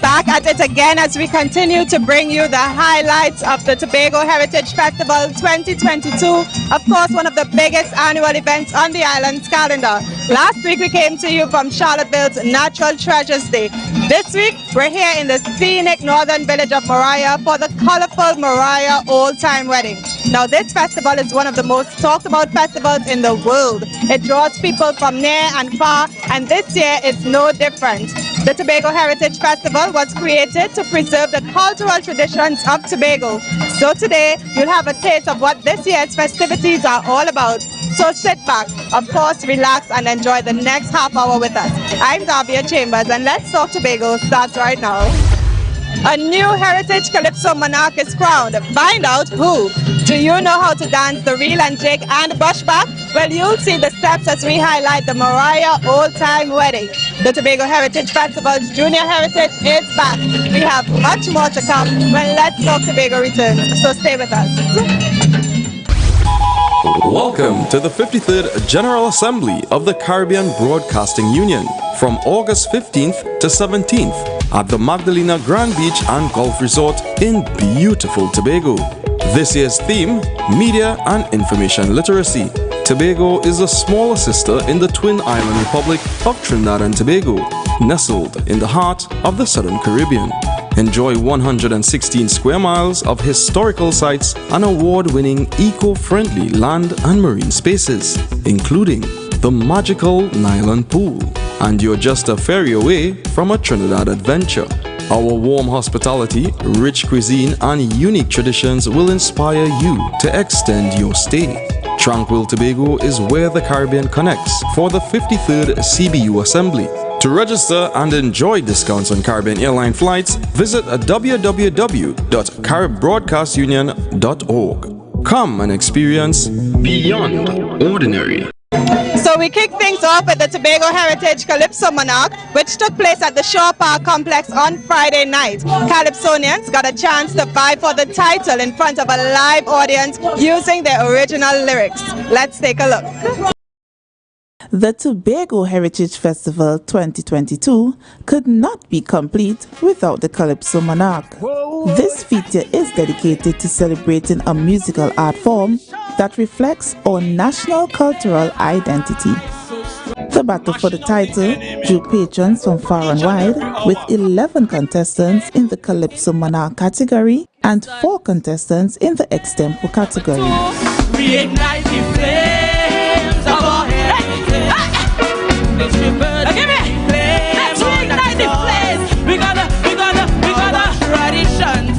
back at it again as we continue to bring you the highlights of the Tobago Heritage Festival 2022. Of course, one of the biggest annual events on the island's calendar. Last week we came to you from Charlottesville's Natural Treasures Day. This week we're here in the scenic northern village of Moriah for the colorful Moriah Old Time Wedding. Now this festival is one of the most talked about festivals in the world. It draws people from near and far, and this year it's no different. The Tobago Heritage Festival was created to preserve the cultural traditions of Tobago. So today you'll have a taste of what this year's festivities are all about. So sit back, of course relax, and enjoy the next half hour with us. I'm Davia Chambers, and Let's Talk Tobago starts right now. A new heritage calypso monarch is crowned. Find out who. Do you know how to dance the reel and jig and bushback? Well, you'll see the steps as we highlight the Moriah Old Time Wedding. The Tobago Heritage Festival's Junior Heritage is back. We have much more to come when Let's Talk Tobago returns, so stay with us. Welcome to the 53rd General Assembly of the Caribbean Broadcasting Union from August 15th to 17th at the Magdalena Grand Beach and Golf Resort in beautiful Tobago. This year's theme, Media and Information Literacy. Tobago is a smaller sister in the twin island republic of Trinidad and Tobago, nestled in the heart of the Southern Caribbean. Enjoy 116 square miles of historical sites and award-winning eco-friendly land and marine spaces, including the magical Nylon Pool. And you're just a ferry away from a Trinidad adventure. Our warm hospitality, rich cuisine, and unique traditions will inspire you to extend your stay. Tranquil Tobago is where the Caribbean connects for the 53rd CBU Assembly. To register and enjoy discounts on Caribbean airline flights, visit www.caribbroadcastunion.org. Come and experience beyond ordinary. So we kick things off with the Tobago Heritage Calypso Monarch, which took place at the Shore Park Complex on Friday night. Calypsonians got a chance to vie for the title in front of a live audience using their original lyrics. Let's take a look. The Tobago Heritage Festival 2022 could not be complete without the Calypso Monarch. This feature is dedicated to celebrating a musical art form that reflects our national cultural identity. The battle for the title drew patrons from far and wide, with 11 contestants in the Calypso Monarch category and 4 contestants in the extempo category. Reignite the flames of our heritage. Let's reignite the flames. We got traditions.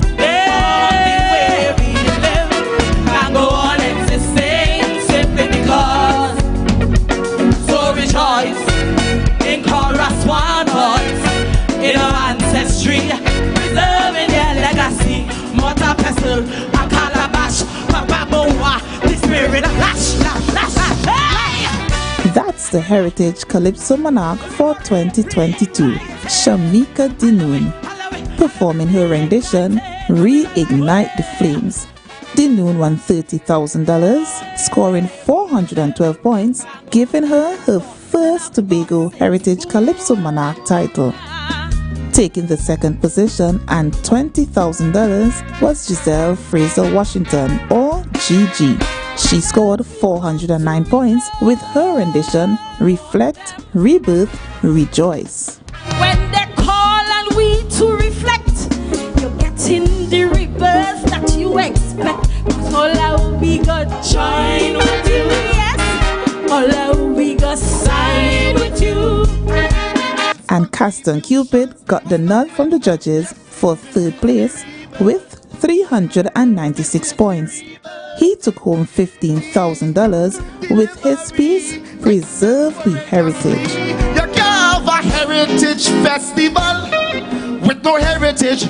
Preserving their legacy, mortar pestle, a calabash, papa boa, the spirit of lash. Hey! That's the Heritage Calypso Monarch for 2022, Shamika Dinoon, performing her rendition, Reignite the Flames. Dinoon won $30,000, scoring 412 points, giving her her first Tobago Heritage Calypso Monarch title. Taking the second position and $20,000 was Giselle Fraser Washington, or Gigi. She scored 409 points with her rendition, Reflect, Rebirth, Rejoice. When they call and we to reflect, you're getting the rebirth that you expect. Cause all we got join with you, yes. All we got sign with you. And Caston Cupid got the nod from the judges for third place with 396 points. He took home $15,000 with his piece, Preserve the Heritage. You can't have a heritage festival with no heritage.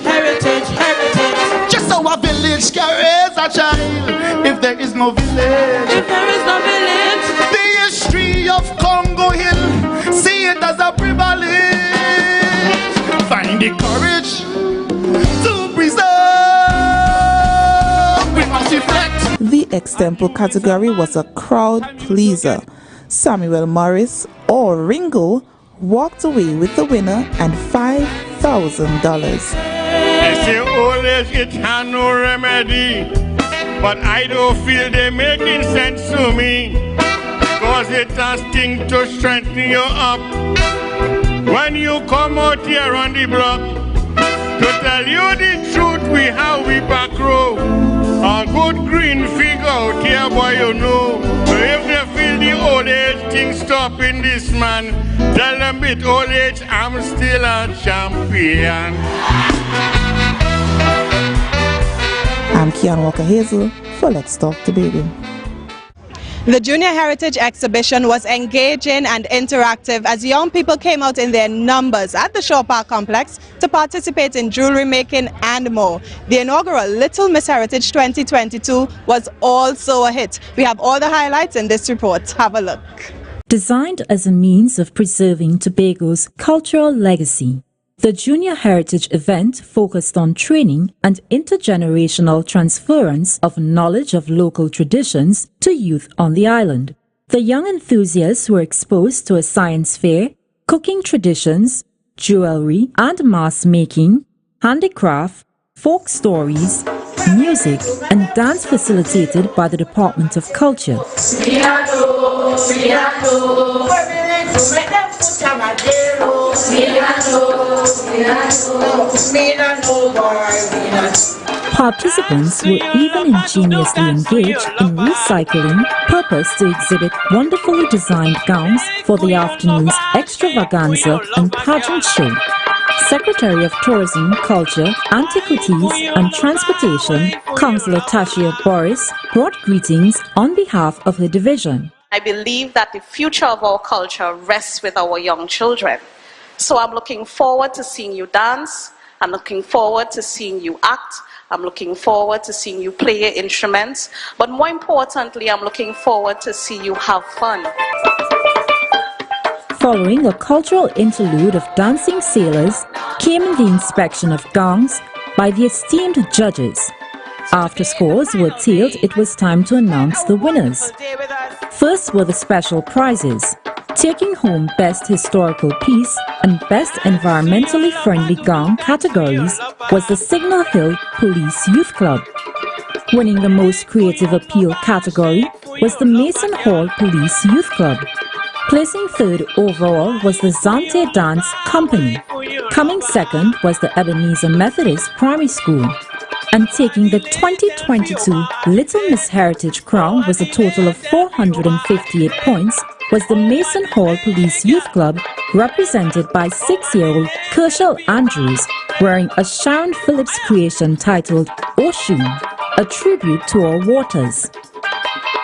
Just so a village can raise a child if there is no village. The history of Congo Hill, see it as a privilege. Find the courage to preserve. We must reflect. The extempo category was a crowd pleaser. Samuel Morris, or Ringo, walked away with the winner and 5 $1,000. They say old age it has no remedy, but I don't feel they making sense to me, because it has thing to strengthen you up when you come out here on the block. To tell you the truth, we have we back row a good green figure out here, boy, you know. So if they feel the old age thing stopping this man, tell them with old age I'm still a champion. I'm Kian Walker Hazel for Let's Talk Tobago. The Junior Heritage Exhibition was engaging and interactive as young people came out in their numbers at the Shaw Park Complex to participate in jewelry making and more. The inaugural Little Miss Heritage 2022 was also a hit. We have all the highlights in this report. Have a look. Designed as a means of preserving Tobago's cultural legacy, the Junior Heritage event focused on training and intergenerational transference of knowledge of local traditions to youth on the island. The young enthusiasts were exposed to a science fair, cooking traditions, jewelry and mask making, handicraft, folk stories, music and dance facilitated by the Department of Culture. Participants were even ingeniously engaged in recycling purpose to exhibit wonderfully designed gowns for the afternoon's extravaganza and pageant show. Secretary of Tourism, Culture, Antiquities and Transportation, Councillor Tashia Boris, brought greetings on behalf of the division. I believe that the future of our culture rests with our young children. So I'm looking forward to seeing you dance. I'm looking forward to seeing you act. I'm looking forward to seeing you play your instruments. But more importantly, I'm looking forward to see you have fun. Following a cultural interlude of dancing sailors came the inspection of gongs by the esteemed judges. After scores were tallied, it was time to announce the winners. First were the special prizes. Taking home Best Historical Piece and Best Environmentally Friendly Gong categories was the Signal Hill Police Youth Club. Winning the Most Creative Appeal category was the Mason Hall Police Youth Club. Placing third overall was the Zante Dance Company. Coming second was the Ebenezer Methodist Primary School. And taking the 2022 Little Miss Heritage crown with a total of 458 points was the Mason Hall Police Youth Club, represented by 6-year-old Kershal Andrews, wearing a Sharon Phillips creation titled Oshun, a tribute to our waters.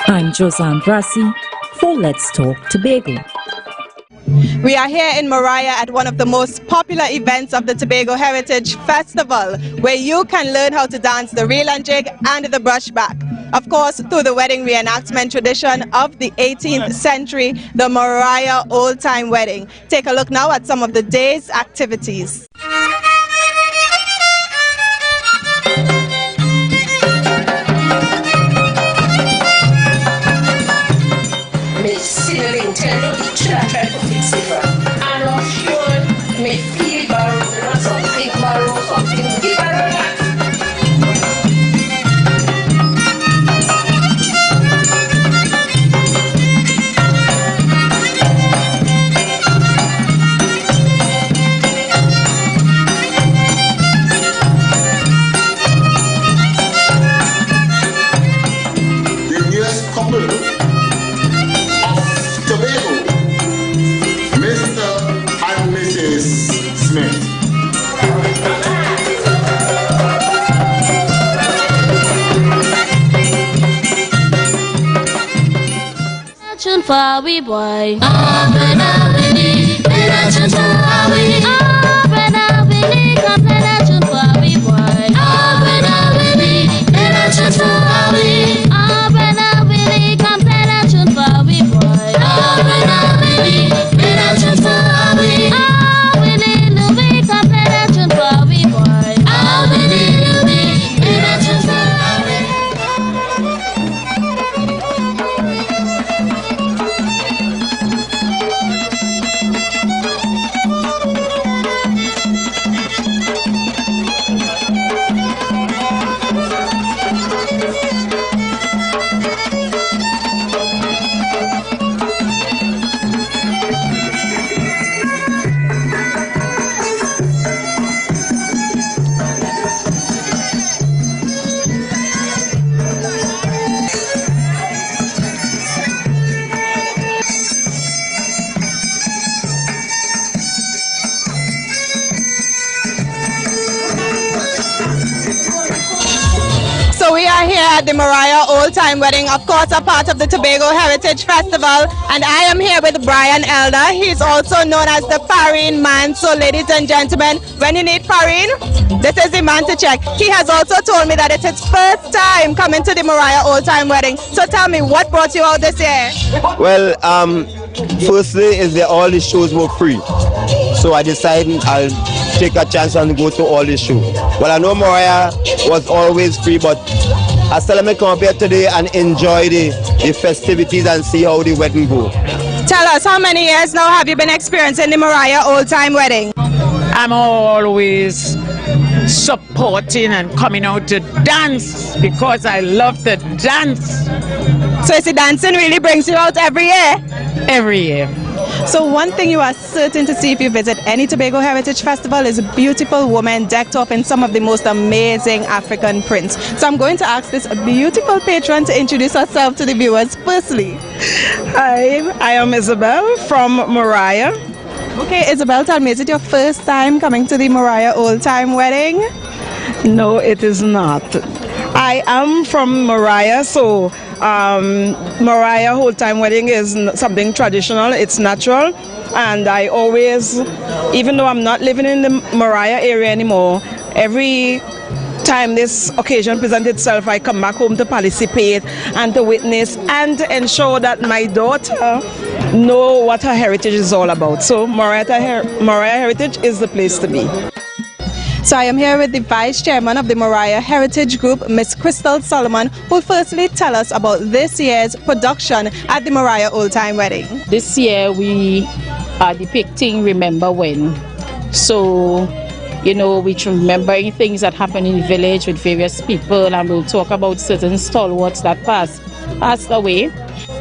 I'm Josanne Brassi for Let's Talk Tobago. We are here in Moriah at one of the most popular events of the Tobago Heritage Festival, where you can learn how to dance the reel and jig and the brushback. Of course, through the wedding reenactment tradition of the 18th century, the Moriah Old Time Wedding. Take a look now at some of the day's activities. For we boy. at the Moriah Old Time Wedding, of course a part of the Tobago Heritage Festival, and I am here with Brian Elder. He's also known as the Farine Man. So ladies and gentlemen, when you need farine, this is the man to check. He has also told me that it's his first time coming to the Moriah Old Time Wedding. So tell me, what brought you out this year? Well, firstly is that all the shows were free, so I decided I'll take a chance and go to all the shows. Well, I know Moriah was always free, but I still may come up here today and enjoy the festivities and see how the wedding go. Tell us, how many years now have you been experiencing the Moriah Old Time Wedding? I'm always supporting and coming out to dance because I love to dance. So the dancing really brings you out every year? Every year. So one thing you are certain to see if you visit any Tobago Heritage Festival is beautiful women decked up in some of the most amazing African prints. So I'm going to ask this beautiful patron to introduce herself to the viewers. Firstly, hi, I am Isabel from Moriah. Okay, Isabel, tell me, is it your first time coming to the Moriah Old Time Wedding? No, it is not. I am from Moriah, so Moriah Old Time Wedding is something traditional, it's natural, and I always, even though I'm not living in the Moriah area anymore, every time this occasion presents itself, I come back home to participate and to witness and to ensure that my daughter know what her heritage is all about. So Moriah Heritage is the place to be. So I am here with the Vice Chairman of the Moriah Heritage Group, Miss Crystal Solomon, who will firstly tell us about this year's production at the Moriah Old Time Wedding. This year we are depicting Remember When. So, you know, we're remembering things that happen in the village with various people, and we'll talk about certain stalwarts that passed away.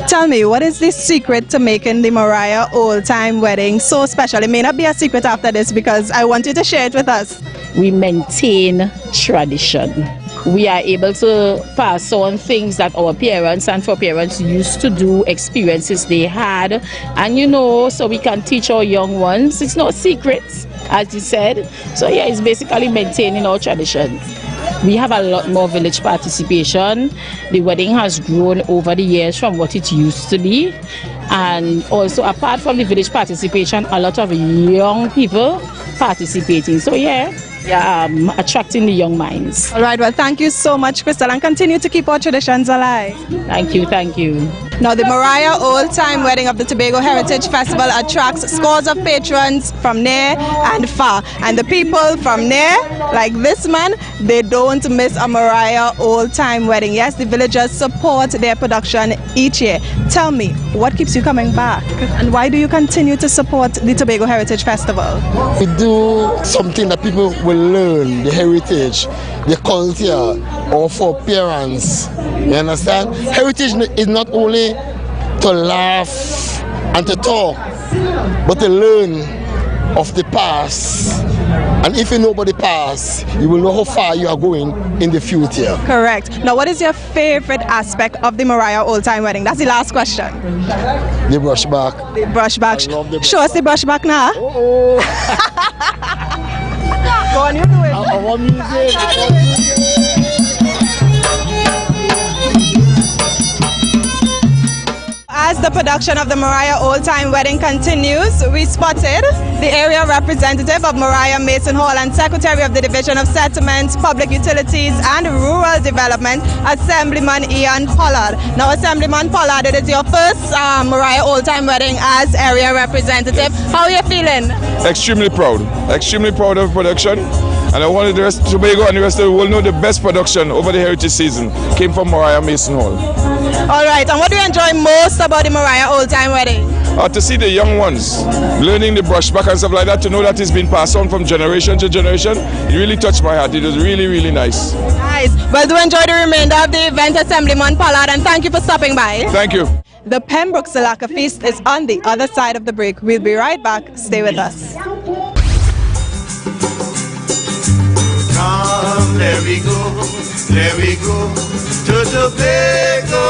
Tell me, what is the secret to making the Moriah Old Time Wedding so special? It may not be a secret after this because I want you to share it with us. We maintain tradition. We are able to pass on things that our parents and foreparents used to do, experiences they had, and you know, so we can teach our young ones. It's no secrets, as you said. So yeah, it's basically maintaining our traditions. We have a lot more village participation. The wedding has grown over the years from what it used to be. And also, apart from the village participation, a lot of young people participating. So yeah, attracting the young minds. All right, well, thank you so much, Crystal, and continue to keep our traditions alive. Thank you, thank you. Now, the Moriah Old Time Wedding of the Tobago Heritage Festival attracts scores of patrons from near and far. And the people from near, like this man, they don't miss a Moriah Old Time Wedding. Yes, the villagers support their production each year. Tell me, what keeps you coming back? And why do you continue to support the Tobago Heritage Festival? We do something that people will learn, the heritage, the culture, our foreparents. You understand? Heritage is not only to laugh and to talk, but to learn of the past. And if you know about the past, you will know how far you are going in the future. Correct. Now, what is your favorite aspect of the Moriah Old Time Wedding? That's the last question. The brush back. The brush back. Show us the brush back now. Oh. Go on, you do it. Our music. As the production of the Moriah Old Time Wedding continues, we spotted the area representative of Moriah Mason Hall and Secretary of the Division of Settlements, Public Utilities and Rural Development, Assemblyman Ian Pollard. Now, Assemblyman Pollard, it is your first Moriah Old Time Wedding as area representative. How are you feeling? Extremely proud of production. And I wanted the rest of Tobago and the rest of the world know the best production over the heritage season came from Moriah Mason Hall. All right, and what do you enjoy most about the Moriah Old Time Wedding? To see the young ones learning the brushback and stuff like that, to know that it's been passed on from generation to generation. It really touched my heart. It was really, really nice. Nice. Well, do enjoy the remainder of the event, Assemblyman Pollard, and thank you for stopping by. Thank you. The Pembroke Salaka Feast is on the other side of the break. We'll be right back. Stay with us. Come, there we go to Tobago,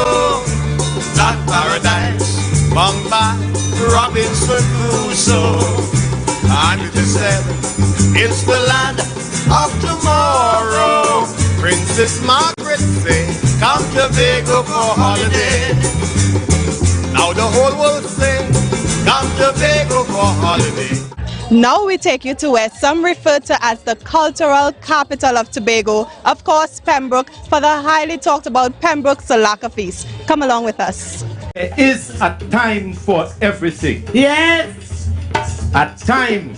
that paradise, bung by Robinson Crusoe. And it is said, it's the land of tomorrow. Princess Margaret say, come Tobago for holiday. Now the whole world say, come Tobago for holiday. Now we take you to where some refer to as the cultural capital of Tobago, of course Pembroke, for the highly talked about Pembroke Salaka feast. Come along with us. There is a time for everything. Yes! A time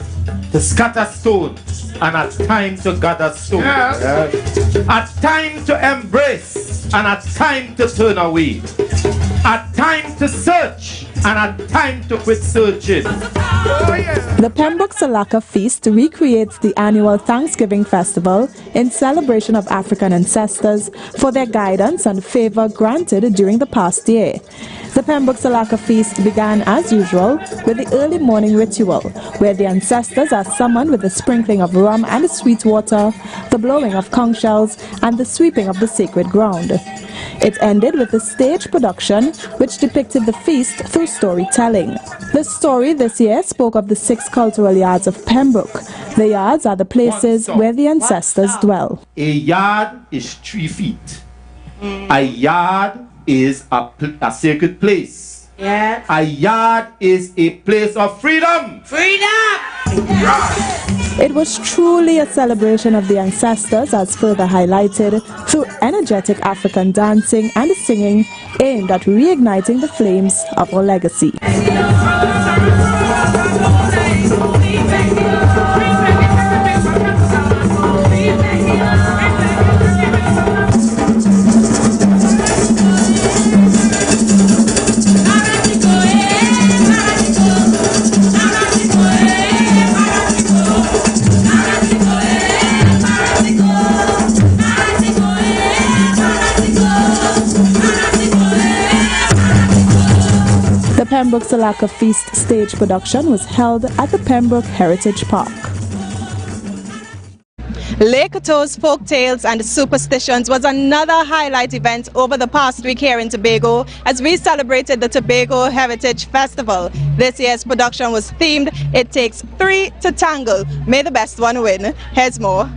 to scatter stones and a time to gather stones. Yes. A time to embrace and a time to turn away. A time to search and a time to quit searching. The Pembroke Salaka Feast recreates the annual Thanksgiving festival in celebration of African ancestors for their guidance and favor granted during the past year. The Pembroke Salaka Feast began as usual with the early morning ritual, where the ancestors are summoned with the sprinkling of rum and sweet water, the blowing of conch shells, and the sweeping of the sacred ground. It ended with a stage production which depicted the feast through storytelling. The story this year spoke of the 6 cultural yards of Pembroke. The yards are the places where the ancestors dwell. A yard is 3 feet. A yard is a sacred place. Yes. A yard is a place of freedom. Freedom! It was truly a celebration of the ancestors, as further highlighted through energetic African dancing and singing aimed at reigniting the flames of our legacy. The Pembroke Salaka Feast stage production was held at the Pembroke Heritage Park. Lake-Coteau's folk tales and superstitions was another highlight event over the past week here in Tobago as we celebrated the Tobago Heritage Festival. This year's production was themed, It Takes 3 to Tangle. May the best one win. Here's more.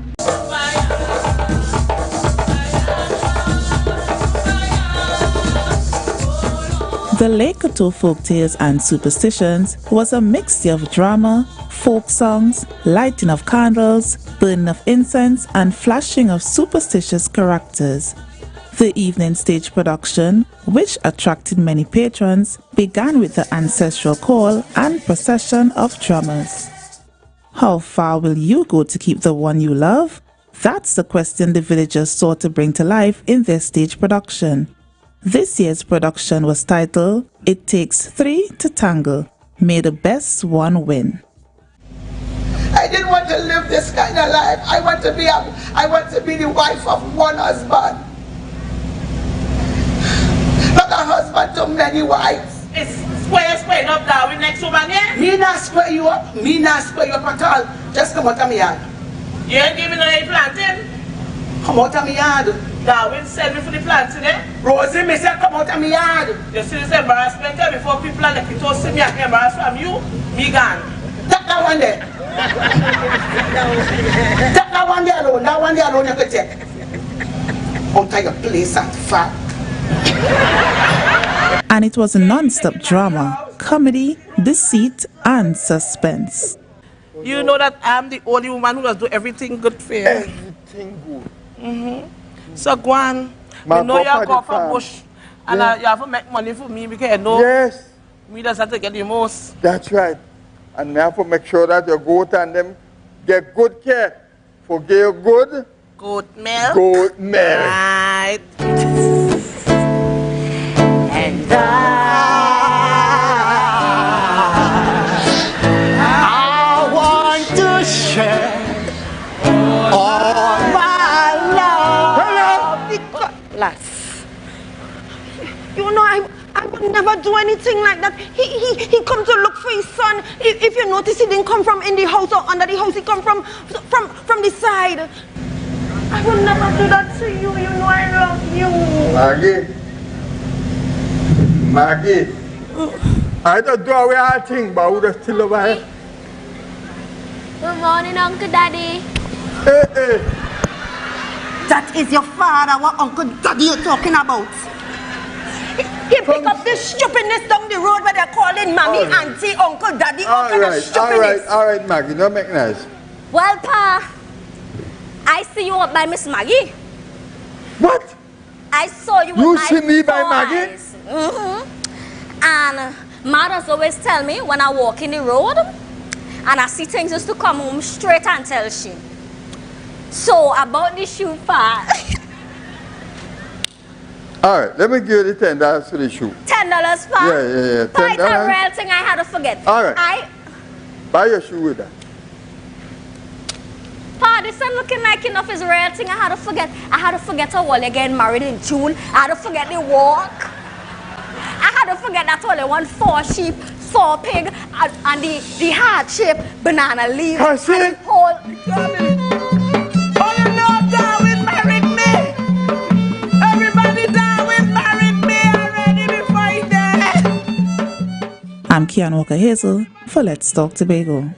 The Lake-Coteau folk tales and superstitions was a mixture of drama, folk songs, lighting of candles, burning of incense, and flashing of superstitious characters. The evening stage production, which attracted many patrons, began with the ancestral call and procession of drummers. How far will you go to keep the one you love? That's the question the villagers sought to bring to life in their stage production. This year's production was titled, It Takes 3 to Tangle. May the best one win. I didn't want to live this kind of life. I want to be the wife of one husband. Not a husband to many wives. It's square up there with next woman here. Me not square you up. Me not square you up at all. Just come out of my yard. You ain't giving any planting? Come out of my yard. Darwin send me for the planting, eh? Rosie, me said come out of my yard. You see this embarrassment here before people are like to see me embarrassed from you? Me gone. Take that one there. Take that one there alone. That one there alone you could take. Until your place at fat. And it was a non-stop drama, comedy, deceit, and suspense. You know that I'm the only woman who does do everything good for you. Everything good. So go on. You know you go for bush and you have to make money for me because you know me just have to get the most. That's right. And I have to make sure that your goat and them get good care. For get good goat milk. Goat milk. Right. And I want to share all my love. Lass, you know I would never do anything like that. He come to look for his son. If you notice, he didn't come from in the house or under the house. He come from the side. I would never do that to you. You know I love you. Maggie, I don't do away our thing, but we are still over here. Good morning, Uncle Daddy. Hey. That is your father, what Uncle Daddy you're talking about. He pick up this stupidness down the road where they're calling mommy, auntie, uncle, daddy, all kind of stupidness. All right, Maggie, don't make nice. Well, Pa, I see you up by Miss Maggie. What? I saw you You with my see me by four Maggie? eyes. And mothers always tell me when I walk in the road and I see things just to come home straight and tell she. So about the shoe, Pa. All right, let me give you the $10 for the shoe. $10, Pa? Yeah. Pa, it's a $10. real thing I had to forget. All right. Buy your shoe with that. Pa, this ain't looking like enough is a real thing I had to forget. I had to forget how all you getting married in June. I had to forget the walk. I had to forget that all you want 4 sheep, 4 pig, and the heart-shaped banana leaf. And the whole... Oh, you know Darwin married me. Everybody Darwin married me already before he died. I'm Kian Walker Hazel for Let's Talk Tobago.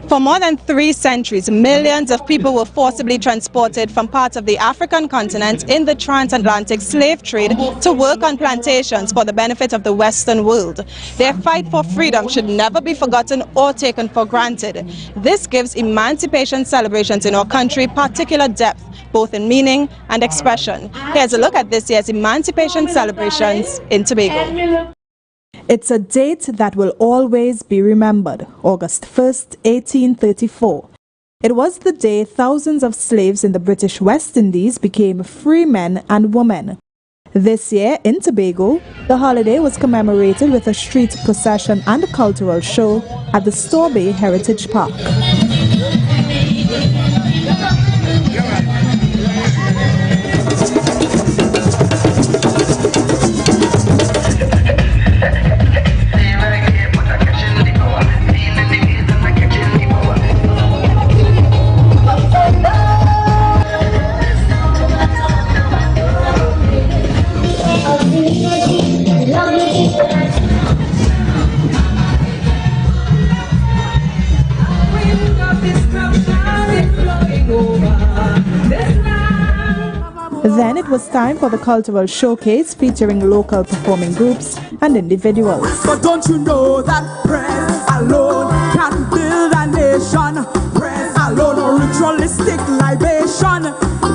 For more than 3 centuries, millions of people were forcibly transported from parts of the African continent in the transatlantic slave trade to work on plantations for the benefit of the Western world. Their fight for freedom should never be forgotten or taken for granted. This gives emancipation celebrations in our country particular depth, both in meaning and expression. Here's a look at this year's emancipation celebrations in Tobago. It's a date that will always be remembered, August 1st, 1834. It was the day thousands of slaves in the British West Indies became free men and women. This year in Tobago, the holiday was commemorated with a street procession and a cultural show at the Tobago Heritage Park. Then it was time for the cultural showcase featuring local performing groups and individuals. But don't you know that prayer alone can build a nation? Prayer alone, a ritualistic libation.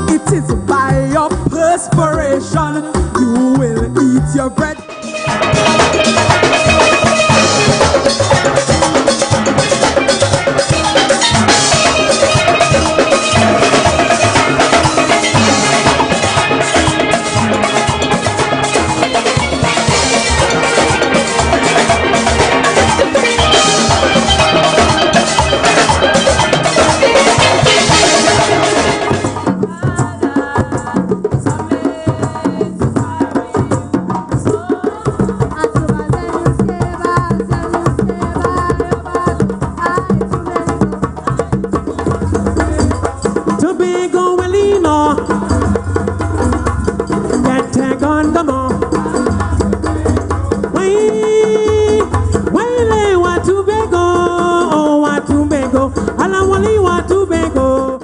It is by your perspiration you will eat your bread.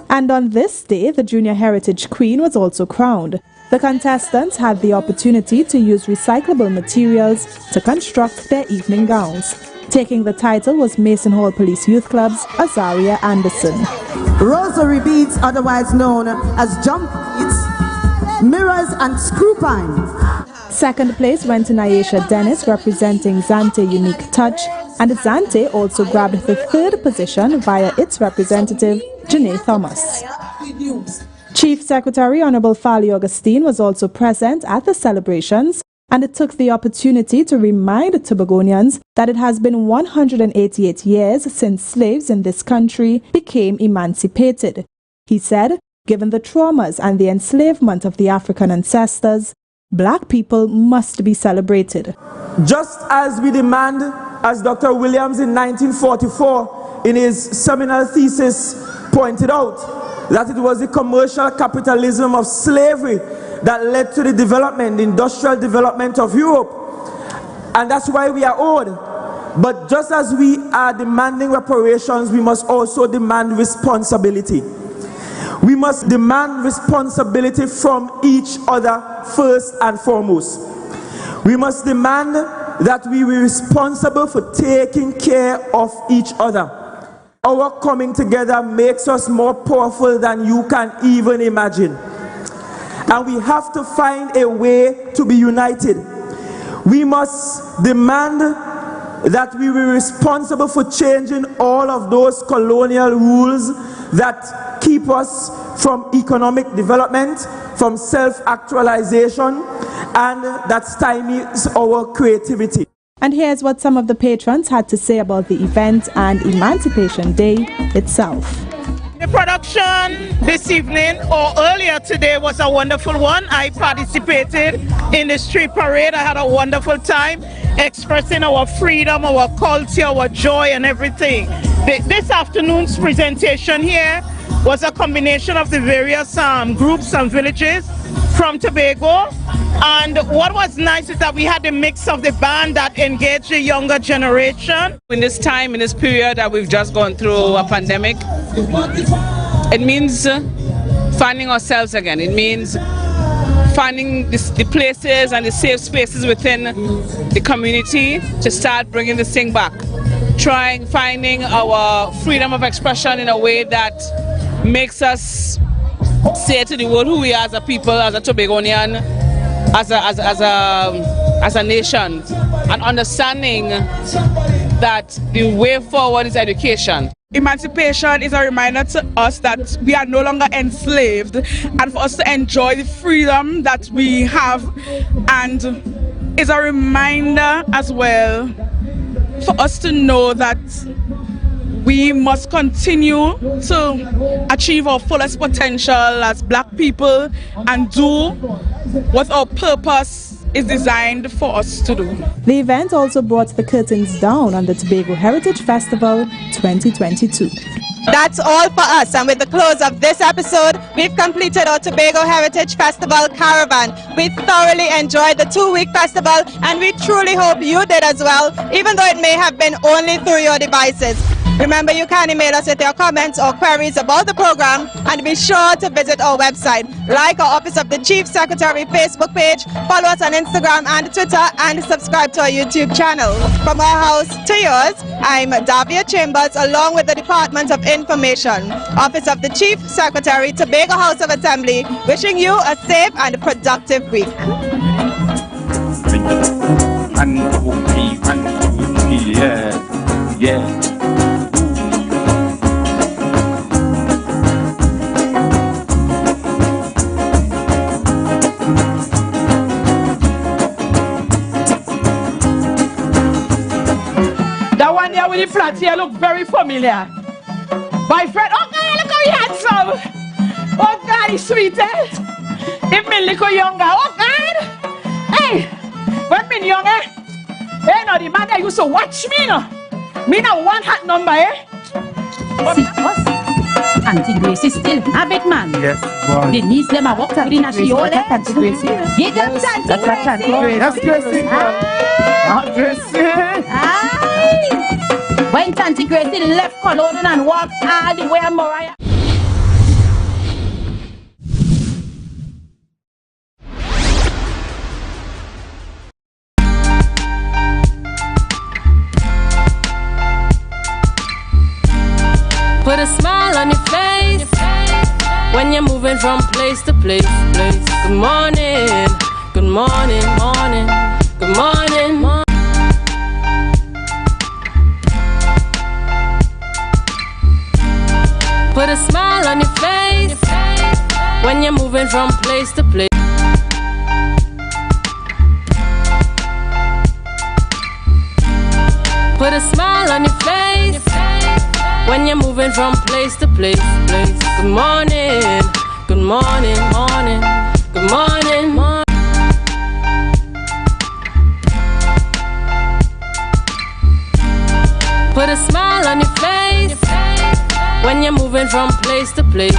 And on this day, the Junior Heritage Queen was also crowned. The contestants had the opportunity to use recyclable materials to construct their evening gowns. Taking the title was Mason Hall Police Youth Club's Azaria Anderson. Rosary beads, otherwise known as jump beads, mirrors and screw pine. Second place went to Nyesha Dennis representing Zante Unique Touch, and Zante also grabbed the 3rd position via its representative, Janae Thomas. Chief Secretary Honorable Fali Augustine was also present at the celebrations, and it took the opportunity to remind Tobagonians that it has been 188 years since slaves in this country became emancipated. He said, given the traumas and the enslavement of the African ancestors, Black people must be celebrated. Just as we demand, as Dr. Williams in 1944 in his seminal thesis pointed out, that it was the commercial capitalism of slavery that led to the development, the industrial development of Europe. And that's why we are owed. But just as we are demanding reparations, we must also demand responsibility. We must demand responsibility from each other first and foremost. We must demand that we be responsible for taking care of each other. Our coming together makes us more powerful than you can even imagine. And we have to find a way to be united. We must demand that we be responsible for changing all of those colonial rules that keep us from economic development, from self-actualization, and that stymies our creativity. And here's what some of the patrons had to say about the event and Emancipation Day itself. The production this evening or earlier today was a wonderful one. I participated in the street parade. I had a wonderful time expressing our freedom, our culture, our joy and everything. This afternoon's presentation here was a combination of the various groups and villages from Tobago. And what was nice is that we had the mix of the band that engaged the younger generation. In this time, in this period that we've just gone through a pandemic, it means finding ourselves again. It means finding the places and the safe spaces within the community to start bringing this thing back. Finding our freedom of expression in a way that makes us say to the world who we are as a people, as a Tobagonian, as a nation, and understanding that the way forward is education. Emancipation is a reminder to us that we are no longer enslaved, and for us to enjoy the freedom that we have, and is a reminder as well for us to know that we must continue to achieve our fullest potential as Black people and do what our purpose is designed for us to do. The event also brought the curtains down on the Tobago Heritage Festival 2022. That's all for us, and with the close of this episode, we've completed our Tobago Heritage Festival Caravan. We thoroughly enjoyed the 2-week festival, and we truly hope you did as well, even though it may have been only through your devices. Remember, you can email us with your comments or queries about the program, and be sure to visit our website, like our Office of the Chief Secretary Facebook page, follow us on Instagram and Twitter, and subscribe to our YouTube channel. From our house to yours, I'm Davia Chambers, along with the Department of Information, Office of the Chief Secretary, Tobago House of Assembly, wishing you a safe and productive week. Yeah. That one there with the flat here look very familiar. My friend, oh God, look how he handsome. Oh God, he's sweet, eh? If me little younger, oh God. Hey, when me younger, hey, no, the man that used to watch me, no. Me no one hat number, eh? Auntie Gracie still have it, man. Yes, boy. The niece them are walked in a shiole. Auntie Gracie. Give them Auntie Gracie. That's Gracie. Aunt Gracie. Aye. When Auntie Gracie left Cologne and walked all the way to Moriah. Put a smile on your face when you're moving from place to place. Good morning, good morning, morning, good morning. Put a smile on your face when you're moving from place to place. Put a smile on your face when you're moving from place to place. Good morning, good morning, morning, good morning, morning. Put a smile on your face when you're moving from place to place.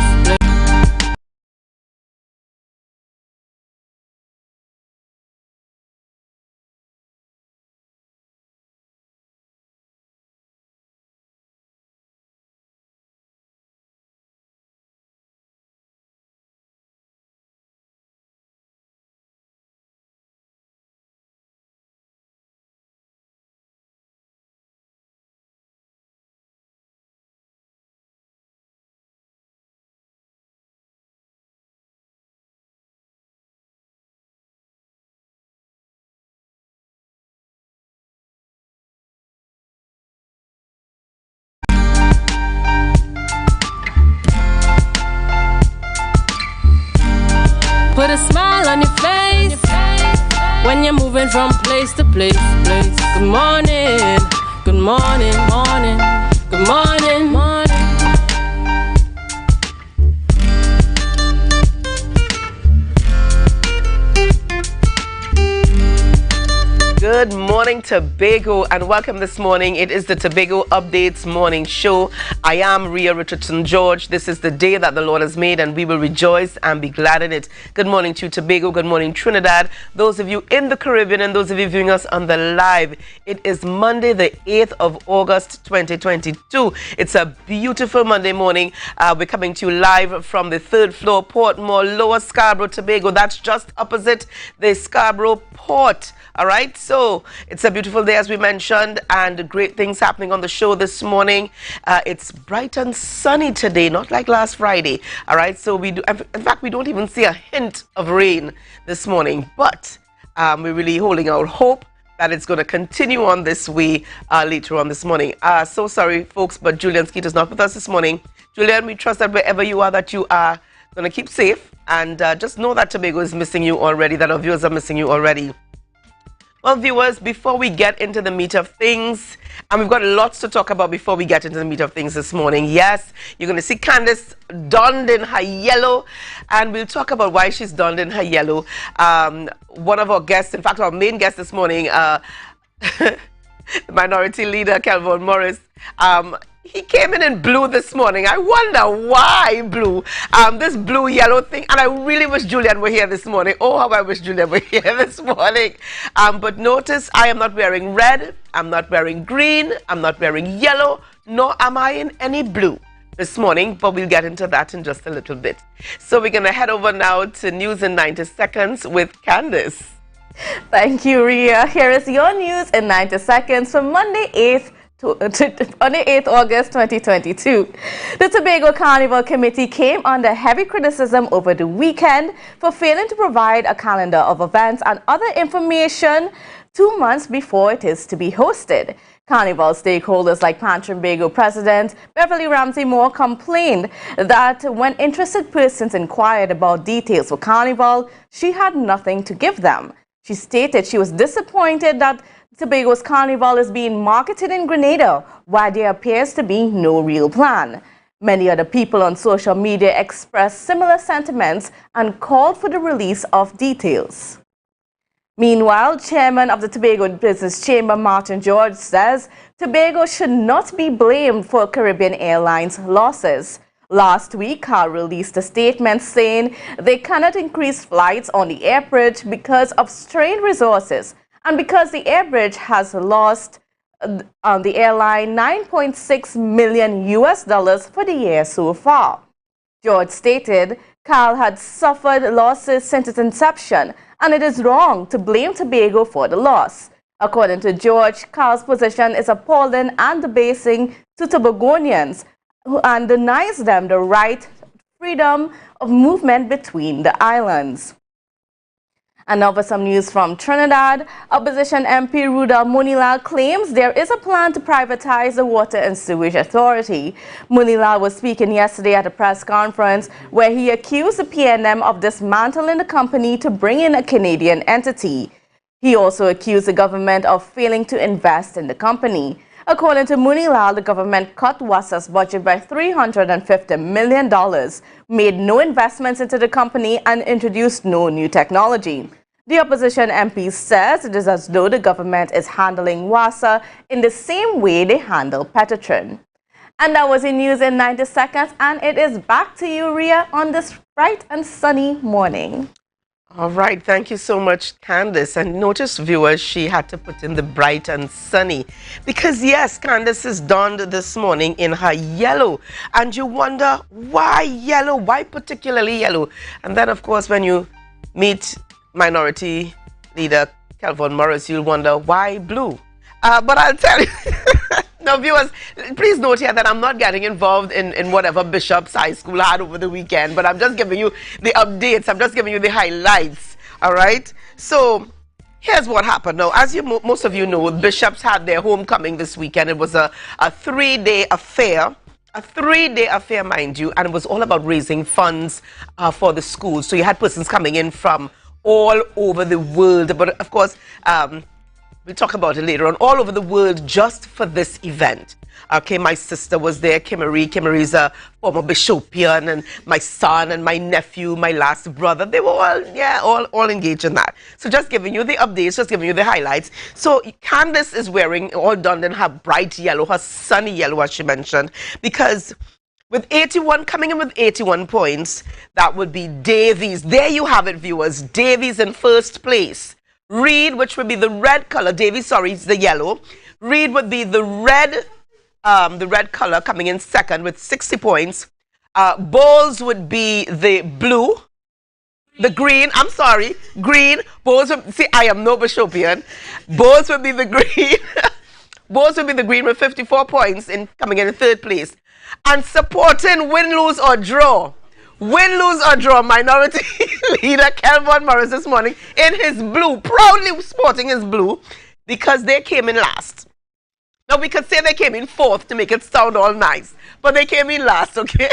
a smile on your face when you're moving from place to place. Good morning, good morning, morning, good morning, morning. Good morning, Tobago, and welcome this morning. It is the Tobago Updates morning show. I am Rhea Richardson George. This is the day that the Lord has made, and we will rejoice and be glad in it. Good morning to Tobago. Good morning, Trinidad. Those of you in the Caribbean and those of you viewing us on the live. It is Monday, the 8th of August, 2022. It's a beautiful Monday morning. We're coming to you live from the 3rd floor, Portmore, Lower Scarborough, Tobago. That's just opposite the Scarborough Port. All right, so it's a beautiful day, as we mentioned, and great things happening on the show this morning. It's bright and sunny today, not like last Friday. All right, so we do. In fact, we don't even see a hint of rain this morning, but we're really holding out hope that it's going to continue on this way later on this morning. So sorry, folks, but Julian Skeet is not with us this morning. Julian, we trust that wherever you are, that you are going to keep safe, and just know that Tobago is missing you already, that our viewers are missing you already. Well, viewers, before we get into the meat of things, and we've got lots to talk about before we get into the meat of things this morning. Yes, you're going to see Candace donned in her yellow, and we'll talk about why she's donned in her yellow. One of our guests, in fact, our main guest this morning, the minority leader, Kelvin Morris, he came in blue this morning. I wonder why blue. This blue-yellow thing. And I really wish Julian were here this morning. Oh, how I wish Julian were here this morning. But notice I am not wearing red. I'm not wearing green. I'm not wearing yellow. Nor am I in any blue this morning. But we'll get into that in just a little bit. So we're going to head over now to News in 90 Seconds with Candace. Thank you, Rhea. Here is your news in 90 seconds for Monday, 8th. On the 8th August 2022. The Tobago Carnival Committee came under heavy criticism over the weekend for failing to provide a calendar of events and other information 2 months before it is to be hosted. Carnival stakeholders like Pan Tobago President Beverly Ramsey Moore complained that when interested persons inquired about details for Carnival, she had nothing to give them. She stated she was disappointed that Tobago's Carnival is being marketed in Grenada, while there appears to be no real plan. Many other people on social media expressed similar sentiments and called for the release of details. Meanwhile, Chairman of the Tobago Business Chamber, Martin George, says Tobago should not be blamed for Caribbean Airlines' losses. Last week, CAL released a statement saying they cannot increase flights on the airbridge because of strained resources, and because the airbridge has lost on the airline $9.6 million for the year so far. George stated CAL had suffered losses since its inception, and it is wrong to blame Tobago for the loss. According to George, CAL's position is appalling and debasing to Tobagonians and denies them the right freedom of movement between the islands. And now for some news from Trinidad. Opposition MP Rudal Munilal claims there is a plan to privatize the Water and Sewage Authority. Munilal was speaking yesterday at a press conference where he accused the PNM of dismantling the company to bring in a Canadian entity. He also accused the government of failing to invest in the company. According to Munilal, the government cut Wasa's budget by $350 million, made no investments into the company, and introduced no new technology. The opposition MP says it is as though the government is handling Wasa in the same way they handle Petatron. And that was in News in 90 Seconds, and it is back to you, Rhea, on this bright and sunny morning. All right, thank you so much, Candace. And notice, viewers, she had to put in the bright and sunny. Because, yes, Candace is donned this morning in her yellow. And you wonder, why yellow? Why particularly yellow? And then, of course, when you meet Minority Leader Kelvin Morris, you'll wonder, why blue? But I'll tell you... Now, viewers, please note here that I'm not getting involved in whatever Bishop's High School had over the weekend, but I'm just giving you the updates. I'm just giving you the highlights, all right? So, here's what happened. Now, as most of you know, Bishops had their homecoming this weekend. It was a 3-day affair a 3-day affair, mind you, and it was all about raising funds for the schools. So you had persons coming in from all over the world, but of course, we'll talk about it later on, all over the world just for this event. Okay, my sister was there, Kimmery. Kimmery's a former Bishopian, and my son and my nephew, my last brother, they were all engaged in that. So just giving you the updates, just giving you the highlights. So Candace is wearing, all done in her bright yellow, her sunny yellow, as she mentioned, because with 81, coming in with 81 points, that would be Davies. There you have it, viewers. Davies in first place. Reed, which would be the red color. Davies, sorry, it's the yellow. Reed would be the red color, coming in second with 60 points. Bowles would be the blue. The green, I'm sorry, green. Bowles, see, I am no Bishopian. Bowles would be the green. Bowles would be the green with 54 points coming in third place. And supporting win, lose, or draw. Win, lose, or draw, minority leader Kelvin Morris this morning in his blue, proudly sporting his blue, because they came in last. Now, we could say they came in fourth to make it sound all nice, but they came in last, okay?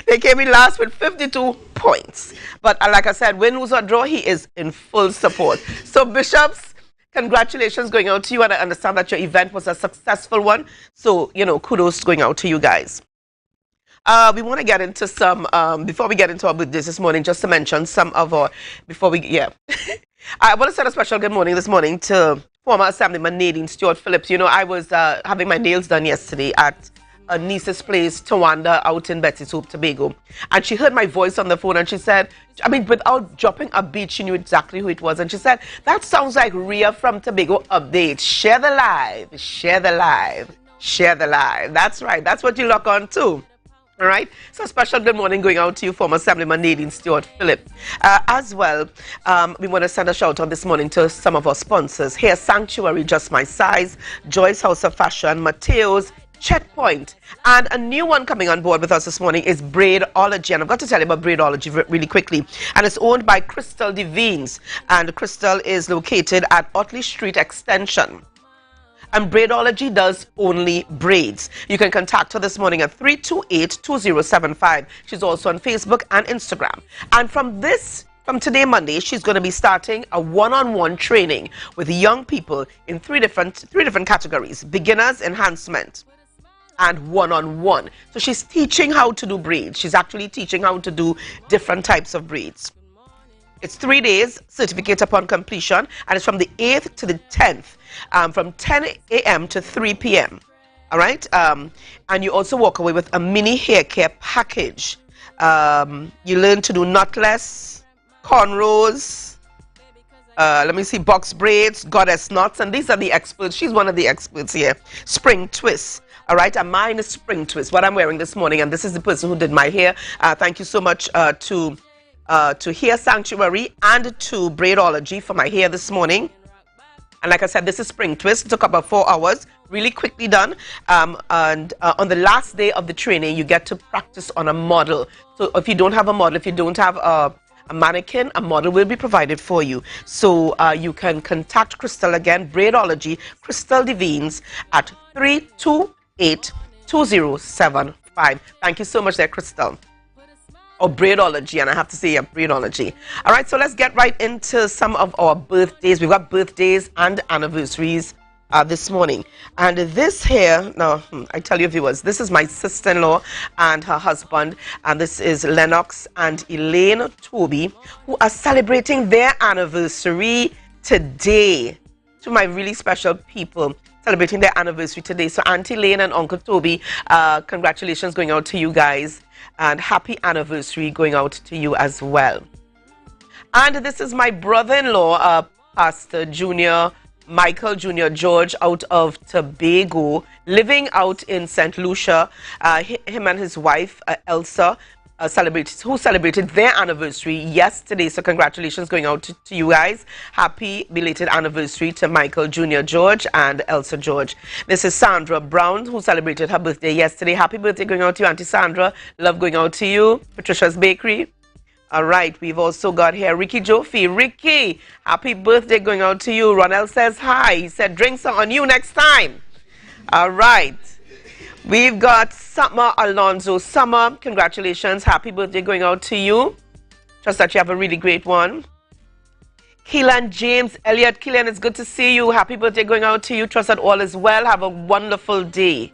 They came in last with 52 points. But like I said, win, lose, or draw, he is in full support. So, Bishops, congratulations going out to you, and I understand that your event was a successful one. So, you know, kudos going out to you guys. We want to get into some, before we get into our birthdays this morning, just to mention some of our, I want to send a special good morning this morning to former Assemblyman Nadine Stewart Phillips. You know, I was having my nails done yesterday at a niece's place, Tawanda, out in Betsy's Hope, Tobago. And she heard my voice on the phone and she said, I mean, without dropping a beat, she knew exactly who it was. And she said, that sounds like Rhea from Tobago Update. Share the live, share the live, share the live. That's right. That's what you lock on to. All right. So special good morning going out to you, former Assemblyman Nadine Stewart Phillips. As well, we want to send a shout out this morning to some of our sponsors. Hair Sanctuary, Just My Size, Joyce House of Fashion, Mateo's, Checkpoint, and a new one coming on board with us this morning is Braidology. And I've got to tell you about Braidology really quickly. And it's owned by Crystal Devines. And Crystal is located at Otley Street Extension. And Braidology does only braids. You can contact her this morning at 328-2075. She's also on Facebook and Instagram. And from today, Monday, she's going to be starting a one-on-one training with young people in three different categories: beginners, enhancement, and one-on-one. So she's teaching how to do braids. She's actually teaching how to do different types of braids. It's 3 days, certificate upon completion, and it's from the 8th to the 10th, from 10 a.m. to 3 p.m. All right? And you also walk away with a mini hair care package. You learn to do knotless, cornrows, box braids, goddess knots, and these are the experts. She's one of the experts here. Spring twists. All right, and mine is spring twist, what I'm wearing this morning, and this is the person who did my hair. Thank you so much to Hair Sanctuary and to Braidology for my hair this morning. And like I said, this is spring twist. It took about 4 hours, really quickly done. And on the last day of the training, you get to practice on a model. So if you don't have a model, if you don't have a mannequin, a model will be provided for you. So you can contact Crystal again, Braidology, Crystal Devines at 328-2075. Thank you so much there, Crystal. Or Braidology, and I have to say, Braidology. All right, so let's get right into some of our birthdays. We've got birthdays and anniversaries this morning. And this here, now, I tell you viewers, this is my sister-in-law and her husband, and this is Lennox and Elaine Toby, who are celebrating their anniversary today. To my really special people celebrating their anniversary today. So Auntie Elaine and Uncle Toby, congratulations going out to you guys. And happy anniversary going out to you as well. And this is my brother-in-law, Pastor Michael Jr. George, out of Tobago, living out in St. Lucia. Him and his wife, Elsa, who celebrated their anniversary yesterday. So congratulations going out to you guys. Happy belated anniversary to Michael Jr. George and Elsa George. This is Sandra Brown, who celebrated her birthday yesterday. Happy birthday going out to you, Auntie Sandra. Love going out to you. Patricia's Bakery. All right, we've also got here Ricky Joffy. Ricky, happy birthday going out to you. Ronell says hi. He said drinks are on you next time. All right. We've got Summer Alonso. Summer, congratulations. Happy birthday going out to you. Trust that you have a really great one. Keelan James Elliott. Keelan, it's good to see you. Happy birthday going out to you. Trust that all is well. Have a wonderful day.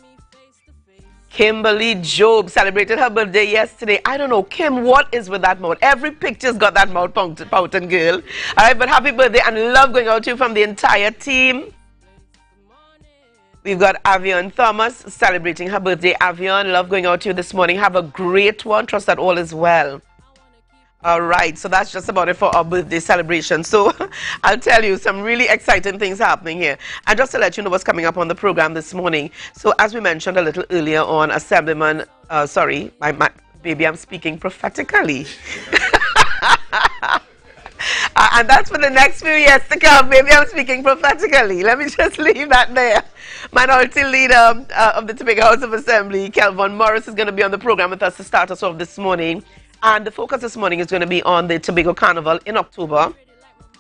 Kimberly Job celebrated her birthday yesterday. I don't know, Kim, what is with that mouth? Every picture's got that mouth pouting girl. All right, but happy birthday and love going out to you from the entire team. We've got Avion Thomas celebrating her birthday. Avion, love going out to you this morning. Have a great one. Trust that all is well. All right, so that's just about it for our birthday celebration. So I'll tell you some really exciting things happening here. And just to let you know what's coming up on the program this morning. So as we mentioned a little earlier on, Assemblyman, sorry, my baby, I'm speaking prophetically. And that's for the next few years to come. Maybe I'm speaking prophetically. Let me just leave that there. Minority Leader of the Tobago House of Assembly, Kelvin Morris, is going to be on the program with us to start us off this morning. And the focus this morning is going to be on the Tobago Carnival in October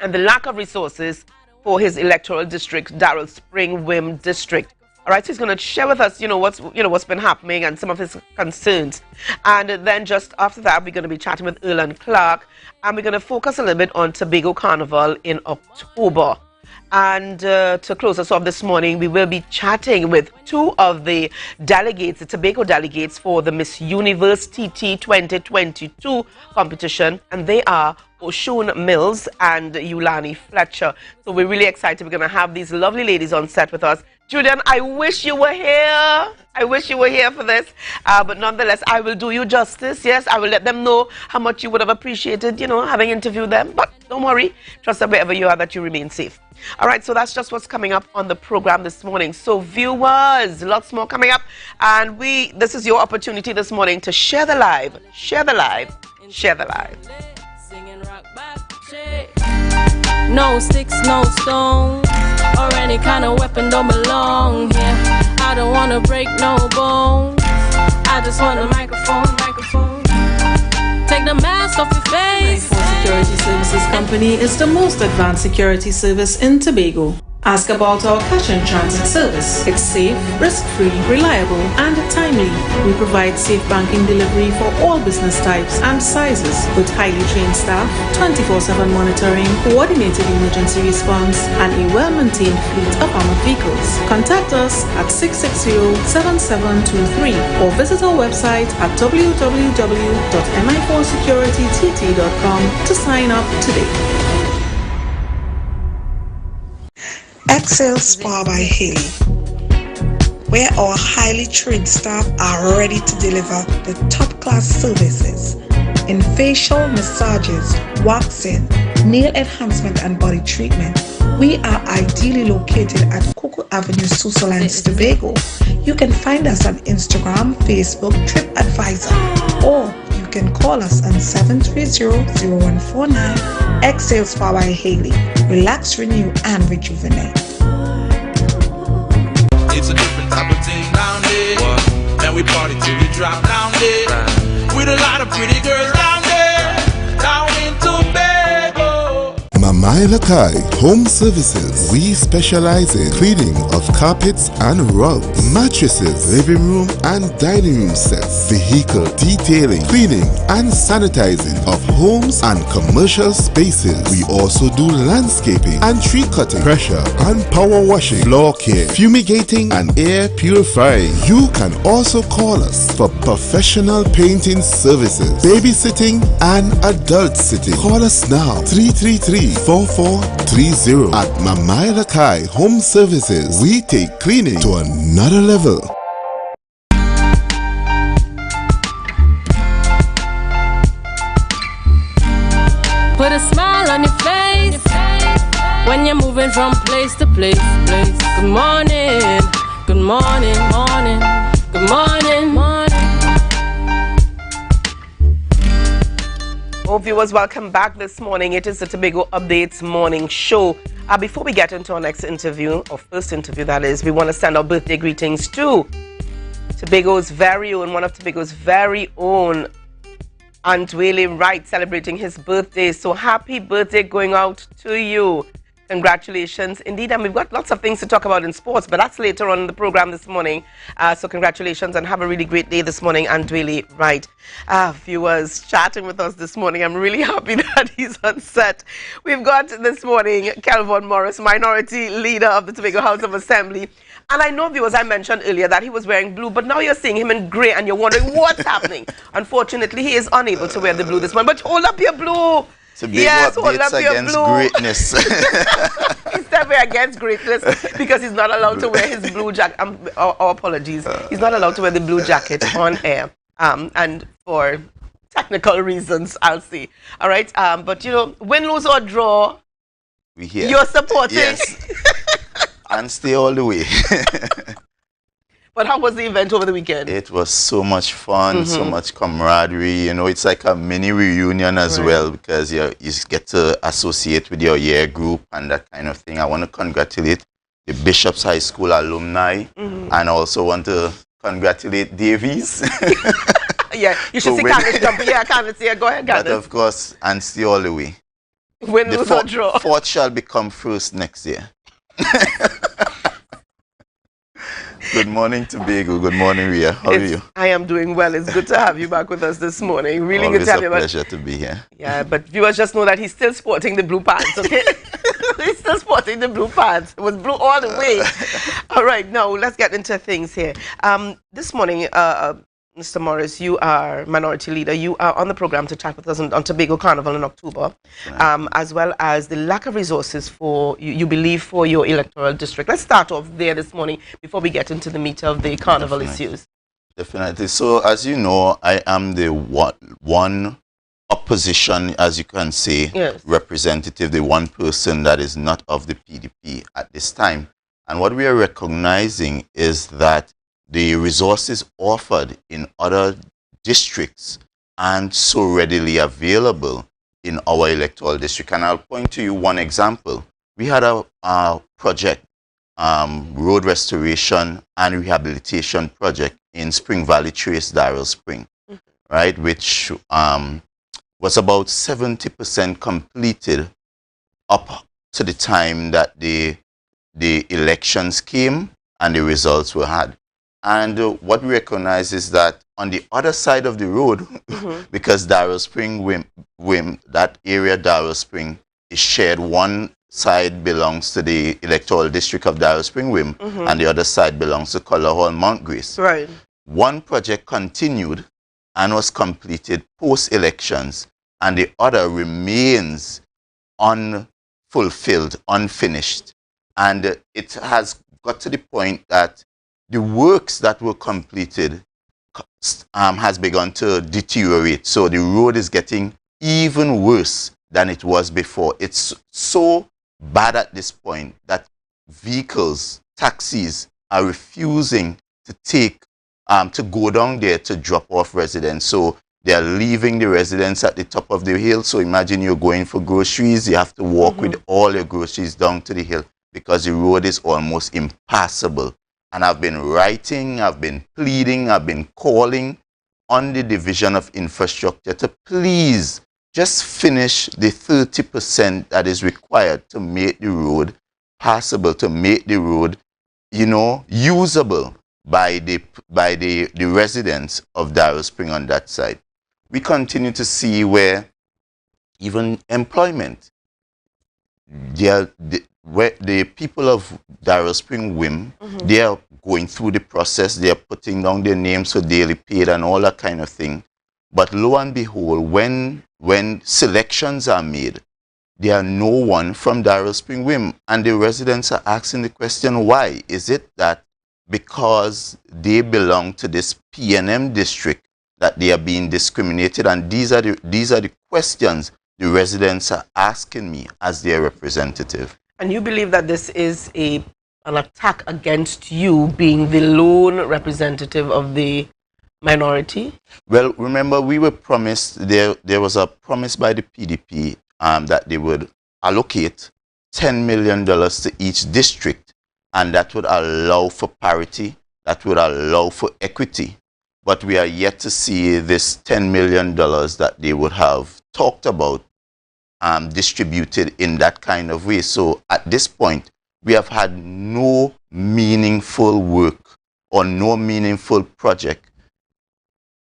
and the lack of resources for his electoral district, Darrell Spring Wim District. All right, so he's going to share with us, what's been happening and some of his concerns. And then just after that, we're going to be chatting with Erlan Clark, and we're going to focus a little bit on Tobago Carnival in October. And to close us off this morning, we will be chatting with two of the delegates, the Tobago delegates for the Miss Universe TT 2022 competition, and they are Oshun Mills and Yulani Fletcher. So we're really excited. We're going to have these lovely ladies on set with us. Julian, I wish you were here. I wish you were here for this. But nonetheless, I will do you justice. Yes, I will let them know how much you would have appreciated, having interviewed them. But don't worry. Trust that wherever you are, that you remain safe. All right, so that's just what's coming up on the program this morning. So viewers, lots more coming up. And this is your opportunity this morning to share the live, share the live, share the live. No sticks, no stones, or any kind of weapon don't belong here. I don't want to break no bones. I just want a microphone. Take the mask off your face. Security Services Company is the most advanced security service in Tobago. Ask about our cash and transit service. It's safe, risk-free, reliable, and timely. We provide safe banking delivery for all business types and sizes with highly trained staff, 24/7 monitoring, coordinated emergency response, and a well-maintained fleet of armored vehicles. Contact us at 660-7723 or visit our website at www.mi4securitytt.com to sign up today. Excel Spa by Haley, where our highly trained staff are ready to deliver the top-class services in facial massages, waxing, nail enhancement, and body treatment. We are ideally located at Coco Avenue, Susolines, Tobago. You can find us on Instagram, Facebook, TripAdvisor, or you can call us on 730-0149. Excel Spa by Haley. Relax, renew, and rejuvenate. It's a different type of thing down there. And we party till we drop down there. With a lot of pretty girls down there. Down in Tobago. Moriah Home Services. We specialize in cleaning of carpets and rugs, mattresses, living room and dining room sets, vehicle detailing, cleaning and sanitizing of homes and commercial spaces. We also do landscaping and tree cutting, pressure and power washing, floor care, fumigating and air purifying. You can also call us for professional painting services, babysitting and adult sitting. Call us now, 333-4430 at Moriah Home Services. We take cleaning to another level. Put a smile on your face when you're moving from place to place. Good morning, good morning, morning, good morning, morning. Oh, viewers, welcome back this morning. It is the Tobago Updates morning show. Before we get into our next interview, or first interview that is, we want to send our birthday greetings to Tobago's very own, one of Tobago's very own, Antwele Wright, celebrating his birthday. So happy birthday going out to you. Congratulations indeed, and we've got lots of things to talk about in sports, but that's later on in the program this morning. So congratulations and have a really great day this morning. And really, right, viewers chatting with us this morning. I'm really happy that he's on set. We've got this morning Kelvin Morris, Minority Leader of the Tobago House of Assembly. And I know, viewers, I mentioned earlier that he was wearing blue, but now you're seeing him in grey and you're wondering what's happening. Unfortunately, he is unable to wear the blue this morning. But hold up your blue. Yes, hold up your blue. Greatness. He said we're against greatness because he's not allowed to wear his blue jacket. Our apologies. He's not allowed to wear the blue jacket on air. And for technical reasons, I'll see. All right. But, you know, win, lose, or draw, you're supporting. Yes. And stay all the way. But how was the event over the weekend? It was so much fun, so much camaraderie. You know, it's like a mini reunion as well, because you get to associate with your year group and that kind of thing. I want to congratulate the Bishop's High School alumni, and also want to congratulate Davies. Yeah, you should see Candace jumping. Yeah, Candace, yeah, go ahead, Candace. But of course, and stay all the way. Win, lose, or draw. Fourth shall become first next year. Good morning, Tobago. Good morning, Ria. How are you? I am doing well. It's good to have you back with us this morning. Really good to have you back. Always a pleasure to be here. Yeah, but viewers just know that he's still sporting the blue pants, okay? He's still sporting the blue pants. It was blue all the way. All right, now let's get into things here. This morning, Mr. Morris, you are Minority Leader. You are on the program to chat with us on Tobago Carnival in October, as well as the lack of resources for, you believe, for your electoral district. Let's start off there this morning before we get into the meat of the carnival issues. Definitely. So, as you know, I am the one opposition, as you can say, representative, the one person that is not of the PDP at this time. And what we are recognizing is that the resources offered in other districts aren't so readily available in our electoral district. And I'll point to you one example. We had a project, road restoration and rehabilitation project in Spring Valley Trace, Darrell Spring, right, which was about 70% completed up to the time that the elections came and the results were had. And what we recognize is that on the other side of the road, because Darrell Spring, that area, Darrell Spring, is shared. One side belongs to the electoral district of Darrell Spring, and the other side belongs to Color Hall, Mount Grace. Right. One project continued and was completed post-elections, and the other remains unfulfilled, unfinished. And it has got to the point that the works that were completed has begun to deteriorate. So the road is getting even worse than it was before. It's so bad at this point that vehicles, taxis are refusing to take, to go down there to drop off residents. So they're leaving the residents at the top of the hill. So imagine you're going for groceries. You have to walk with all your groceries down to the hill because the road is almost impassable. And I've been writing, I've been pleading, I've been calling on the Division of Infrastructure to please just finish the 30% that is required to make the road passable, to make the road, you know, usable by the residents of Darrell Spring on that side. We continue to see where even employment, where the people of Darrell Spring WIM, they are going through the process, they are putting down their names for daily paid and all that kind of thing. But lo and behold, when selections are made, there are no one from Darrell Spring WIM. And the residents are asking the question, why? Is it that because they belong to this PNM district that they are being discriminated? And these are the questions the residents are asking me as their representative. And you believe that this is an attack against you being the lone representative of the minority? Well, remember, we were promised, there was a promise by the PDP that they would allocate $10 million to each district, and that would allow for parity, that would allow for equity. But we are yet to see this $10 million that they would have talked about distributed in that kind of way. So at this point, we have had no meaningful work or no meaningful project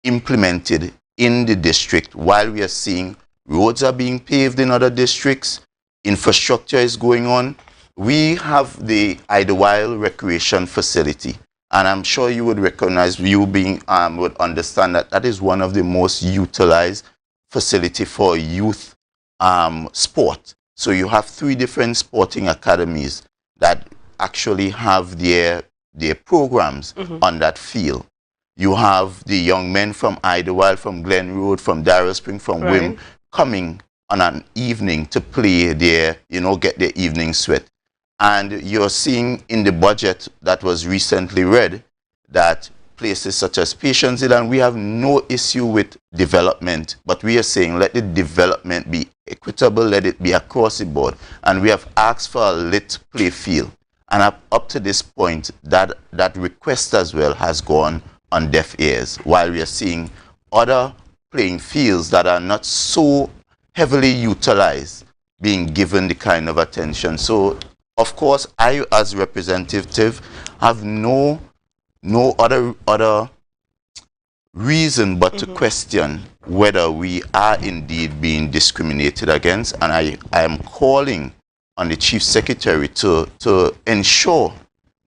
implemented in the district, while we are seeing roads are being paved in other districts, infrastructure is going on. We have the Idlewild Recreation Facility, and I'm sure you would recognize, you being would understand that that is one of the most utilized facility for youth sport. So you have 3 different sporting academies that actually have their programs on that field. You have the young men from Idlewild, from Glen Road, from Darrell Spring, from Wim, coming on an evening to play their, get their evening sweat. And you're seeing in the budget that was recently read that places such as Patience Hill, and we have no issue with development, but we are saying let the development be equitable, let it be across the board. And we have asked for a lit play field. And up to this point, that request as well has gone on deaf ears, while we are seeing other playing fields that are not so heavily utilized being given the kind of attention. So, of course, I, as representative, have no other reason but to question whether we are indeed being discriminated against. And I am calling on the Chief Secretary to ensure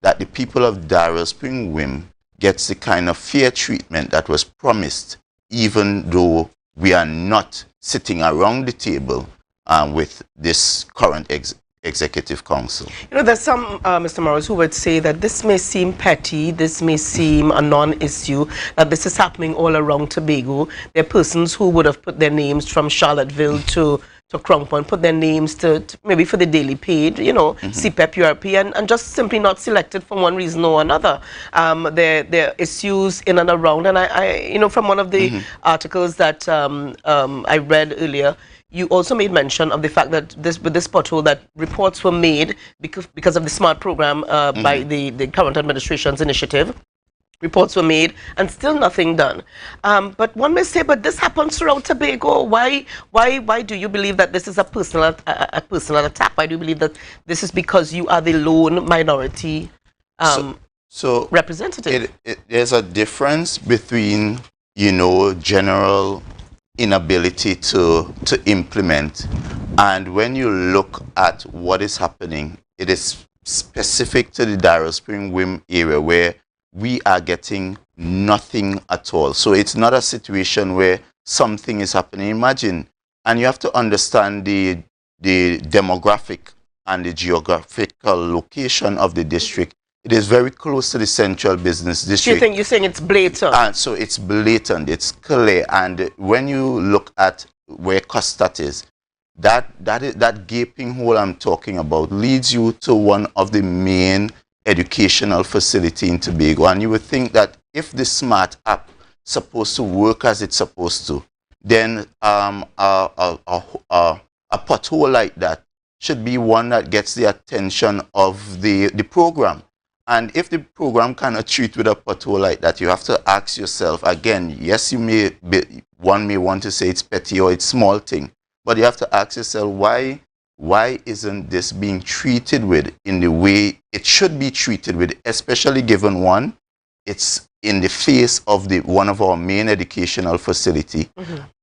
that the people of Darrell Spring Wim gets the kind of fair treatment that was promised, even though we are not sitting around the table with this current Executive Council. There's some, Mr. Morris, who would say that this may seem petty, this may seem a non-issue, that this is happening all around Tobago. There are persons who would have put their names from Charlottesville to Crown Point, put their names to maybe for the daily paid, CPEP, URP, and just simply not selected for one reason or another. There are issues in and around, and I from one of the articles that I read earlier, you also made mention of the fact that with this pothole, that reports were made because of the SMART program by the current administration's initiative. Reports were made and still nothing done. But one may say, but this happens throughout Tobago. Why do you believe that this is a personal attack? Why do you believe that this is because you are the lone minority representative? There's a difference between, general inability to implement, and when you look at what is happening, it is specific to the Darrell Spring Wim area where we are getting nothing at all. So it's not a situation where something is happening. Imagine, and you have to understand the demographic and the geographical location of the district. It is very close to the central business district. You're saying it's blatant? And so it's blatant, it's clear. And when you look at where Costat is, that gaping hole I'm talking about leads you to one of the main educational facility in Tobago, and you would think that if the SMART app supposed to work as it's supposed to, then a pothole like that should be one that gets the attention of the program. And if the program cannot treat with a pothole like that, you have to ask yourself again. Yes, one may want to say it's petty or it's small thing, but you have to ask yourself why isn't this being treated with in the way it should be treated with, especially given one, it's in the face of one of our main educational facility,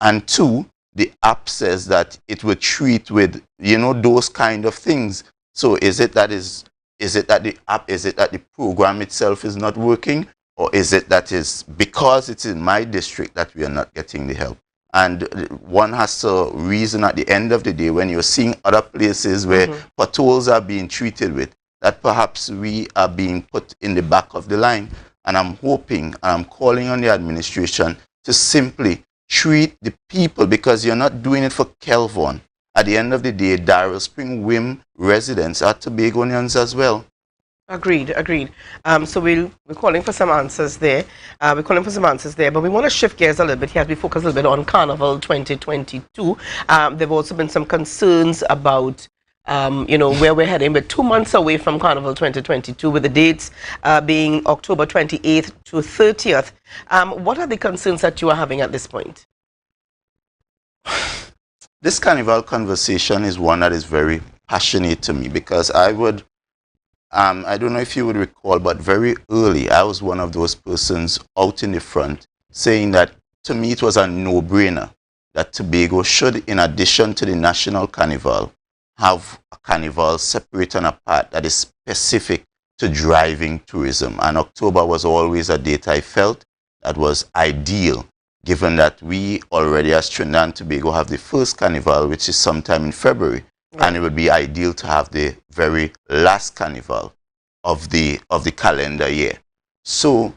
and two, the app says that it will treat with, those kind of things. So is it that the app, is it that the program itself is not working, or is it that is because it's in my district that we are not getting the help? And one has to reason at the end of the day, when you're seeing other places where potholes are being treated with, that perhaps we are being put in the back of the line. And I'm hoping, and I'm calling on the administration to simply treat the people, because you're not doing it for Kelvin. At the end of the day, Darrell Spring Wim residents are Tobagonians as well. Agreed. So we're calling for some answers there. But we want to shift gears a little bit here as we focus a little bit on Carnival 2022. There have also been some concerns about, where we're heading. We're 2 months away from Carnival 2022, with the dates being October 28th to 30th. What are the concerns that you are having at this point? This carnival conversation is one that is very passionate to me because I would, I don't know if you would recall, but very early, I was one of those persons out in the front saying that to me it was a no-brainer that Tobago should, in addition to the national carnival, have a carnival separate and apart that is specific to driving tourism. And October was always a date I felt that was ideal, given that we already as Trinidad and Tobago have the first carnival, which is sometime in February. Right. And it would be ideal to have the very last carnival of the calendar year. So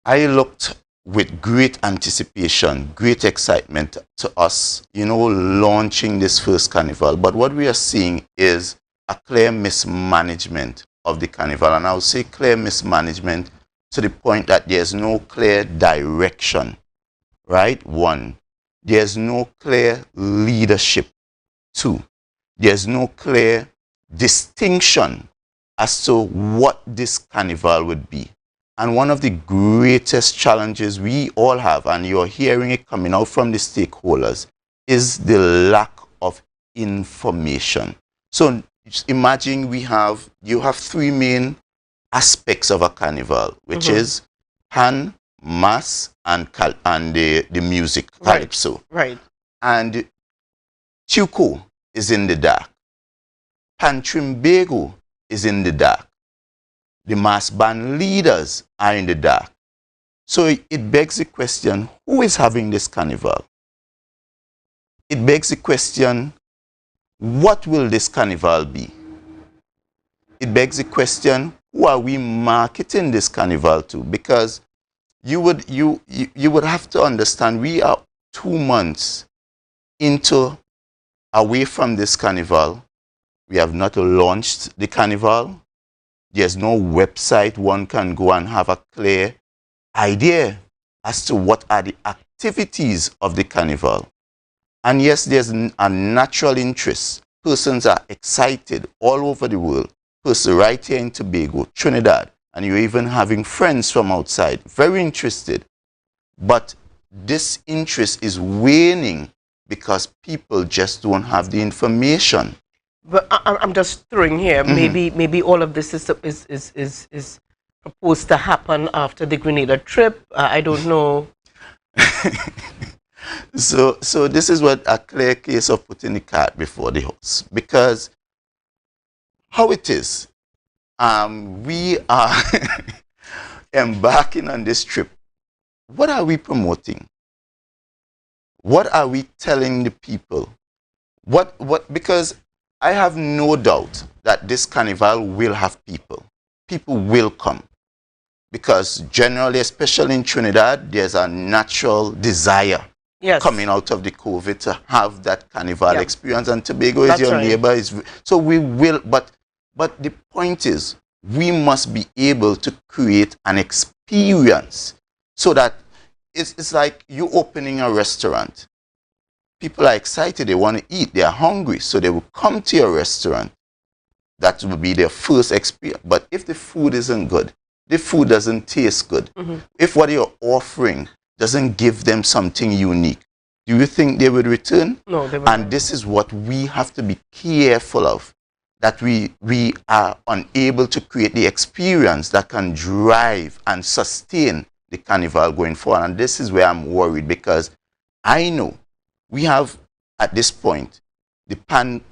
I looked with great anticipation, great excitement to us, launching this first carnival. But what we are seeing is a clear mismanagement of the carnival. And I would say clear mismanagement to the point that there's no clear direction, right? 1, there's no clear leadership. 2, there's no clear distinction as to what this carnival would be. And one of the greatest challenges we all have, and you're hearing it coming out from the stakeholders, is the lack of information. So imagine you have 3 main aspects of a carnival, which is pan, mass, and the music, calypso. Right. And Tuco is in the dark. Pembroke is in the dark. The mass band leaders are in the dark. So it begs the question, who is having this carnival? It begs the question, what will this carnival be? It begs the question, who are we marketing this carnival to? Because you would have to understand, we are 2 months away from this carnival. We have not launched the carnival. There's no website one can go and have a clear idea as to what are the activities of the carnival. And yes, there's a natural interest. Persons are excited all over the world. Persons right here in Tobago, Trinidad, and you're even having friends from outside, very interested. But this interest is waning because people just don't have the information. But I'm just throwing here. Maybe all of this is proposed to happen after the Grenada trip. I don't know. So this is what a clear case of putting the cart before the horse. Because how it is, we are embarking on this trip. What are we promoting? What are we telling the people? Because I have no doubt that this carnival will have people. People will come. Because generally, especially in Trinidad, there's a natural desire coming out of the COVID to have that carnival experience. And Tobago is your neighbor. So we will, but the point is, we must be able to create an experience so that it's like you opening a restaurant. People are excited, they want to eat, they are hungry, so they will come to your restaurant. That will be their first experience. But if the food isn't good, the food doesn't taste good, if what you're offering doesn't give them something unique, do you think they would return? No, they won't. And this is what we have to be careful of, that we are unable to create the experience that can drive and sustain the carnival going forward. And this is where I'm worried, because I know we have, at this point, the Pembroke.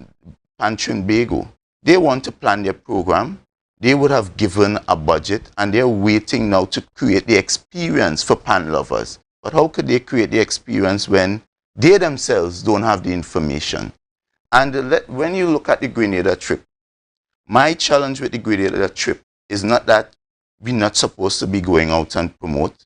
They want to plan their program. They would have given a budget, and they're waiting now to create the experience for pan lovers. But how could they create the experience when they themselves don't have the information? And when you look at the Grenada trip, my challenge with the Grenada trip is not that we're not supposed to be going out and promote.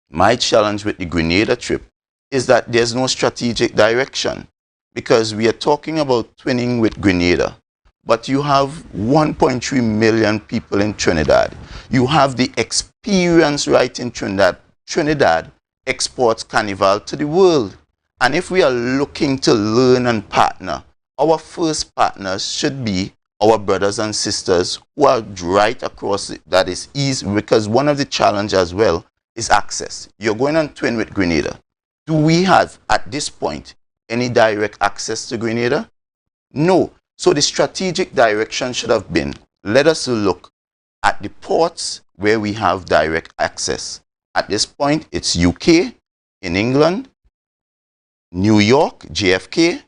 My challenge with the Grenada trip is that there's no strategic direction, because we are talking about twinning with Grenada, but you have 1.3 million people in Trinidad. You have the experience right in Trinidad. Trinidad exports carnival to the world. And if we are looking to learn and partner, our first partners should be our brothers and sisters who are right across that is easy, because one of the challenges as well is access. You're going on twin with Grenada. Do we have, at this point, any direct access to Grenada? No. So the strategic direction should have been, let us look at the ports where we have direct access. At this point, it's UK, in England, New York, JFK,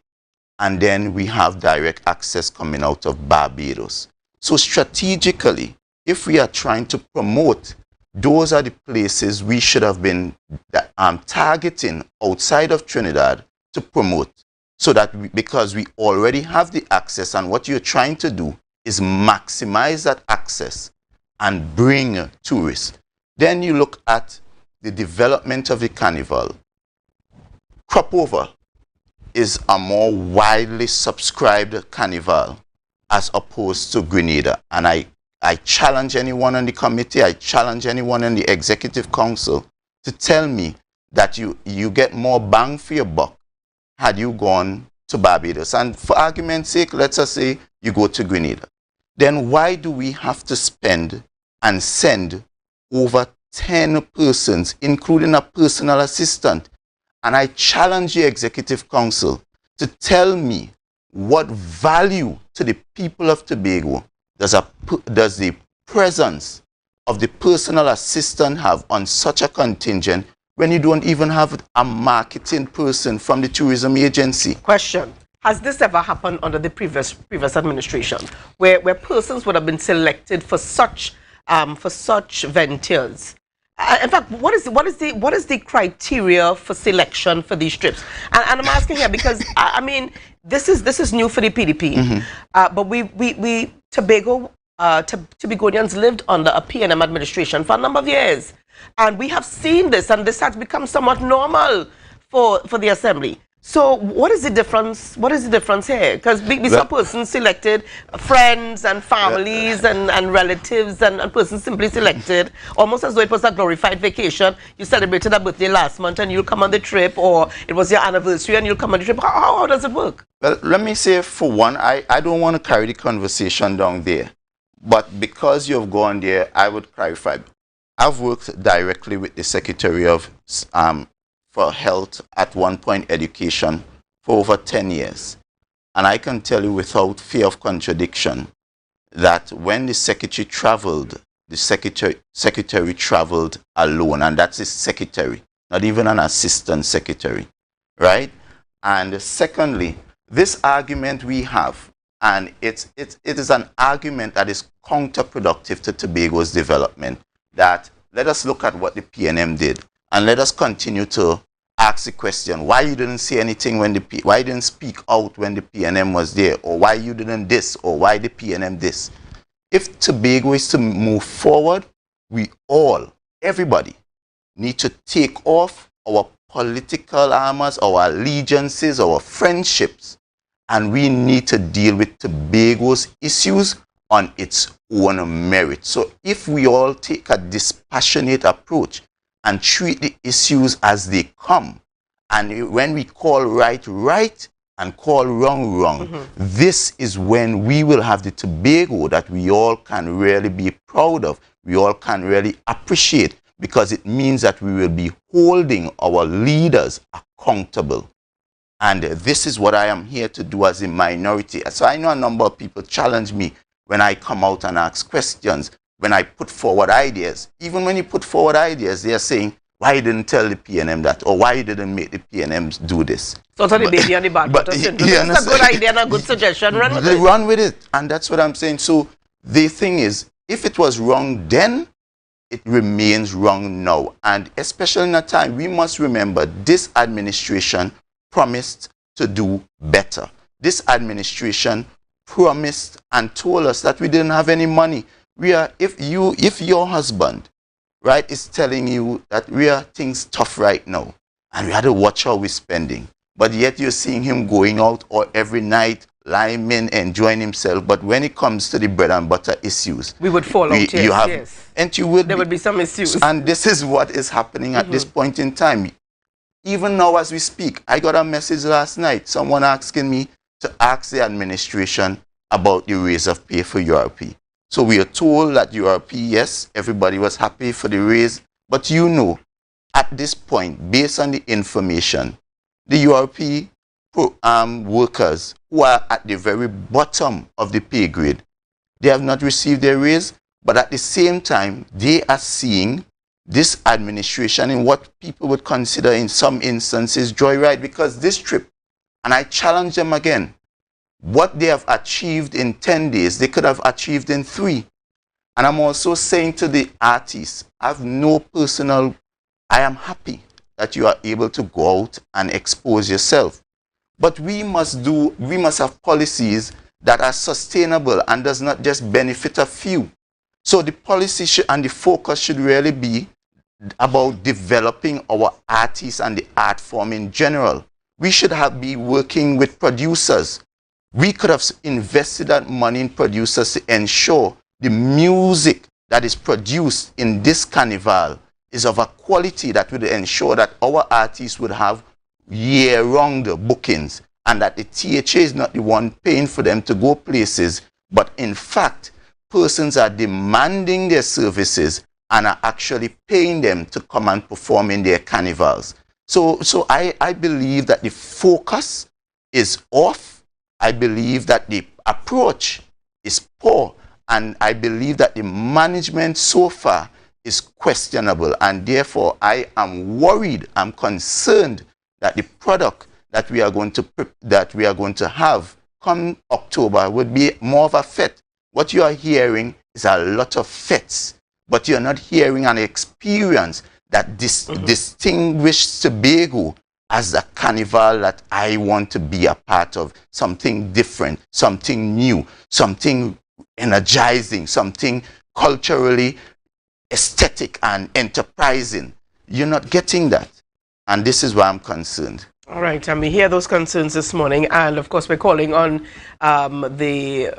and then we have direct access coming out of Barbados. So strategically, if we are trying to promote, those are the places we should have been targeting outside of Trinidad to promote. So that because we already have the access, and what you're trying to do is maximize that access and bring tourists. Then you look at the development of the carnival. Crop over is a more widely subscribed carnival as opposed to Grenada. And I challenge anyone on the committee, I challenge anyone in the executive council to tell me that you get more bang for your buck had you gone to Barbados. And for argument's sake, let's just say you go to Grenada. Then why do we have to spend and send over 10 persons, including a personal assistant? And I challenge the executive council to tell me what value to the people of Tobago does the presence of the personal assistant have on such a contingent when you don't even have a marketing person from the tourism agency? Question. Has this ever happened under the previous administration, where persons would have been selected for such ventures? In fact, what is the criteria for selection for these trips? And I'm asking here because I mean this is new for the PDP, but we Tobago Tobagonians lived under a PNM administration for a number of years, and we have seen this, and this has become somewhat normal for the assembly. So what is the difference? What is the difference here? Because we saw persons selected, friends and families and relatives, and persons simply selected, almost as though it was a glorified vacation. You celebrated a birthday last month and you'll come on the trip, or it was your anniversary and you'll come on the trip. How does it work? Well, let me say, for one, I don't want to carry the conversation down there. But because you've gone there, I would clarify. I've worked directly with the Secretary of for Health, at one point Education, for over 10 years. And I can tell you without fear of contradiction that when the Secretary traveled, the Secretary traveled alone, and that's his Secretary, not even an Assistant Secretary, right? And secondly, this argument we have, and it is an argument that is counterproductive to Tobago's development, that let us look at what the PNM did. And let us continue to ask the question, why you didn't say anything when why you didn't speak out when the PNM was there, or why you didn't this, or why the PNM this. If Tobago is to move forward, we all, everybody, need to take off our political armors, our allegiances, our friendships, and we need to deal with Tobago's issues on its own merit. So if we all take a dispassionate approach and treat the issues as they come, and when we call right, right, and call wrong, wrong, this is when we will have the Tobago that we all can really be proud of, we all can really appreciate, because it means that we will be holding our leaders accountable. And this is what I am here to do as a minority. So I know a number of people challenge me when I come out and ask questions, when I put forward ideas. Even when you put forward ideas, they are saying, why you didn't tell the PNM that, or why you didn't make the PNMs do this. So the baby and the bad butter syndrome. It's a good idea and a good suggestion. Run with it. Run with it. And that's what I'm saying. So the thing is, if it was wrong then, it remains wrong now. And especially in a time, we must remember this administration promised to do better. This administration promised and told us that we didn't have any money. If your husband, right, is telling you that things tough right now, and we had to watch how we're spending, but yet you're seeing him going out or every night, lying in, enjoying himself. But when it comes to the bread and butter issues, we would fall out. Yes. And there would be some issues. And this is what is happening at this point in time. Even now as we speak, I got a message last night, someone asking me to ask the administration about the raise of pay for URP. So we are told that URP, yes, everybody was happy for the raise, but you know, at this point, based on the information, the URP workers who are at the very bottom of the pay grade. They have not received their raise, but at the same time, they are seeing this administration in what people would consider in some instances joyride, because this trip, and I challenge them again, what they have achieved in 10 days, they could have achieved in 3. And I'm also saying to the artists, I am happy that you are able to go out and expose yourself. But we must have policies that are sustainable and does not just benefit a few. So the policy and the focus should really be about developing our artists and the art form in general. We should be working with producers. We could have invested that money in producers to ensure the music that is produced in this carnival is of a quality that would ensure that our artists would have year-round bookings, and that the THA is not the one paying for them to go places, but in fact, persons are demanding their services and are actually paying them to come and perform in their carnivals. So I believe that the focus is off. I believe that the approach is poor. And I believe that the management so far is questionable. And therefore, I am worried, I'm concerned that the product that we are going to have come October would be more of a fete. What you are hearing is a lot of fetes, but you're not hearing an experience that distinguishes Tobago as a carnival that I want to be a part of. Something different, something new, something energizing, something culturally aesthetic and enterprising. You're not getting that. And this is why I'm concerned. All right, and we hear those concerns this morning. And of course, we're calling on the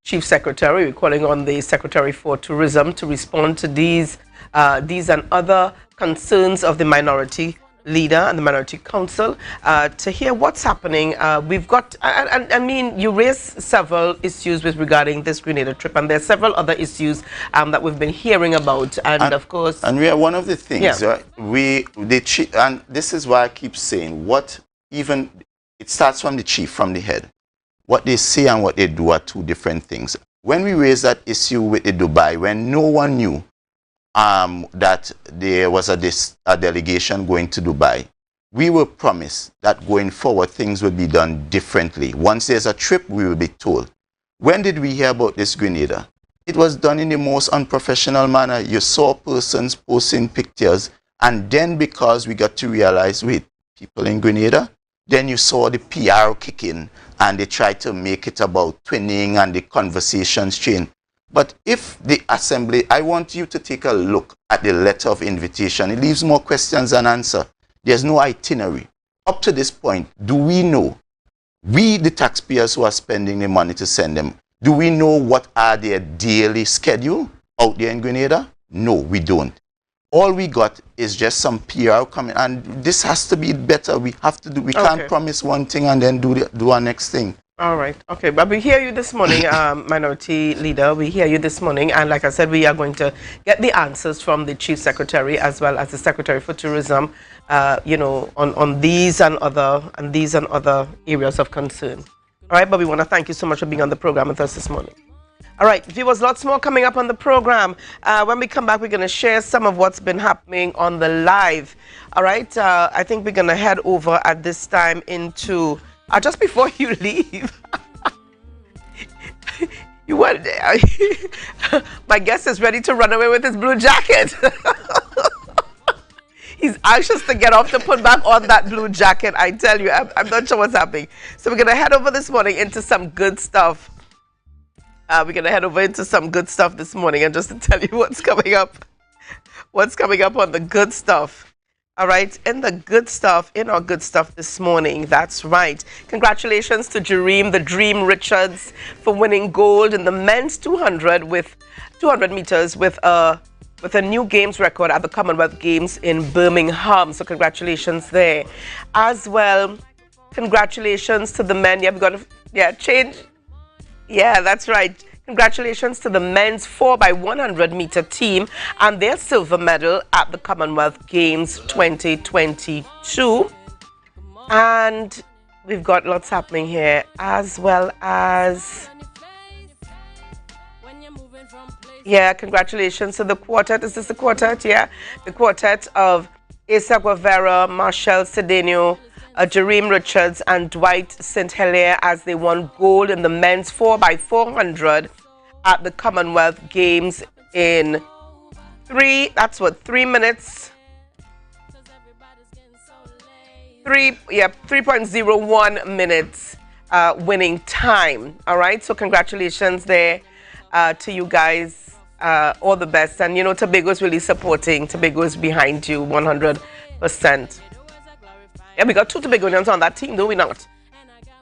Chief Secretary, we're calling on the Secretary for Tourism to respond to these and other concerns of the minority leader and the Minority Council to hear what's happening. We've got, I mean, you raised several issues with regarding this Grenada trip, and there are several other issues that we've been hearing about, and of course... And we are one of the things, and this is why I keep saying, it starts from the chief, from the head. What they say and what they do are two different things. When we raised that issue with the Dubai, when no one knew that there was a delegation going to Dubai, we were promised that going forward things would be done differently. Once there's a trip, we will be told. When did we hear about this Grenada? It was done in the most unprofessional manner. You saw persons posting pictures, and then because we got to realize, wait, people in Grenada? Then you saw the PR kick in, and they tried to make it about twinning, and the conversations change. But if the assembly, I want you to take a look at the letter of invitation. It leaves more questions than answers. There's no itinerary. Up to this point, do we know, we the taxpayers who are spending the money to send them, do we know what are their daily schedule out there in Grenada? No, we don't. All we got is just some PR coming, and this has to be better. We have to do, we can't promise one thing and then do our next thing. All right. Okay. But we hear you this morning, Minority Leader. We hear you this morning. And like I said, we are going to get the answers from the Chief Secretary as well as the Secretary for Tourism, on these and other areas of concern. All right. But we want to thank you so much for being on the program with us this morning. All right. Viewers, lots more coming up on the program. When we come back, we're going to share some of what's been happening on the live. All right. I think we're going to head over at this time into... just before you leave, my guest is ready to run away with his blue jacket. He's anxious to get off to put back on that blue jacket. I tell you, I'm not sure what's happening. So we're going to head over this morning into some good stuff. This morning, and just to tell you what's coming up on the good stuff. All right, in our good stuff this morning, that's right. Congratulations to Jareem, the Dream Richards, for winning gold in the men's 200 meters with a new games record at the Commonwealth Games in Birmingham. So congratulations there. As well, congratulations to the men. Yeah, that's right. Congratulations to the men's 4x100 meter team and their silver medal at the Commonwealth Games 2022. And we've got lots happening here, as well as, yeah, congratulations to the quartet. Is this the quartet? Yeah, the quartet of Asa Guevara, Marshall Cedeno, Jareem Richards, and Dwight St. Hilaire as they won gold in the men's 4x400 at the Commonwealth Games in 3.01 minutes winning time. All right, so congratulations there to you guys. All the best. And you know, Tobago's really supporting. Tobago's behind you 100%. Yeah, we got 2 Tobagonians on that team, do we not?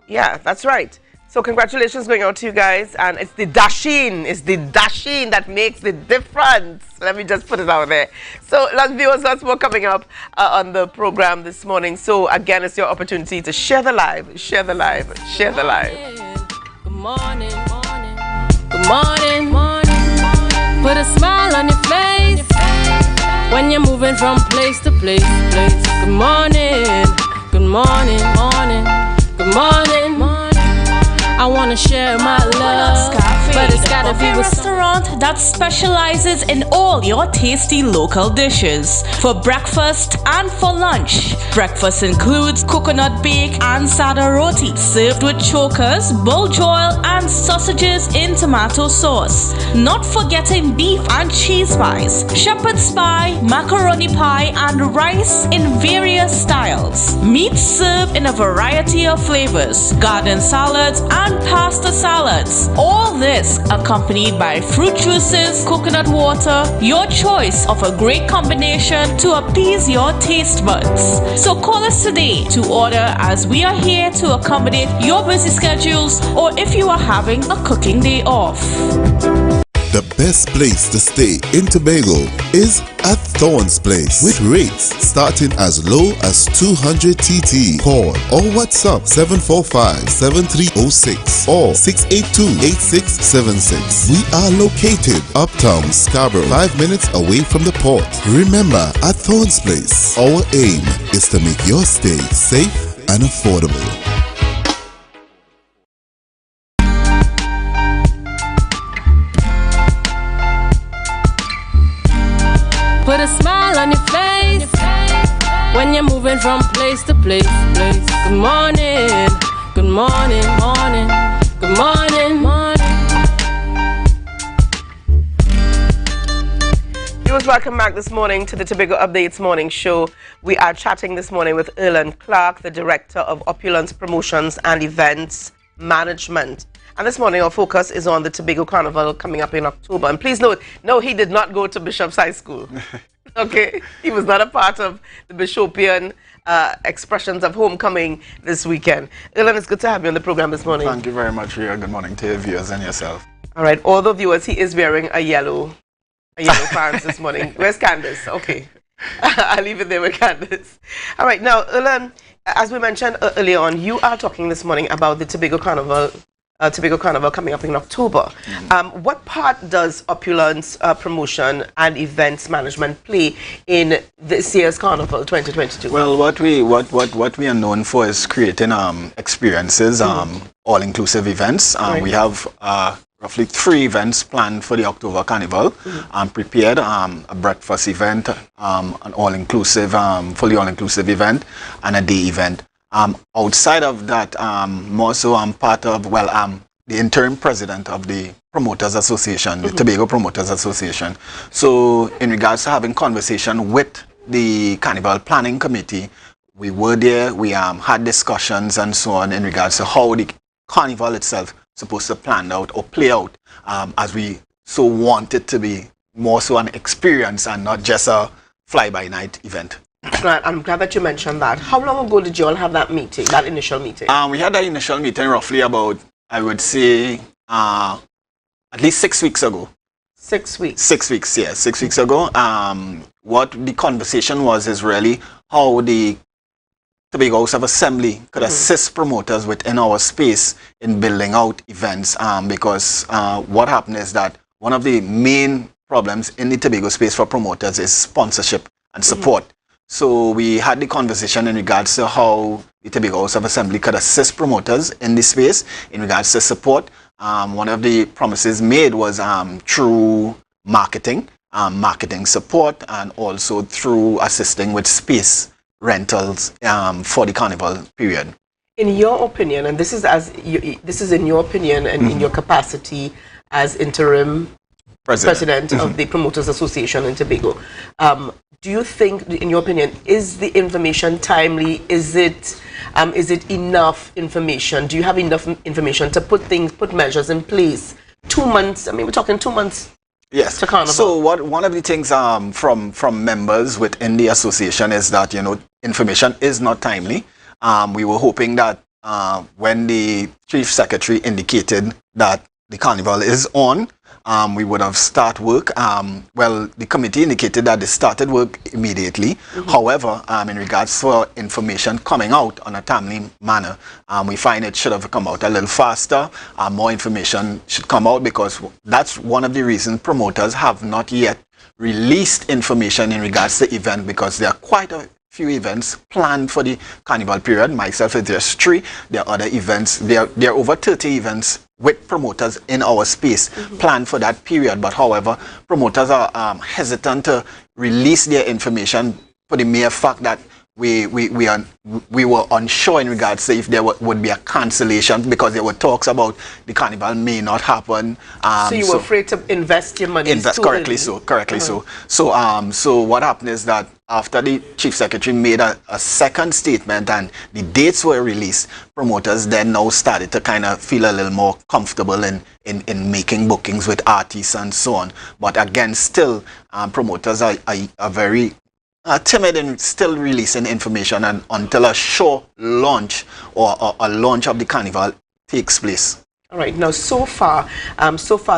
Yeah, that's right. So congratulations going out to you guys. And it's the dashing that makes the difference. Let me just put it out there. So let's viewers, lots more coming up on the program this morning. So again, it's your opportunity to share the live, share the live, share the live. Good morning, good morning, put a smile on your face when you're moving from place to place. Good morning, good morning, good morning. I wanna share my love, but it's gotta be with restaurant that specializes in all your tasty local dishes for breakfast and for lunch. Breakfast includes coconut bake and sada roti, served with chokers, buljoil, and sausages in tomato sauce. Not forgetting beef and cheese pies, shepherd's pie, macaroni pie, and rice in various styles. Meat served in a variety of flavors, garden salads, and pasta salads. All this accompanied by fruit juices, coconut water, your choice of a great combination to appease your taste buds. So call us today to order, as we are here to accommodate your busy schedules or if you are having a cooking day off. The best place to stay in Tobago is at Thorn's Place, with rates starting as low as 200 TT. Call or WhatsApp 745-7306 or 682-8676. We are located uptown Scarborough, 5 minutes away from the port. Remember, at Thorn's Place, our aim is to make your stay safe and affordable. Put a smile on your face when you're moving from place to place. Good morning, good morning, good morning. Viewers, welcome back this morning to the Tobago Updates Morning Show. We are chatting this morning with Erlan Clark, the Director of Opulence Promotions and Events Management. And this morning our focus is on the Tobago Carnival coming up in October. And please note, no, he did not go to Bishop's High School. Okay, he was not a part of the Bishopian expressions of homecoming this weekend. Erlan, it's good to have you on the program this morning. Thank you very much, Ria. Good morning to your viewers and yourself. All right, all the viewers, he is wearing a yellow pants this morning. Where's Candace? Okay, I'll leave it there with Candace. All right, now, Erlan, as we mentioned earlier on, you are talking this morning about the Tobago Carnival coming up in October. What part does Opulence Promotion and Events Management play in this year's Carnival 2022? Well, what we are known for is creating experiences, all-inclusive events. Right. We have roughly 3 events planned for the October Carnival. Prepared a breakfast event, an all-inclusive, fully all-inclusive event, and a day event. Outside of that, more so I'm part of, the interim president of the Promoters Association, the Tobago Promoters Association. So in regards to having conversation with the Carnival Planning Committee, we were there, we had discussions and so on in regards to how the Carnival itself is supposed to plan out or play out, as we so want it to be more so an experience and not just a fly-by-night event. Right, I'm glad that you mentioned that. How long ago did you all have that meeting, that initial meeting? We had that initial meeting roughly about, I would say, at least 6 weeks ago. 6 weeks? 6 weeks, yeah, 6 weeks ago. What the conversation was is really how the Tobago House of Assembly could assist promoters within our space in building out events, because what happened is that one of the main problems in the Tobago space for promoters is sponsorship and support. So we had the conversation in regards to how the Tobago House of Assembly could assist promoters in this space in regards to support. One of the promises made was through marketing support, and also through assisting with space rentals for the carnival period. In your opinion, and this is in your opinion and in your capacity as interim president of the Promoters Association in Tobago, do you think, in your opinion, is the information timely? Is it enough information? Do you have enough information to put measures in place? 2 months. I mean, we're talking 2 months. Yes. To carnival. So one of the things from members within the association is that, you know, information is not timely. We were hoping that when the chief secretary indicated that the carnival is on, we would have started work. Well, the committee indicated that they started work immediately. However, in regards for information coming out on a timely manner, we find it should have come out a little faster. More information should come out, because that's one of the reasons promoters have not yet released information in regards to the event, because there are quite a few events planned for the carnival period. Myself, there's 3. There are other events. There are over 30 events with promoters in our space planned for that period. But however, promoters are hesitant to release their information for the mere fact that we were unsure in regards to if there would be a cancellation, because there were talks about the carnival may not happen. So you were afraid to invest your money. Correctly so. So what happened is that after the chief secretary made a second statement and the dates were released, promoters then now started to kind of feel a little more comfortable in making bookings with artists and so on. But again, still, promoters are very timid in still releasing information, and until a show launch or a launch of the carnival takes place. All right. Now, so far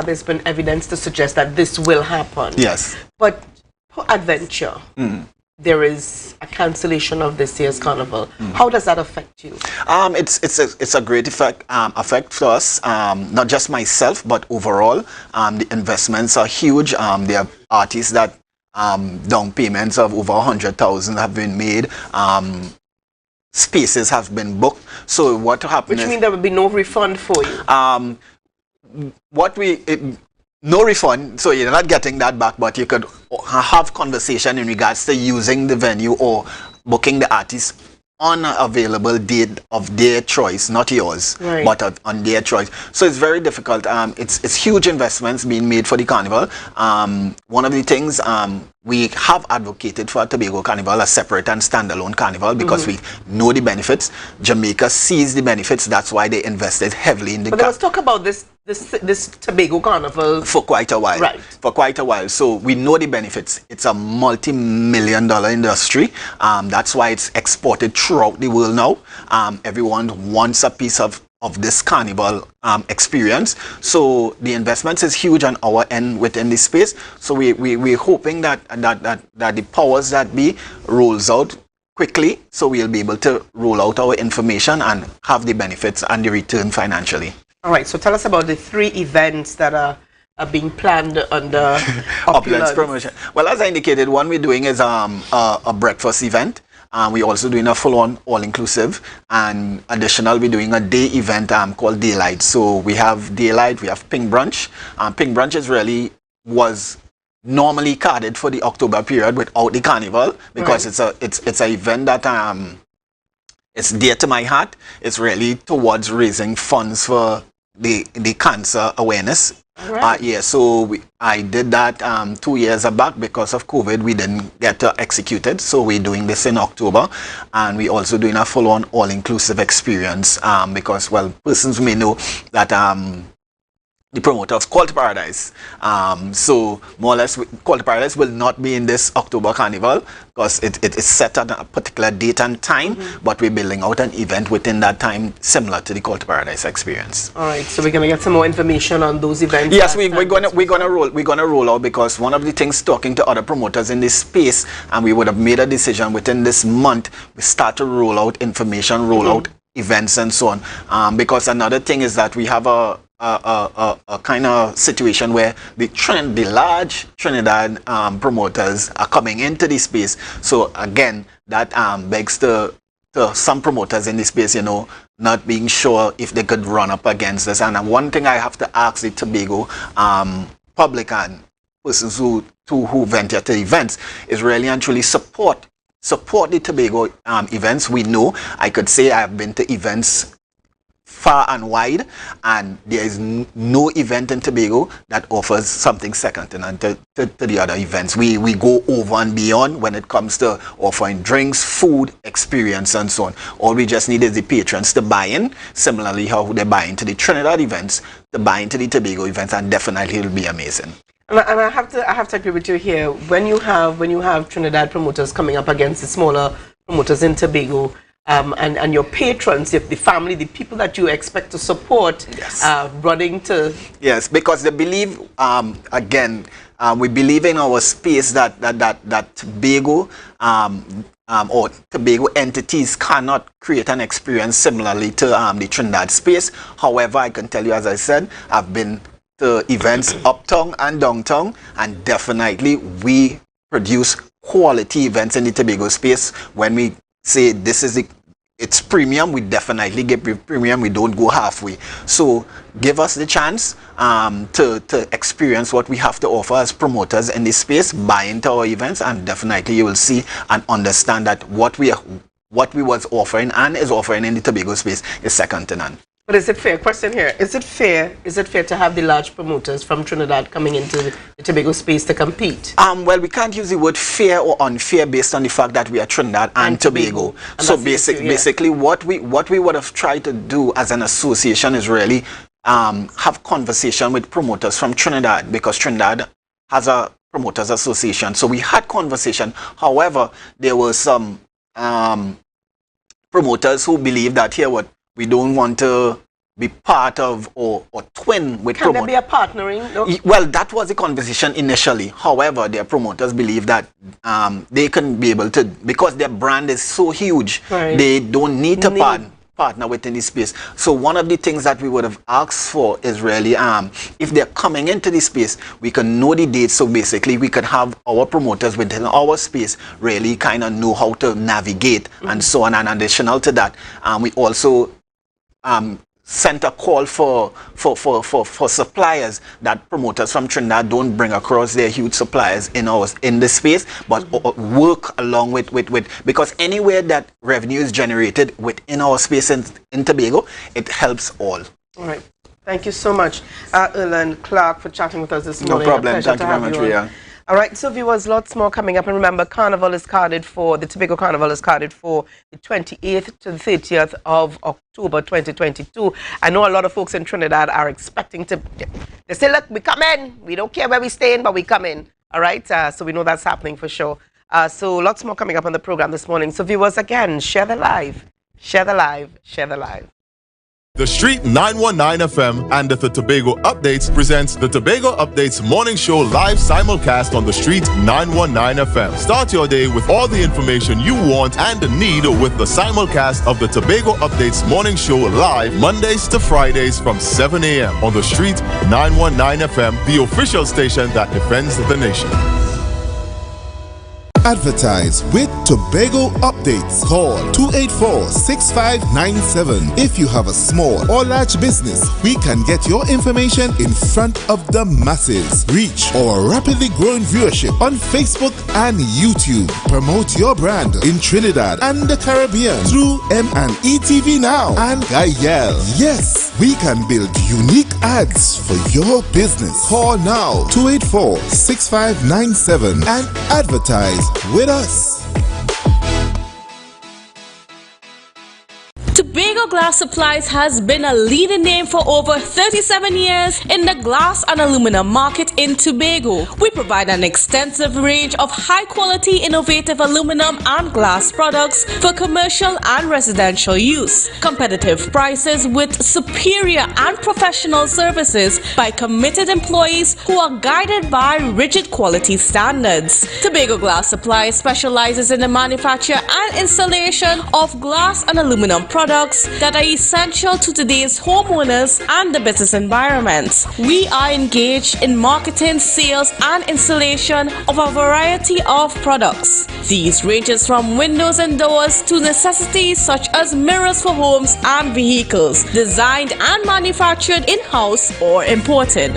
there's been evidence to suggest that this will happen. Yes. But peradventure, there is a cancellation of this year's carnival. How does that affect you? It's a great effect for us, not just myself, but overall. The investments are huge. There are artists that down payments of over 100,000 have been made. Spaces have been booked. So what happened? Which means there will be no refund for you. No refund, so you're not getting that back, but you could have conversation in regards to using the venue or booking the artist on an available date of their choice, not yours, but on their choice. So it's very difficult. It's huge investments being made for the carnival. One of the things we have advocated for Tobago Carnival, a separate and standalone carnival, because we know the benefits. Jamaica sees the benefits. That's why they invested heavily in the. But let's talk about this Tobago Carnival for quite a while. Right. For quite a while. So we know the benefits. It's a multi-million-dollar industry. That's why it's exported throughout the world now. Everyone wants a piece of this carnival experience. So the investment is huge on our end within this space. So we're hoping that the powers that be rolls out quickly, so we'll be able to roll out our information and have the benefits and the return financially. All right, so tell us about the 3 events that are being planned under Opulence Promotion. Well, as I indicated, one we're doing is a breakfast event. We're also doing a full-on all-inclusive, and additional we're doing a day event called Daylight. So we have Daylight, we have Pink Brunch. Pink Brunch was normally carded for the October period without the carnival, because it's an event that it's dear to my heart. It's really towards raising funds for the cancer awareness. So I did that 2 years back. Because of COVID, we didn't get to execute it. So we're doing this in October, and we're also doing a full-on all-inclusive experience, because, well, persons may know that the promoter of Call to Paradise. So more or less, Call to Paradise will not be in this October Carnival, because it is set at a particular date and time, but we're building out an event within that time similar to the Call to Paradise experience. All right, so we're gonna get some more information on those events. Yes, we're gonna roll out, because one of the things, talking to other promoters in this space, and we would have made a decision within this month, we start to roll out information, roll out events and so on. Because another thing is that we have a kind of situation where the large Trinidad promoters are coming into this space. So again, that begs to to some promoters in the space, you know, not being sure if they could run up against this. And one thing I have to ask the Tobago public and persons who venture to events is really and truly support the Tobago events. We know, I could say I have been to events far and wide, and there is no event in Tobago that offers something second to the other events. We go over and beyond when it comes to offering drinks, food, experience, and so on. All we just need is the patrons to buy in, similarly how they buy into the Trinidad events, to buy into the Tobago events, and definitely it will be amazing. And I have to agree with you here. When you have Trinidad promoters coming up against the smaller promoters in Tobago, and your patrons, the family, the people that you expect to support, yes, running to... Yes, because they believe, again, we believe in our space that Tobago or Tobago entities cannot create an experience similarly to the Trinidad space. However, I can tell you, as I said, I've been to events uptown and downtown, and definitely we produce quality events in the Tobago space. When we say this is it's premium, we definitely give premium. We don't go halfway. So give us the chance to experience what we have to offer as promoters in this space, buy into our events, and definitely you will see and understand that what we was offering and is offering in the Tobago space is second to none. But is it fair? Question here. Is it fair to have the large promoters from Trinidad coming into the Tobago space to compete? Well, we can't use the word fair or unfair based on the fact that we are Trinidad and Tobago. So basically what we would have tried to do as an association is really have conversation with promoters from Trinidad, because Trinidad has a promoters association. So we had conversation. However, there were some promoters who believe that we don't want to be part of or twin with promoters. Can there be a partnering? No? Well, that was the conversation initially. However, their promoters believe that they can be able to, because their brand is so huge, right, they don't need to partner within this space. So one of the things that we would have asked for is really, if they're coming into this space, we can know the dates. So basically we could have our promoters within our space really kind of know how to navigate, and so on. And additional to that, we also sent a call for suppliers that promoters from Trinidad don't bring across their huge suppliers in this space, but work along with because anywhere that revenue is generated within our space in Tobago, it helps all. All right. Thank you so much, Erlan Clark, for chatting with us this morning. No problem. Thank you very much, Ria. All right, so viewers, lots more coming up. And remember, Carnival is carded for, the Tobago Carnival is carded for the 28th to the 30th of October 2022. I know a lot of folks in Trinidad are expecting to, they say, look, we come in. We don't care where we stay in, but we come in. All right, so we know that's happening for sure. So lots more coming up on the program this morning. So viewers, again, share the live, share the live, share the live. The Street 919 FM and the Tobago Updates presents the Tobago Updates Morning Show live simulcast on the Street 919 FM. Start your day with all the information you want and need with the simulcast of the Tobago Updates Morning Show live Mondays to Fridays from 7 a.m. on the Street 919 FM, the official station that defends the nation. Advertise with Tobago Updates. Call 284-6597. If you have a small or large business, we can get your information in front of the masses. Reach our rapidly growing viewership on Facebook and YouTube. Promote your brand in Trinidad and the Caribbean through M&E TV Now and Gayel. Yes, we can build unique ads for your business. Call now 284-6597 and advertise with us. Tobago Glass Supplies has been a leading name for over 37 years in the glass and aluminum market in Tobago. We provide an extensive range of high-quality, innovative aluminum and glass products for commercial and residential use. Competitive prices with superior and professional services by committed employees who are guided by rigid quality standards. Tobago Glass Supplies specializes in the manufacture and installation of glass and aluminum products products that are essential to today's homeowners and the business environment. We are engaged in marketing, sales, and installation of a variety of products. These ranges from windows and doors to necessities such as mirrors for homes and vehicles, designed and manufactured in-house or imported.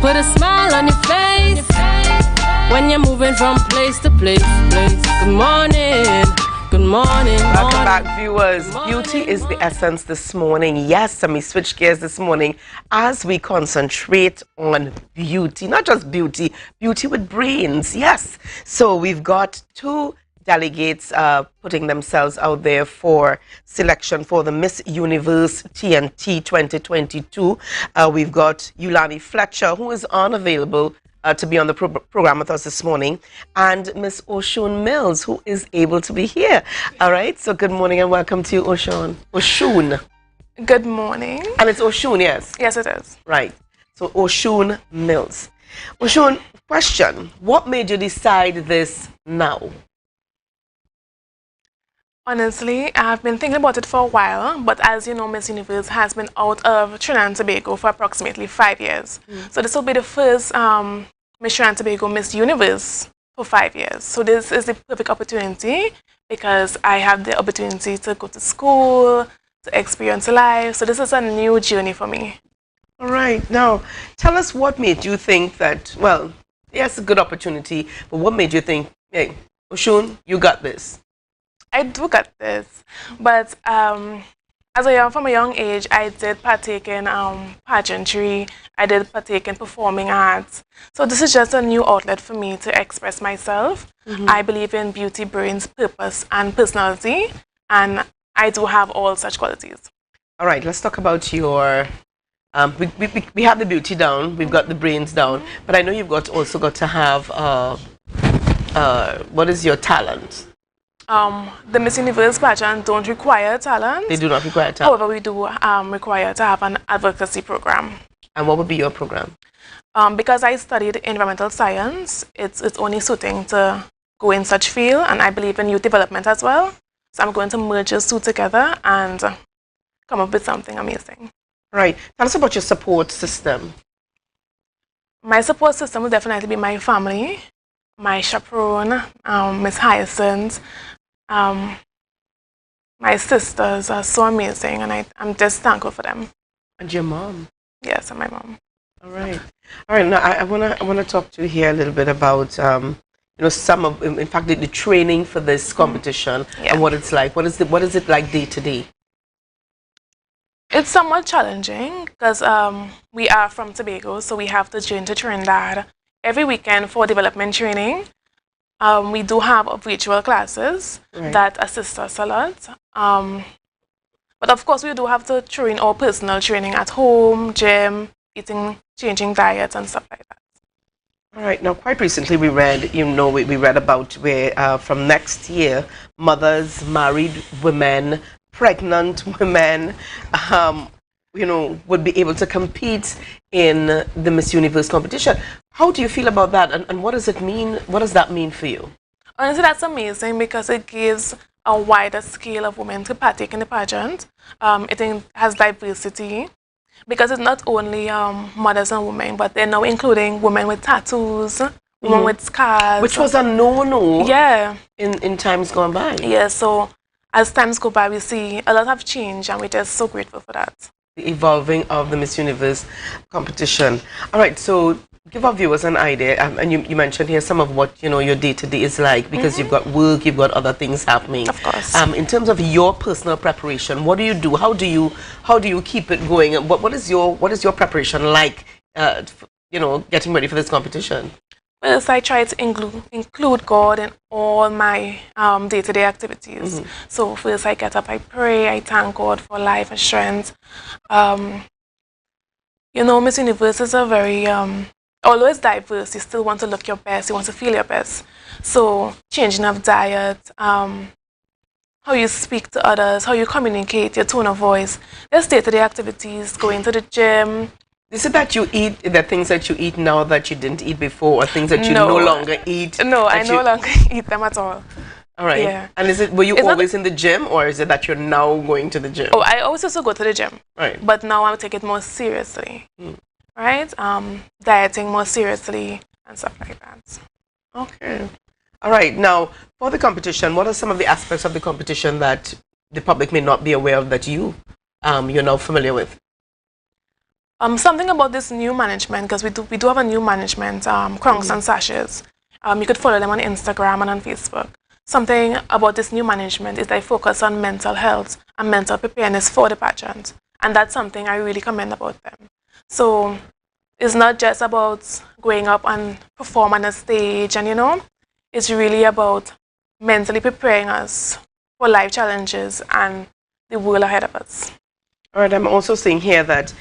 Put a smile on your face when you're moving from place to place. Good morning. Good morning. Welcome back, viewers. Beauty is the essence this morning. Yes, and we switch gears this morning as we concentrate on beauty. Not just beauty, beauty with brains. Yes. So we've got two delegates putting themselves out there for selection for the Miss Universe TNT 2022. We've got Yulani Fletcher, who is unavailable to be on the program with us this morning, and Miss Oshun Mills, who is able to be here. All right, so good morning and welcome to you, Oshun. Oshun. Good morning. And it's Oshun, yes? Yes, it is. Right. So Oshun Mills. Oshun, question. What made you decide this now? Honestly, I've been thinking about it for a while, but as you know, Miss Universe has been out of Trinidad and Tobago for approximately 5 years. So this will be the first Miss Trinidad and Tobago Miss Universe for 5 years. So this is the perfect opportunity because I have the opportunity to go to school, to experience life. So this is a new journey for me. All right. Now, tell us what made you think that, well, yes, a good opportunity, but what made you think, hey, Oshun, you got this? I do got this, but from a young age, I did partake in pageantry. I did partake in performing arts. So this is just a new outlet for me to express myself. I believe in beauty, brains, purpose, and personality, and I do have all such qualities. All right, let's talk about your. We have the beauty down, we've got the brains down, but I know you've also got to have. What is your talent? The Miss Universe pageant don't require talent. They do not require talent. However, we do require to have an advocacy program. And what would be your program? Because I studied environmental science, it's only suiting to go in such field, and I believe in youth development as well. So I'm going to merge those two together and come up with something amazing. Right. Tell us about your support system. My support system will definitely be my family, my chaperone, Miss Hyacinth. My sisters are so amazing, and I'm just thankful for them. And your mom? Yes, and my mom. All right. All right. Now I wanna talk to you here a little bit about some of, in fact, the training for this competition and what it's like. What is it like day to day? It's somewhat challenging because we are from Tobago, so we have to journey to Trinidad every weekend for development training. We do have virtual classes that assist us a lot. But of course, we do have to train our personal training at home, gym, eating, changing diets and stuff like that. All right. Now, quite recently, we read, we read about where from next year, mothers, married women, pregnant women, would be able to compete in the Miss Universe competition. How do you feel about that, and what does it mean? What does that mean for you? Honestly, that's amazing because it gives a wider scale of women to partake in the pageant. It has diversity because it's not only mothers and women, but they're now including women with tattoos, women with scars. Which was a no-no in times gone by. Yeah, so as times go by, we see a lot have changed, and we're just so grateful for that. The evolving of the Miss Universe competition. All right, so give our viewers an idea, and you mentioned here some of what your day-to-day is like, because you've got work, you've got other things happening. Of course. In terms of your personal preparation, what do you do? How do you keep it going? What is your preparation like? Getting ready for this competition. Well, so I try to include God in all my day-to-day activities. So first I get up, I pray, I thank God for life and strength. Miss Universe is a very, although it's diverse, you still want to look your best, you want to feel your best. So changing of diet, how how you speak to others, how you communicate, your tone of voice, just day-to-day activities, going to the gym. Is it that you eat the things that you eat now that you didn't eat before, or things that you no longer eat? No, I no longer eat them at all. All right. Yeah. And were you always in the gym, or is it that you're now going to the gym? Oh, I always also go to the gym. Right. But now I take it more seriously. Right? Dieting more seriously and stuff like that. Okay. All right. Now, for the competition, what are some of the aspects of the competition that the public may not be aware of that you're now familiar with? Something about this new management, because we do have a new management, Crunks and Sashes. You could follow them on Instagram and on Facebook. Something about this new management is they focus on mental health and mental preparedness for the pageant. And that's something I really commend about them. So it's not just about going up and perform on a stage and, it's really about mentally preparing us for life challenges and the world ahead of us. All right, I'm also seeing here that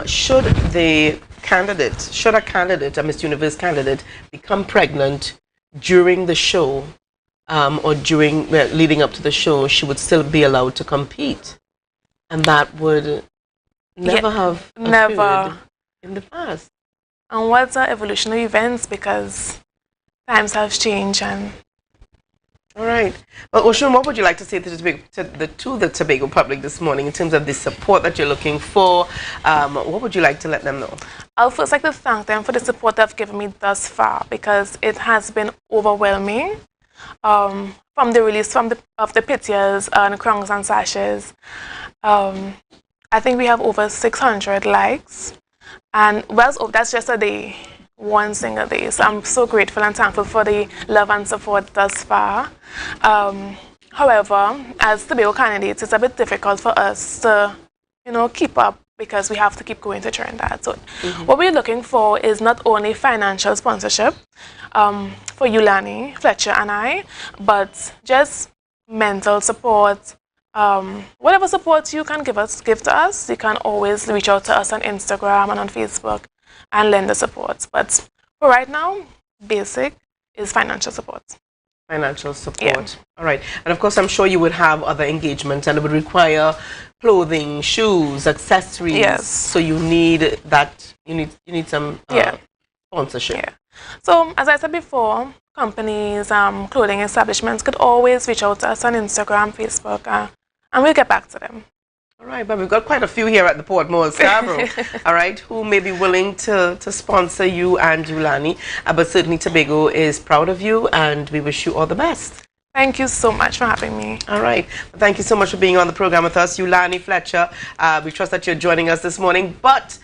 should a candidate, a Miss Universe candidate, become pregnant during the show or leading up to the show, she would still be allowed to compete. And that would never have occurred in the past. And what's the evolution of events, because times have changed. And all right. Well, Oshun, what would you like to say to the Tobago public this morning in terms of the support that you're looking for? What would you like to let them know? I'll first like to thank them for the support they've given me thus far, because it has been overwhelming. From the release of the pictures and Crunks and Sashes, I think we have over 600 likes. And that's just a day. One single day. So I'm so grateful and thankful for the love and support thus far. However, as Tobago candidates, it's a bit difficult for us to, keep up, because we have to keep going to Trinidad. So what we're looking for is not only financial sponsorship for Yulani, Fletcher and I, but just mental support. Whatever support you can give to us, you can always reach out to us on Instagram and on Facebook and lend the support. But for right now, basic is financial support. Financial support. Yeah. All right. And of course, I'm sure you would have other engagements, and it would require clothing, shoes, accessories. Yes. So you need that. You need some sponsorship. Yeah. So as I said before, companies, clothing establishments could always reach out to us on Instagram, Facebook, and we'll get back to them. All right, but we've got quite a few here at the Port Moore Scarborough, all right, who may be willing to sponsor you and Yulani. But certainly Tobago is proud of you, and we wish you all the best. Thank you so much for having me. All right. Well, thank you so much for being on the program with us, Yulani Fletcher. We trust that you're joining us this morning, but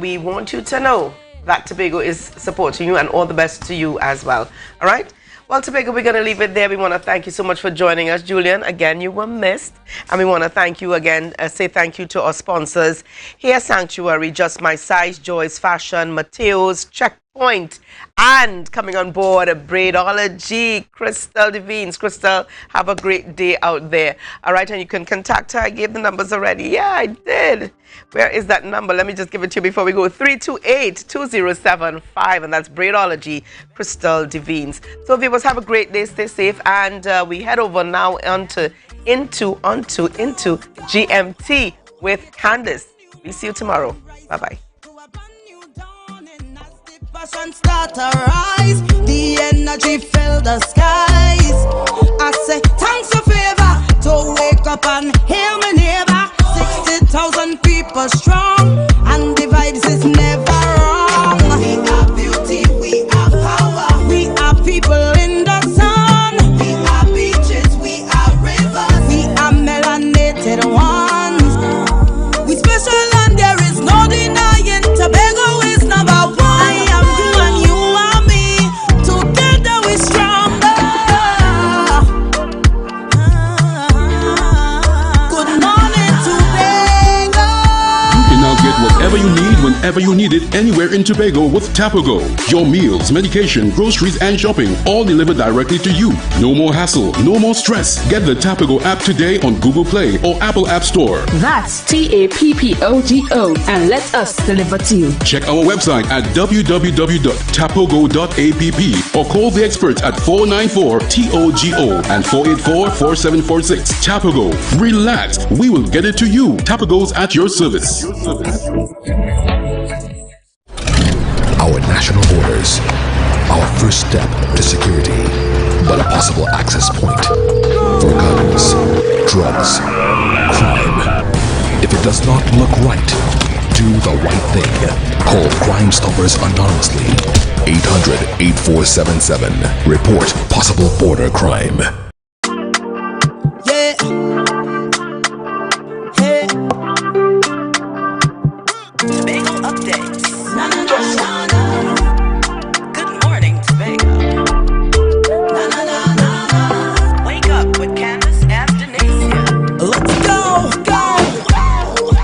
we want you to know that Tobago is supporting you, and all the best to you as well. All right? Well, Tobago, we're going to leave it there. We want to thank you so much for joining us. Julian, again, you were missed. And we want to thank you again, say thank you to our sponsors, Hair Sanctuary, Just My Size, Joy's Fashion, Mateo's, Checkpoint, and coming on board, Braidology, Crystal Devines. Crystal, have a great day out there. All right, and you can contact her. I gave the numbers already. Yeah, I did. Where is that number? Let me just give it to you before we go. 328-2075, and that's Braidology, Crystal Devines. So viewers, have a great day. Stay safe, and we head over now into GMT with Candace. We'll see you tomorrow. Bye-bye. Start to rise, the energy fill the skies. I say thanks for favor to wake up and hear my neighbor. 60,000 people strong, and the vibes is never wrong. We are beauty, we are power, we are people in the sun. We are beaches, we are rivers, we are melanated ones. We special and there is no denying. Tobago is number one. Whatever you need, whenever whenever you need it, anywhere in Tobago with Tobago. Your meals, medication, groceries, and shopping all delivered directly to you. No more hassle, no more stress. Get the Tobago app today on Google Play or Apple App Store. That's TAPPOGO, and let us deliver to you. Check our website at www.tapogo.app or call the experts at 494-TOGO and 484-4746. Tobago. Relax. We will get it to you. Tobago's at your service. Our national borders, our first step to security, but a possible access point for guns, drugs, crime. If it does not look right, do the right thing. Call Crime Stoppers anonymously. 800-8477. Report possible border crime. Yeah. Hey. Tobago updates. Na na na na na. Good morning, Tobago. Na na na na na. Wake up with Candace and Denise. Let's go, go.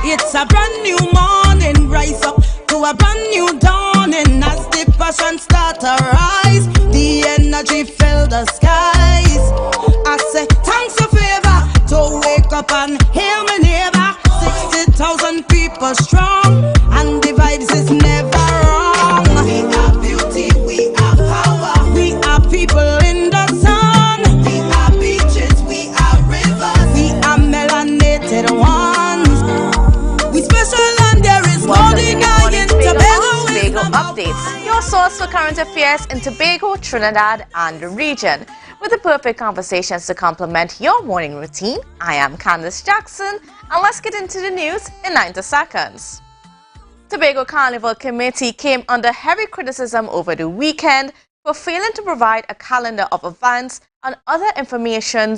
It's a brand new morning. Rise up to a brand new dawning. As the passion start to rise, the energy fill the skies. I say thanks for favor to wake up and hear my neighbor. 60,000 people strong, and the vibes is never wrong. We are beauty, we are power, we are people in the sun. We are beaches, we are rivers, we are melanated ones. We special and there is no denying Tobago updates, your source for current affairs in Tobago, Trinidad, and the region. With the perfect conversations to complement your morning routine, I am Candace Jackson, and let's get into the news in 90 seconds. Tobago Carnival Committee came under heavy criticism over the weekend for failing to provide a calendar of events and other information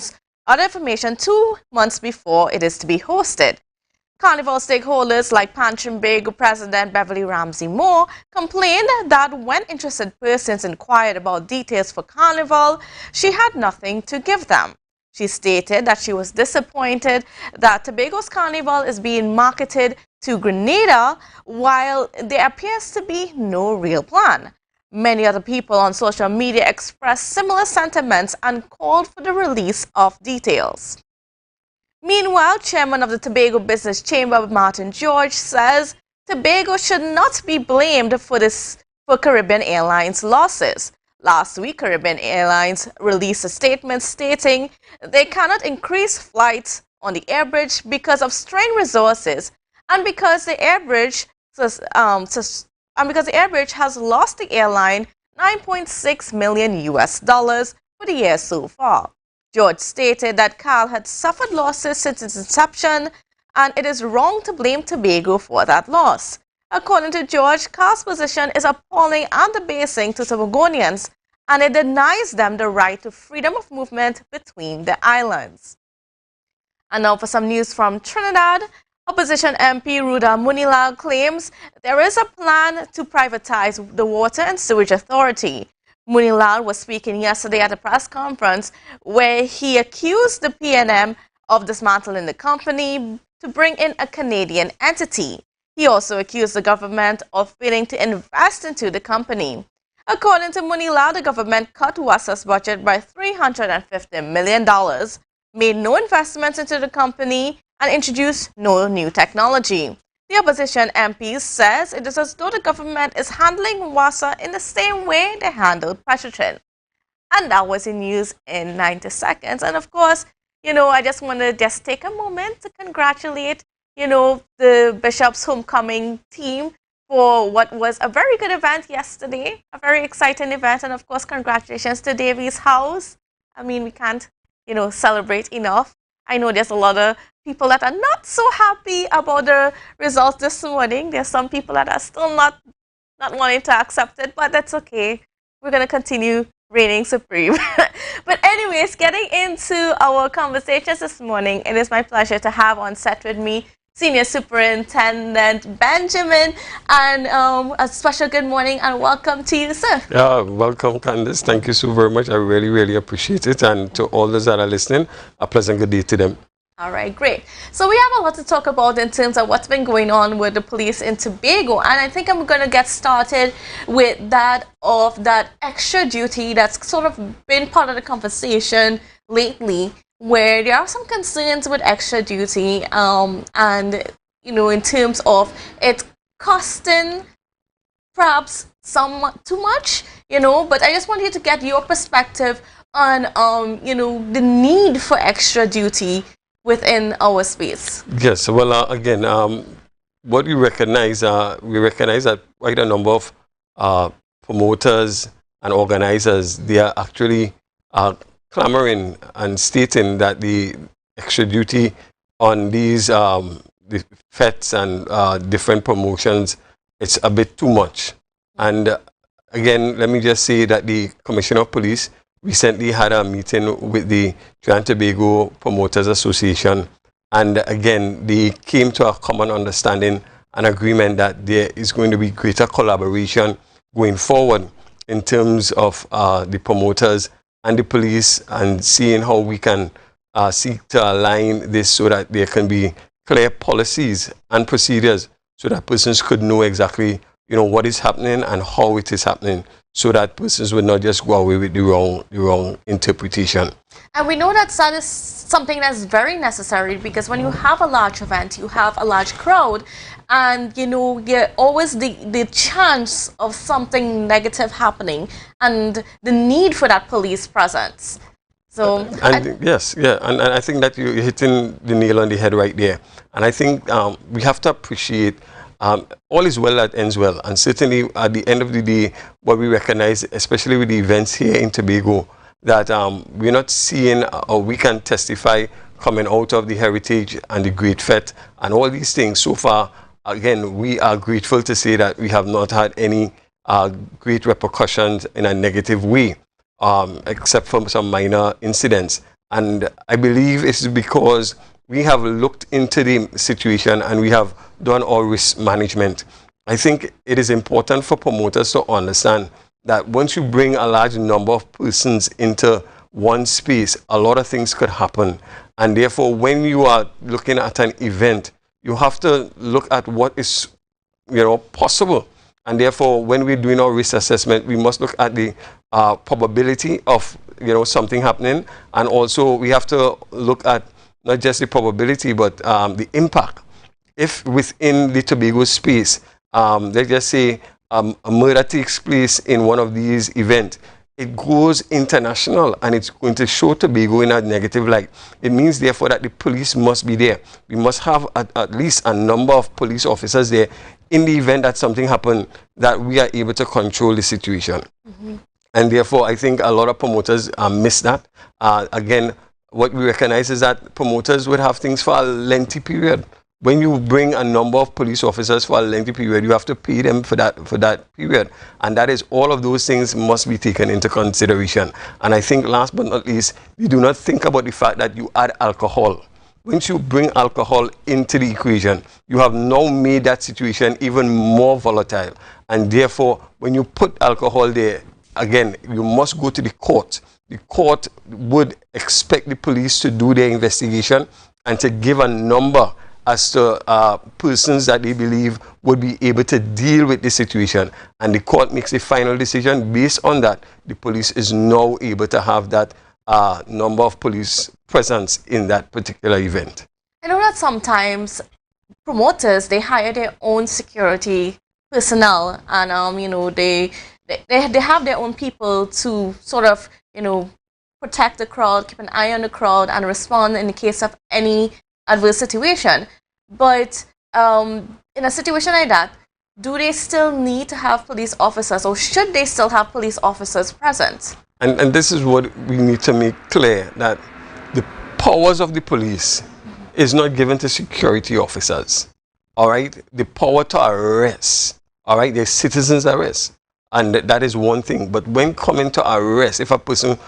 2 months before it is to be hosted. Carnival stakeholders like Pembroke President Beverly Ramsey Moore complained that when interested persons inquired about details for Carnival, she had nothing to give them. She stated that she was disappointed that Tobago's Carnival is being marketed to Grenada while there appears to be no real plan. Many other people on social media expressed similar sentiments and called for the release of details. Meanwhile, Chairman of the Tobago Business Chamber, Martin George, says Tobago should not be blamed for Caribbean Airlines' losses. Last week, Caribbean Airlines released a statement stating they cannot increase flights on the airbridge because of strained resources and because the airbridge has lost the airline $9.6 million for the year so far. George stated that CAL had suffered losses since its inception, and it is wrong to blame Tobago for that loss. According to George, CAL's position is appalling and debasing to Tobagonians, and it denies them the right to freedom of movement between the islands. And now for some news from Trinidad. Opposition MP Ruda Munilal claims there is a plan to privatize the Water and Sewage Authority. Munilal was speaking yesterday at a press conference where he accused the PNM of dismantling the company to bring in a Canadian entity. He also accused the government of failing to invest into the company. According to Munilal, the government cut Wasa's budget by $350 million, made no investments into the company, and introduced no new technology. The opposition MP says it is as though the government is handling Wasa in the same way they handled Petritrin. And that was in news in 90 seconds. And of course, I just want to take a moment to congratulate, the Bishop's Homecoming team for what was a very good event yesterday, a very exciting event. And of course, congratulations to Davies House. I mean, we can't, celebrate enough. I know there's a lot of people that are not so happy about the results this morning. There's some people that are still not wanting to accept it, but that's okay. We're going to continue reigning supreme. But anyways, getting into our conversations this morning, it is my pleasure to have on set with me Senior Superintendent Benjamin, and a special good morning and welcome to you, sir. Yeah, welcome, Candace. Thank you so very much. I really, really appreciate it. And to all those that are listening, a pleasant good day to them. All right, great. So we have a lot to talk about in terms of what's been going on with the police in Tobago, and I think I'm going to get started with that extra duty that's sort of been part of the conversation lately, where there are some concerns with extra duty, and in terms of it costing perhaps some too much, but I just want you to get your perspective on the need for extra duty within our space. Yes, well, again, what we recognize that quite a number of promoters and organizers, they are actually clamoring and stating that the extra duty on these the fetes and different promotions, it's a bit too much. And again, let me just say that the Commissioner of Police recently had a meeting with the Trinidad and Tobago Promoters Association, and again they came to a common understanding and agreement that there is going to be greater collaboration going forward in terms of the promoters and the police, and seeing how we can seek to align this so that there can be clear policies and procedures so that persons could know exactly what is happening and how it is happening, so that persons would not just go away with the wrong interpretation. And we know that that is something that's very necessary, because when you have a large event, you have a large crowd, and you're always the chance of something negative happening and the need for that police presence. So yes, and I think that you're hitting the nail on the head right there. And I think we have to appreciate all is well that ends well, and certainly at the end of the day, what we recognize, especially with the events here in Tobago, that we're not seeing, or we can testify coming out of the heritage and the Great Fete and all these things so far. Again, we are grateful to say that we have not had any great repercussions in a negative way, except for some minor incidents. And I believe it's because we have looked into the situation and we have done our risk management. I think it is important for promoters to understand that once you bring a large number of persons into one space, a lot of things could happen. And therefore, when you are looking at an event, you have to look at what is possible. And therefore, when we're doing our risk assessment, we must look at the probability of something happening, and also we have to look at not just the probability, but the impact. If within the Tobago space, let's just say a murder takes place in one of these events, it goes international and it's going to show Tobago in a negative light. It means, therefore, that the police must be there. We must have at least a number of police officers there in the event that something happened, that we are able to control the situation. Mm-hmm. And therefore, I think a lot of promoters miss that. Again, what we recognize is that promoters would have things for a lengthy period. When you bring a number of police officers for a lengthy period, you have to pay them for that period. And that is, all of those things must be taken into consideration. And I think last but not least, we do not think about the fact that you add alcohol. Once you bring alcohol into the equation, you have now made that situation even more volatile. And therefore, when you put alcohol there, again, you must go to the court. The court would expect the police to do their investigation and to give a number as to persons that they believe would be able to deal with the situation. And the court makes a final decision. Based on that, the police is now able to have that number of police presence in that particular event. I know that sometimes promoters, they hire their own security personnel, and they have their own people to sort of protect the crowd, keep an eye on the crowd, and respond in the case of any adverse situation. But in a situation like that, do they still need to have police officers, or should they still have police officers present? And this is what we need to make clear, that the powers of the police is not given to security officers. All right? The power to arrest, all right? There's citizens arrest. And that is one thing. But when coming to arrest, if a person,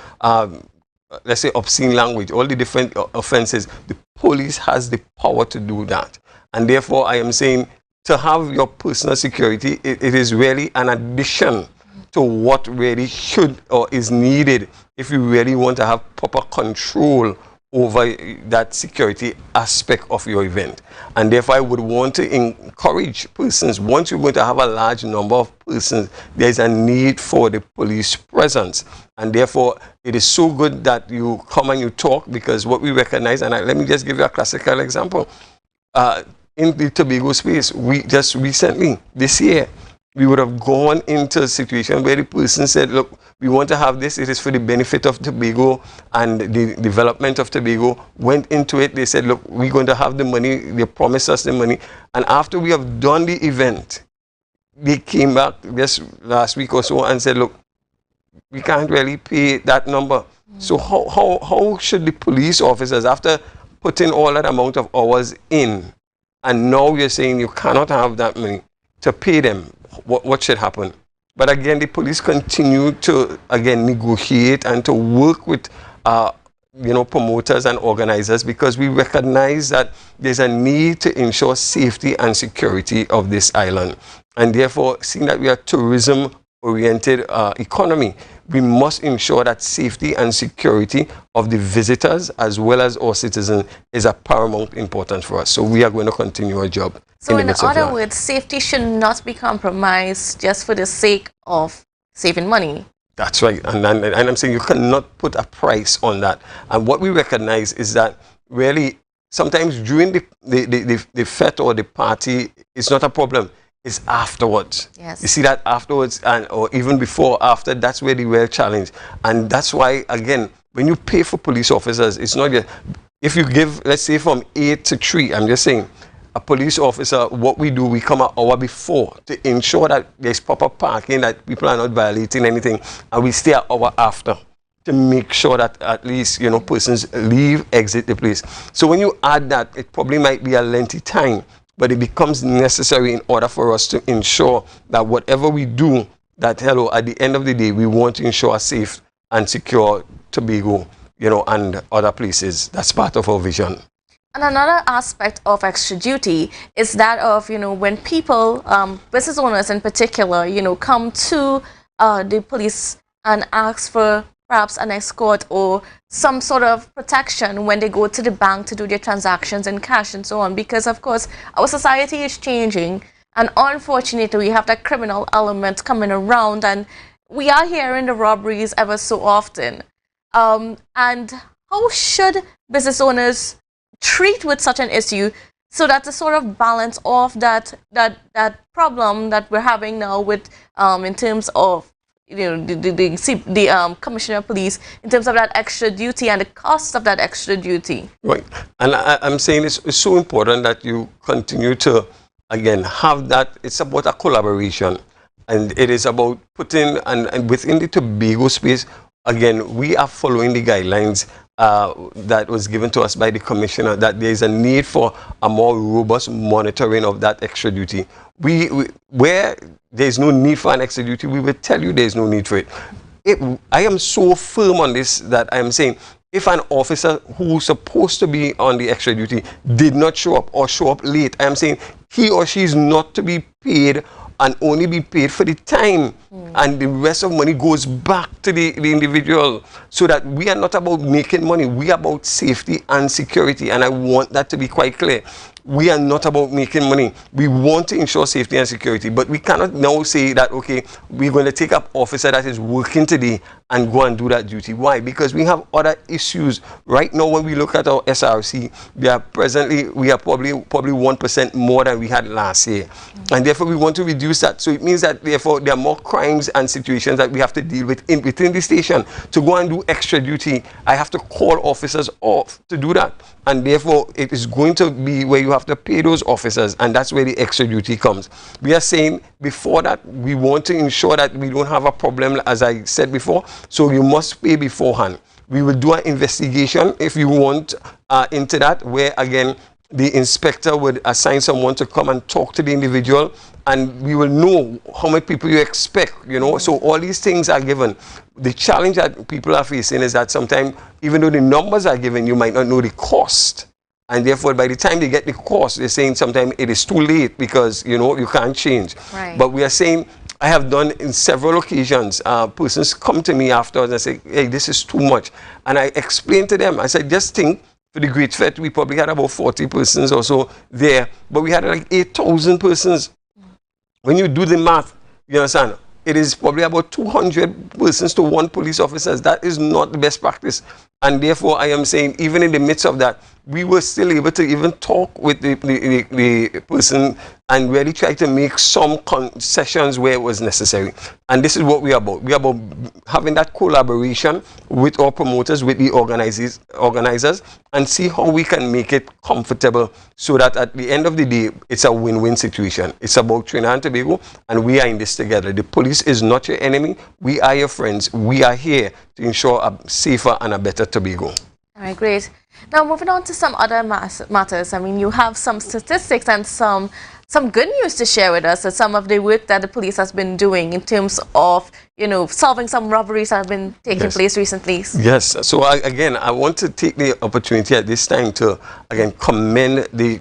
let's say obscene language, all the different offenses, the police has the power to do that. And therefore, I am saying, to have your personal security, it is really an addition to what really should or is needed if you really want to have proper control over that security aspect of your event. And therefore, I would want to encourage persons, once you're going to have a large number of persons, there's a need for the police presence. And therefore, it is so good that you come and you talk, because what we recognize, and let me just give you a classical example. In the Tobago space, we just recently, this year, we would have gone into a situation where the person said, look, we want to have this, it is for the benefit of Tobago and the development of Tobago. Went into it, they said, look, we're going to have the money, they promised us the money. And after we have done the event, they came back just last week or so and said, look, we can't really pay that number. So how should the police officers, after putting all that amount of hours in, and now you're saying you cannot have that money to pay them, what should happen? But again, the police continue to, again, negotiate and to work with, promoters and organizers, because we recognize that there's a need to ensure safety and security of this island. And therefore, seeing that we are tourism-oriented economy, we must ensure that safety and security of the visitors as well as our citizens is of paramount importance for us. So we are going to continue our job. So in other words, safety should not be compromised just for the sake of saving money. That's right. And I'm saying you cannot put a price on that. And what we recognize is that really sometimes during the fete or the party, it's not a problem. It's afterwards. Yes. You see that afterwards, or even before, after, that's where the real challenge. And that's why, again, when you pay for police officers, it's not just, if you give, let's say from 8 to 3, I'm just saying, a police officer, what we do, we come an hour before to ensure that there's proper parking, that people are not violating anything, and we stay an hour after to make sure that at least, persons leave, exit the place. So when you add that, it probably might be a lengthy time, but it becomes necessary in order for us to ensure that whatever we do, that at the end of the day, we want to ensure a safe and secure Tobago, and other places. That's part of our vision. And another aspect of extra duty is that of, when people, business owners in particular, come to the police and ask for perhaps an escort or some sort of protection when they go to the bank to do their transactions in cash and so on. Because, of course, our society is changing. And unfortunately, we have that criminal element coming around. And we are hearing the robberies ever so often. And how should business owners treat with such an issue so that to sort of balance off that problem that we're having now with in terms of the commissioner of police, in terms of that extra duty and the cost of that extra duty? Right. And I'm saying it's so important that you continue to, again, have that. It's about a collaboration, and it is about putting, and within the Tobago space, again, we are following the guidelines that was given to us by the commissioner, that there is a need for a more robust monitoring of that extra duty. Where there is no need for an extra duty, we will tell you there is no need for it. I am so firm on this that I am saying, if an officer who's supposed to be on the extra duty did not show up or show up late, I am saying he or she is not to be paid and only be paid for the time, and the rest of money goes back to the individual, so that we are not about making money, we are about safety and security. And I want that to be quite clear. We are not about making money. We want to ensure safety and security, but we cannot now say that, okay, we're going to take up officer that is working today and go and do that duty. Why? Because we have other issues. Right now, when we look at our SRC, we are probably 1% more than we had last year. And therefore, we want to reduce that. So it means that, therefore, there are more crimes and situations that we have to deal with within the station. To go and do extra duty, I have to call officers off to do that. And therefore, it is going to be where you have to pay those officers, and that's where the extra duty comes. We are saying before that, we want to ensure that we don't have a problem, as I said before, so you must pay beforehand. We will do an investigation, if you want, into that, where, again, the inspector would assign someone to come and talk to the individual, and we will know how many people you expect, So all these things are given. The challenge that people are facing is that sometimes, even though the numbers are given, you might not know the cost. And therefore, by the time they get the cost, they're saying sometimes it is too late because, you can't change. Right. But we are saying I have done in several occasions. Persons come to me afterwards and say, hey, this is too much. And I explain to them, I said, just think, for the Great Fete, we probably had about 40 persons or so there, but we had like 8,000 persons. When you do the math, you understand, it is probably about 200 persons to one police officer. That is not the best practice. And therefore, I am saying, even in the midst of that, we were still able to even talk with the person and really try to make some concessions where it was necessary. And this is what we are about. We are about having that collaboration with our promoters, with the organizers, and see how we can make it comfortable so that at the end of the day, it's a win-win situation. It's about Trinidad and Tobago, and we are in this together. The police is not your enemy. We are your friends. We are here to ensure a safer and a better Tobago. All right, great. Now, moving on to some other matters. I mean, you have some statistics and some good news to share with us, some of the work that the police has been doing in terms of, you know, solving some robberies that have been taking place recently. Yes. So, again, I want to take the opportunity at this time to, again, commend the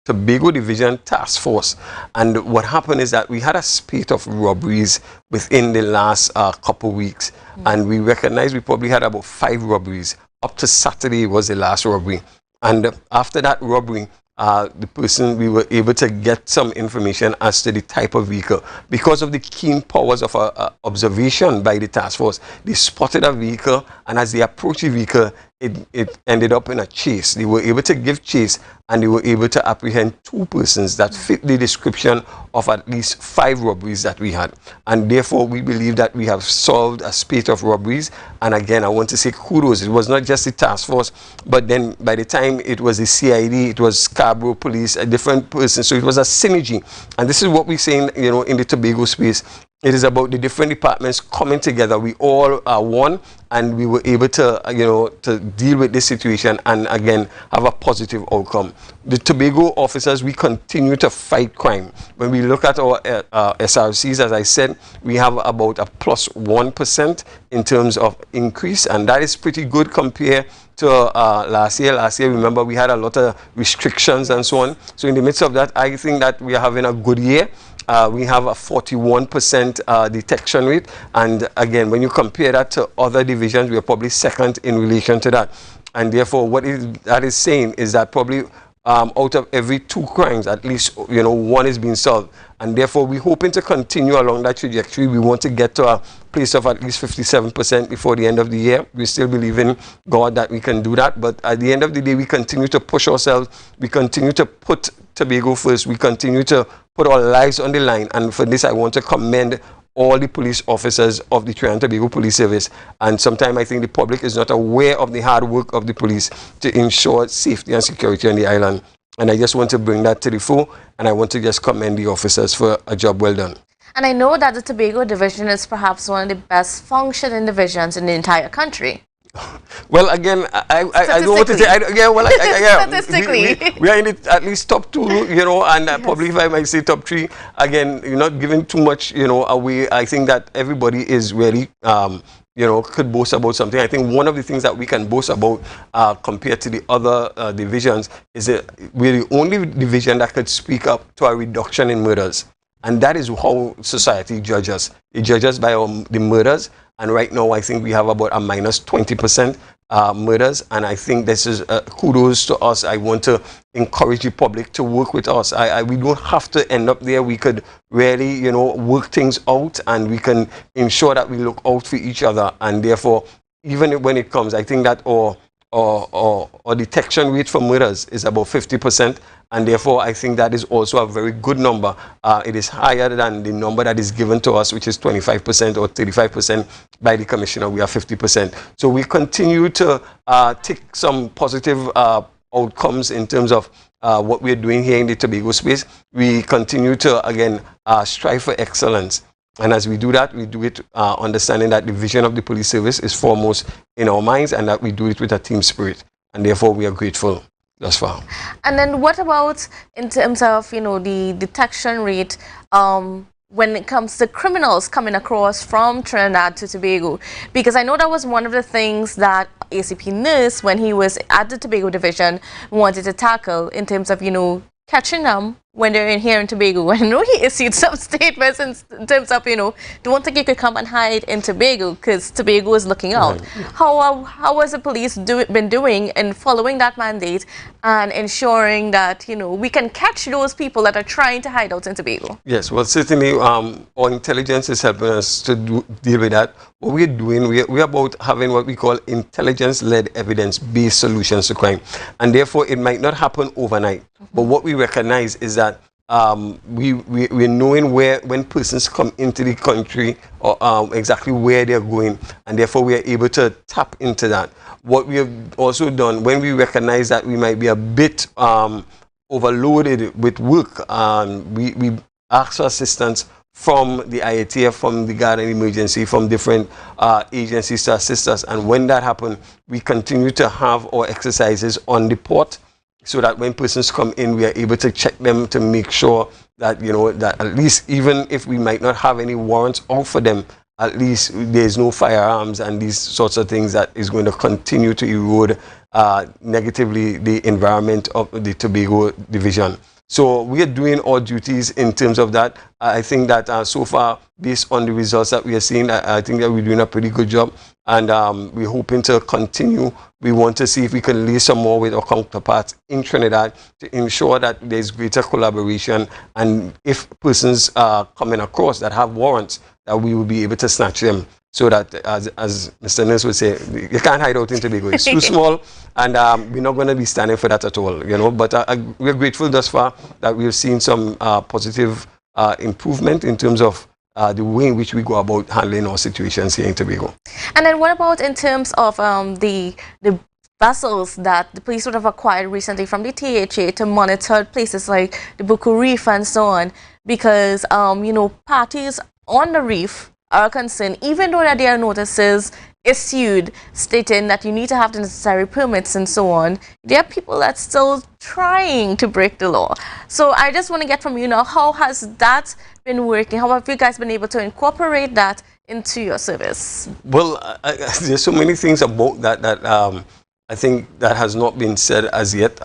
Tobago Division Task Force. And what happened is that we had a spate of robberies within the last couple weeks. And we recognized we probably had about 5 robberies. Up to Saturday was the last robbery. And after that robbery, we were able to get some information as to the type of vehicle. Because of the keen powers of observation by the task force, they spotted a vehicle, and as they approached the vehicle, it ended up in a chase. They were able to give chase, and they were able to apprehend 2 persons that fit the description of at least 5 robberies that we had. And therefore, we believe that we have solved a spate of robberies. And again, I want to say kudos. It was not just the task force, but then by the time it was the CID, it was Scarborough Police, a different person. So it was a synergy. And this is what we're saying, you know, in the Tobago space. It is about the different departments coming together. We all are one, and we were able to, you know, to deal with this situation and again have a positive outcome. The Tobago officers, we continue to fight crime. When we look at our SRCs, as I said, we have about a +1% in terms of increase, and that is pretty good compared to last year. Last year, remember, we had a lot of restrictions and so on. So in the midst of that, I think that we are having a good year. We have a 41% detection rate, and again, when you compare that to other divisions, we are probably second in relation to that. And therefore, that is saying is that probably out of every 2 crimes, at least, you know, 1 is being solved. And therefore, we're hoping to continue along that trajectory. We want to get to a place of at least 57% before the end of the year. We still believe in God that we can do that. But at the end of the day, we continue to push ourselves. We continue to put Tobago first. We continue to put our lives on the line. And for this, I want to commend all the police officers of the Trinidad and Tobago Police Service. And sometimes I think the public is not aware of the hard work of the police to ensure safety and security on the island. And I just want to bring that to the fore, and I want to just commend the officers for a job well done. And I know that the Tobago Division is perhaps one of the best functioning divisions in the entire country. Well, again, I don't want to say. Statistically, we are in the, at least top 2, you know, and probably if I might say top 3. Again, you're not giving too much, you know, away. I think that everybody is really, you know, could boast about something. I think one of the things that we can boast about compared to the other divisions is that we're the only division that could speak up to a reduction in murders. And that is how society judges. It judges by the murders. And right now, I think we have about a -20% murders. And I think this is kudos to us. I want to encourage the public to work with us. We don't have to end up there. We could really, you know, work things out, and we can ensure that we look out for each other. And therefore, even when it comes, I think that our detection rate for murders is about 50%. And therefore, I think that is also a very good number. It is higher than the number that is given to us, which is 25% or 35% by the commissioner. We are 50%. So we continue to take some positive outcomes in terms of what we're doing here in the Tobago space. We continue to, again, strive for excellence. And as we do that, we do it understanding that the vision of the police service is foremost in our minds, and that we do it with a team spirit. And therefore, we are grateful thus far. And then what about in terms of, you know, the detection rate when it comes to criminals coming across from Trinidad to Tobago? Because I know that was one of the things that ACP Nurse, when he was at the Tobago Division, wanted to tackle in terms of, you know, catching them when they're in here in Tobago. I know he issued some statements in terms of, don't think you could come and hide in Tobago because Tobago is looking out. Right. How has the police been doing in following that mandate and ensuring that, we can catch those people that are trying to hide out in Tobago? Yes, well, certainly our intelligence is helping us to deal with that. What we're doing, we're about having what we call intelligence-led evidence-based solutions to crime. And therefore, it might not happen overnight. But what we recognize is that we're knowing when persons come into the country or exactly where they're going, and therefore we are able to tap into that. What we have also done, when we recognize that we might be a bit overloaded with work, we ask for assistance from the IATF, from the Guard and Emergency, from different agencies to assist us. And when that happens, we continue to have our exercises on the port, so that when persons come in, we are able to check them to make sure that, that at least even if we might not have any warrants out for them, at least there's no firearms and these sorts of things that is going to continue to erode negatively the environment of the Tobago division. So we are doing our duties in terms of that. I think that so far, based on the results that we are seeing, I think that we're doing a pretty good job. And we're hoping to continue. We want to see if we can lay some more with our counterparts in Trinidad to ensure that there's greater collaboration. And if persons are coming across that have warrants, that we will be able to snatch them. So that, as Mr. Nurse would say, you can't hide out in Tobago. It's too small, and we're not going to be standing for that at all, But we're grateful thus far that we've seen some positive improvement in terms of the way in which we go about handling our situations here in Tobago. And then what about in terms of the vessels that the police would have acquired recently from the THA to monitor places like the Buku Reef and so on? Because, parties on the reef are concerned, even though that there are notices issued stating that you need to have the necessary permits and so on, there are people that still trying to break the law. So I just want to get from you now, how has that been working? How have you guys been able to incorporate that into your service? Well, there's so many things about that I think that has not been said as yet.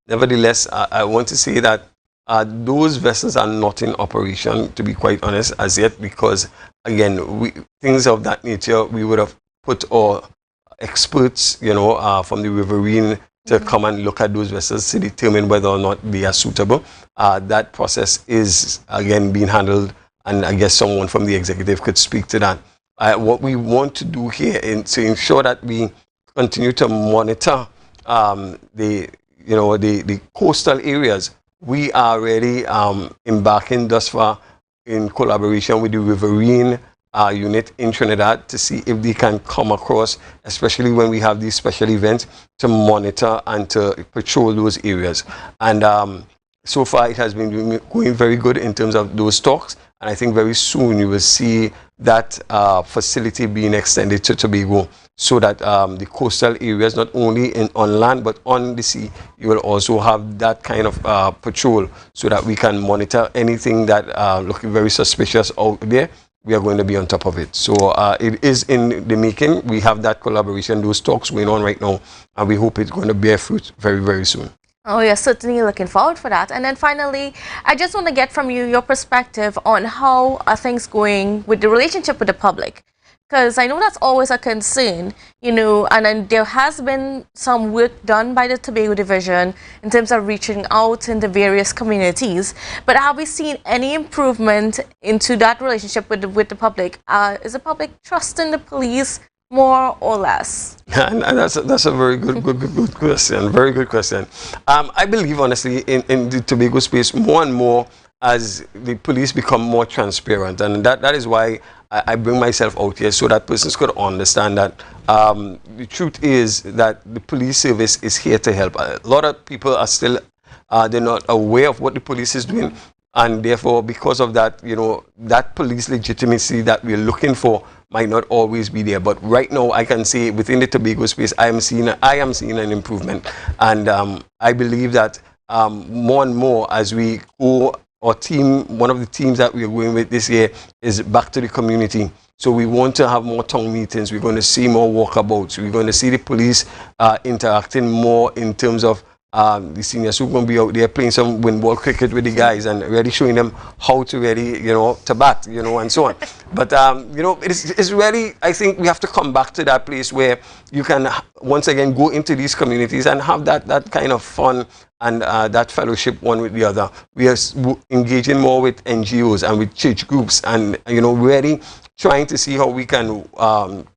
Nevertheless, I want to say that those vessels are not in operation, to be quite honest, as yet, because, again, things of that nature, we would have put our experts, from the riverine to come and look at those vessels to determine whether or not they are suitable. That process is, again, being handled, and I guess someone from the executive could speak to that. What we want to do here is to ensure that we continue to monitor the coastal areas. We are already embarking thus far in collaboration with the riverine unit in Trinidad to see if they can come across, especially when we have these special events, to monitor and to patrol those areas. And so far it has been going very good in terms of those talks, and I think very soon you will see that facility being extended to Tobago, so that the coastal areas, not only on land but on the sea, you will also have that kind of patrol, so that we can monitor anything that looking very suspicious out there. We are going to be on top of it. So it is in the making. We have that collaboration, those talks going on right now, and we hope it's going to bear fruit very, very soon. Oh, yeah, certainly looking forward for that. And then finally, I just want to get from you your perspective on how are things going with the relationship with the public. Because I know that's always a concern, and then there has been some work done by the Tobago Division in terms of reaching out in the various communities. But have we seen any improvement into that relationship with the public? Is the public trusting the police more or less? And that's a very good question. Very good question. I believe, honestly, in the Tobago space, more and more as the police become more transparent, and that is why I bring myself out here, so that persons could understand that the truth is that the police service is here to help. A lot of people are still they're not aware of what the police is doing, and therefore, because of that, that police legitimacy that we're looking for might not always be there. But right now, I can say within the Tobago space, I am seeing an improvement, and I believe that more and more as we go. Our team, one of the teams that we are going with this year, is back to the community. So we want to have more town meetings. We're going to see more walkabouts. We're going to see the police interacting more in terms of the seniors who are going to be out there playing some wind ball cricket with the guys and really showing them how to really, to bat, and so on. But, it's really, I think we have to come back to that place where you can once again go into these communities and have that kind of fun and that fellowship one with the other. We are engaging more with NGOs and with church groups and, really trying to see how we can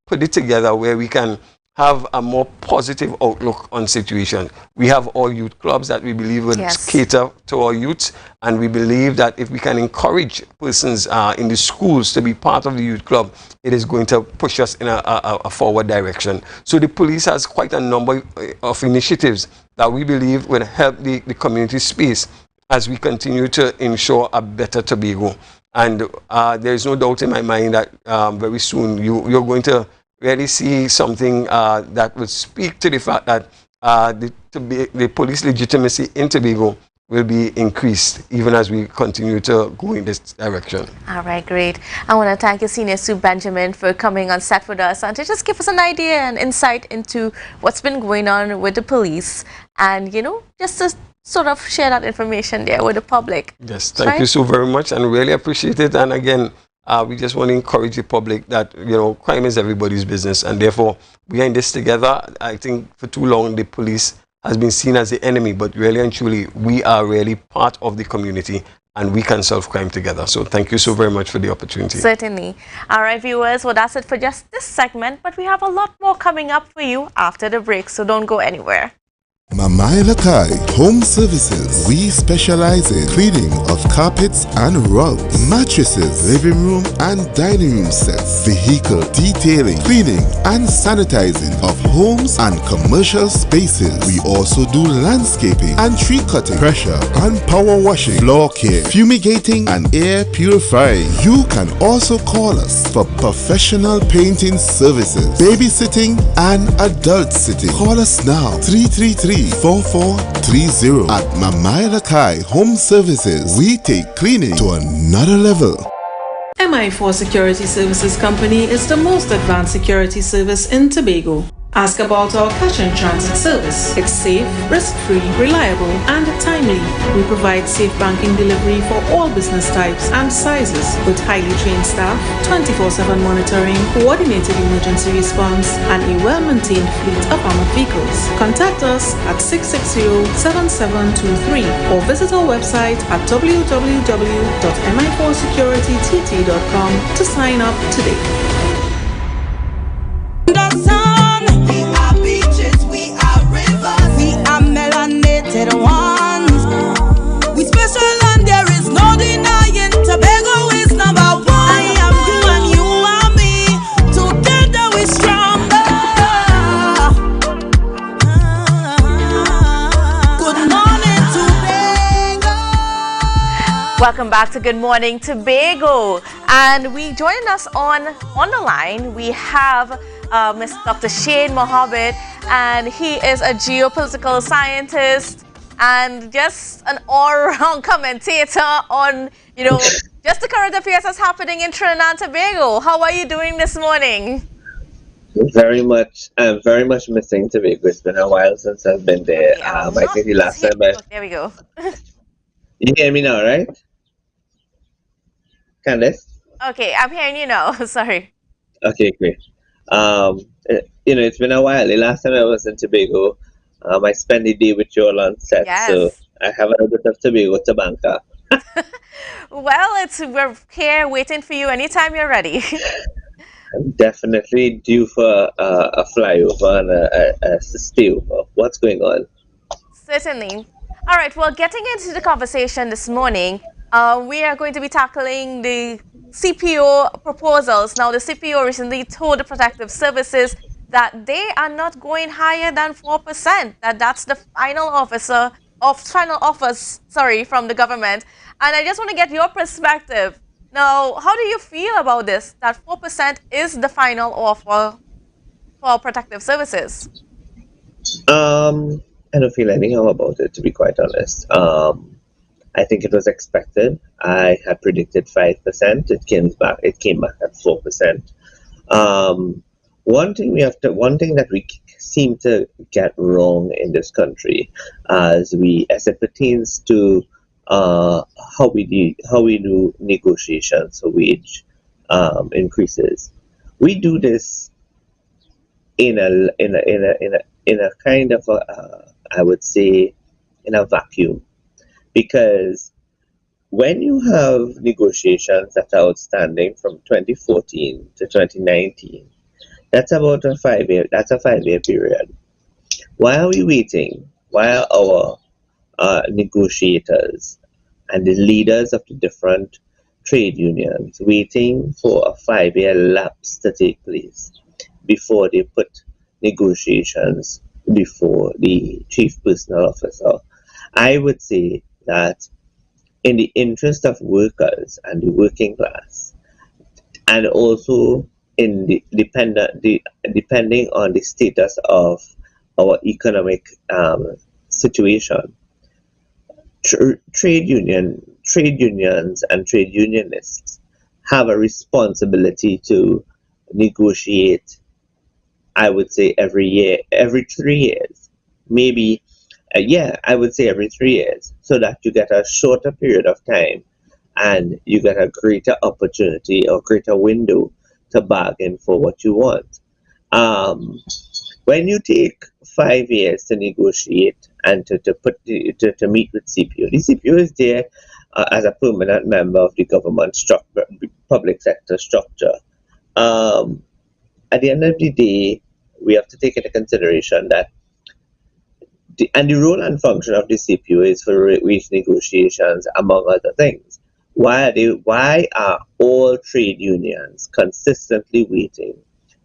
put it together where we can have a more positive outlook on situations. We have all youth clubs that we believe will cater to our youths, and we believe that if we can encourage persons in the schools to be part of the youth club, it is going to push us in a forward direction. So the police has quite a number of initiatives that we believe will help the community space as we continue to ensure a better Tobago. And there is no doubt in my mind that very soon you're going to really see something that would speak to the fact that the police legitimacy in Tobago will be increased even as we continue to go in this direction. All right, great. I want to thank you, Senior Superintendent Benjamin, for coming on set with us and to just give us an idea and insight into what's been going on with the police and, just to sort of share that information there with the public. Yes, thank you so very much and really appreciate it. And again, we just want to encourage the public that, crime is everybody's business, and therefore we are in this together. I think for too long the police has been seen as the enemy, but really and truly we are really part of the community and we can solve crime together. So thank you so very much for the opportunity. Certainly. All right, viewers, well, that's it for just this segment, but we have a lot more coming up for you after the break, so don't go anywhere. Moriah Home Services. We specialize in cleaning of carpets and rugs, mattresses, living room and dining room sets, vehicle detailing, cleaning and sanitizing of homes and commercial spaces. We also do landscaping and tree cutting, pressure and power washing, floor care, fumigating and air purifying. You can also call us for professional painting services, babysitting and adult sitting. Call us now 333-4430 at Moriah Home Services. We take cleaning to another level. MI4 Security Services Company is the most advanced security service in Tobago. Ask about our cash and transit service. It's safe, risk-free, reliable, and timely. We provide safe banking delivery for all business types and sizes with highly trained staff, 24/7 monitoring, coordinated emergency response, and a well-maintained fleet of armored vehicles. Contact us at 660-7723 or visit our website at www.mi4securitytt.com to sign up today. Ones. We special and there is no denying Tobago is number one. I am you and you are me. Together we stronger. Good morning, Tobago. Welcome back to Good Morning Tobago. And we joining us on the line. We have Mr. Dr. Shane Mohammed, and he is a geopolitical scientist and just an all-round commentator on, just the current affairs that's happening in Trinidad and Tobago. How are you doing this morning? Very much missing Tobago. It's been a while since I've been there. I think the last time There we go. You hear me now, right? Candice? Okay, I'm hearing you now. Sorry. Okay, great. It's been a while. The last time I was in Tobago, I spent the day with you all on set, so I have a little bit of Tobago to banker. Well, we're here waiting for you anytime you're ready. I'm definitely due for a flyover and a stay over. What's going on? Certainly. All right, well, getting into the conversation this morning, we are going to be tackling the CPO proposals. Now, the CPO recently told the protective services that they are not going higher than 4%. That's the final offer from the government. And I just want to get your perspective. Now, how do you feel about this? That 4% is the final offer for protective services? I don't feel anyhow about it, to be quite honest. I think it was expected. I had predicted 5%. It came back at 4%. One thing that we seem to get wrong in this country as it pertains to how we do negotiations for wage increases. We do this in a kind of I would say in a vacuum, because when you have negotiations that are outstanding from 2014 to 2019, that's about a 5-year period. Why are we waiting? Why are our negotiators and the leaders of the different trade unions waiting for a 5-year lapse to take place before they put negotiations before the chief personal officer? I would say that in the interest of workers and the working class, and also in the depending on the status of our economic situation, trade unions and trade unionists have a responsibility to negotiate, I would say every 3 years, maybe I would say every 3 years, so that you get a shorter period of time and you get a greater opportunity or greater window to bargain for what you want. When you take 5 years to negotiate and to meet with CPO, the CPO is there as a permanent member of the government structure, public sector structure. At the end of the day, we have to take into consideration that the role and function of the CPO is for wage negotiations, among other things. Why are all trade unions consistently waiting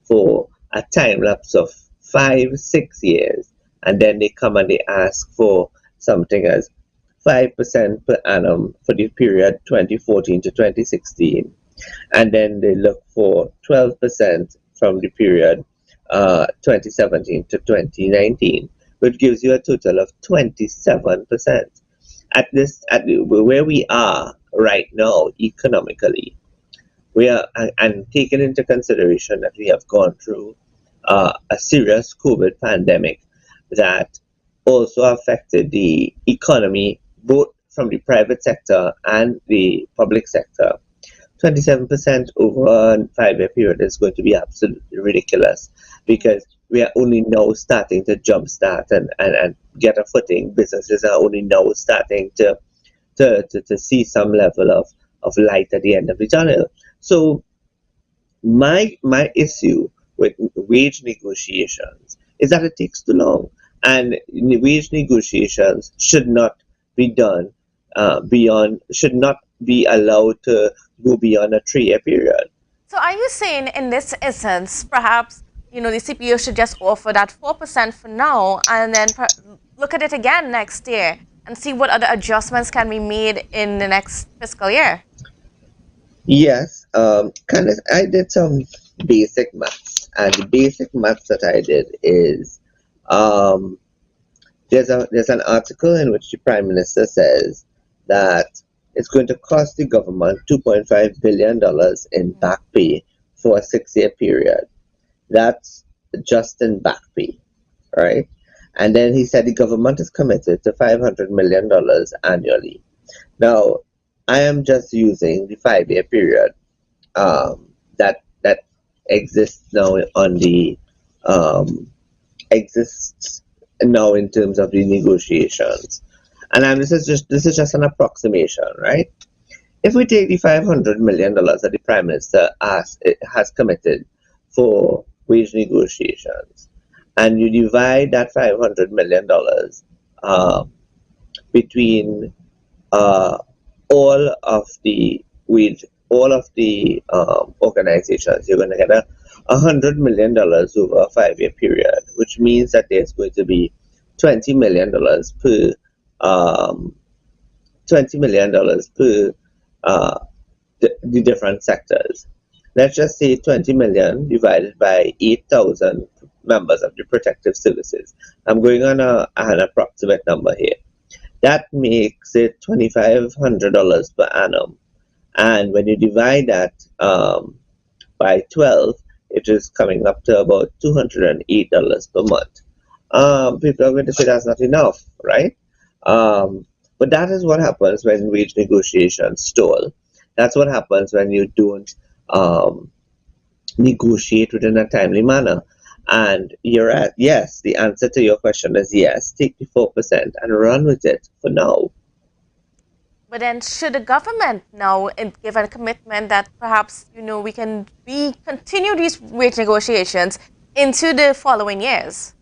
for a time lapse of 5-6 years, and then they come and they ask for something as 5% per annum for the period 2014 to 2016, and then they look for 12% from the period 2017 to 2019, which gives you a total of 27%. Where we are right now economically, we are, and taking into consideration that we have gone through a serious COVID pandemic that also affected the economy, both from the private sector and the public sector. 27% over a 5-year period is going to be absolutely ridiculous, because we are only now starting to jumpstart and get a footing. Businesses are only now starting to see some level of light at the end of the tunnel. So my issue with wage negotiations is that it takes too long, and wage negotiations should not be done should not be allowed to go beyond a 3-year period. So are you saying in this instance, perhaps, the CPO should just offer that 4% for now, and then look at it again next year and see what other adjustments can be made in the next fiscal year? Yes, I did some basic maths, and the basic maths that I did is there's an article in which the Prime Minister says that it's going to cost the government $2.5 billion in back pay for a 6-year period. That's just in back pay, right? And then he said the government is committed to $500 million annually. Now, I am just using the 5-year period that exists now on the exists now in terms of the negotiations. And this is just an approximation, right? If we take the $500 million that the Prime Minister has committed for wage negotiations, and you divide that $500 million between all of the organizations, you're going to get $100 million over a 5-year period, which means that there's going to be $20 million per the different sectors. Let's just say 20 million divided by 8,000 members of the protective services. I'm going on an approximate number here. That makes it $2,500 per annum. And when you divide that by 12, it is coming up to about $208 per month. People are going to say that's not enough, right? But that is what happens when wage negotiations stall. That's what happens when you don't negotiate within a timely manner. And you're at, yes, the answer to your question is yes, take the 4% and run with it for now. But then should the government now give a commitment that perhaps, we can continue these wage negotiations into the following years?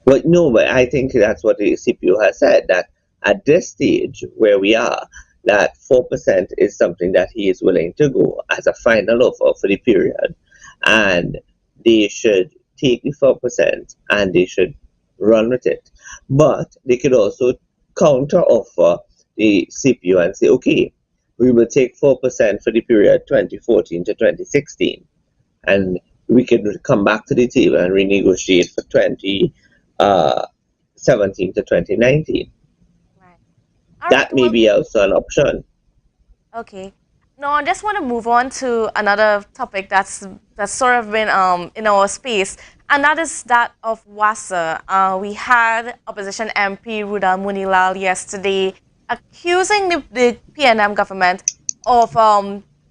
Well, no, but I think that's what the CPU has said, that at this stage where we are, that 4% is something that he is willing to go as a final offer for the period. And they should take the 4% and they should run with it. But they could also counter offer the CPU and say, okay, we will take 4% for the period 2014 to 2016. And we could come back to the table and renegotiate for 2017 to 2019. Right. That may be also an option. Okay. Now, I just want to move on to another topic that's sort of been in our space, and that is that of Wasa. We had opposition MP Rudal Munilal yesterday accusing the PNM government of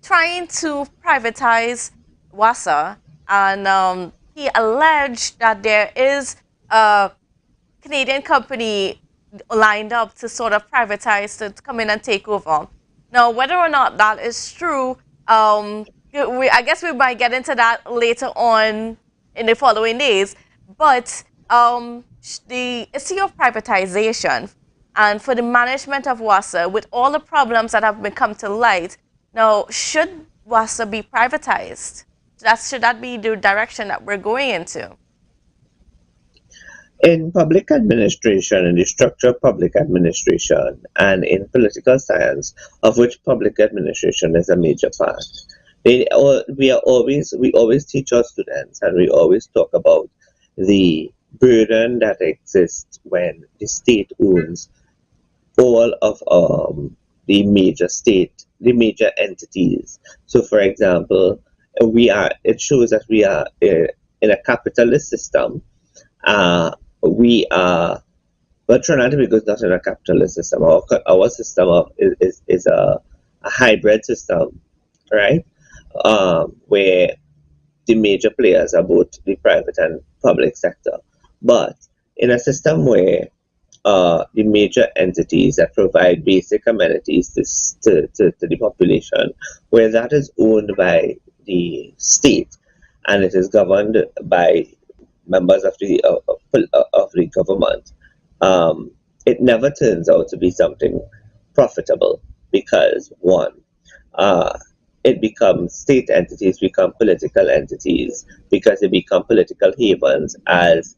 trying to privatize Wasa, and he alleged that there is a Canadian company lined up to sort of privatize, to come in and take over. Now, whether or not that is true, I guess we might get into that later on in the following days. But the issue of privatization and for the management of Wasa, with all the problems that have come to light, now, should Wasa be privatized? Should that be the direction that we're going into? In public administration, in the structure of public administration, and in political science, of which public administration is a major part, we always teach our students, and we always talk about the burden that exists when the state owns all of the major entities. So, for example, it shows that we are in a capitalist system. Trinidad and Tobago is not in a capitalist system. Our system is a hybrid system, right? Where the major players are both the private and public sector. But in a system where the major entities that provide basic amenities to the population, where that is owned by the state and it is governed by members of the government, it never turns out to be something profitable because, one, state entities become political entities because they become political havens as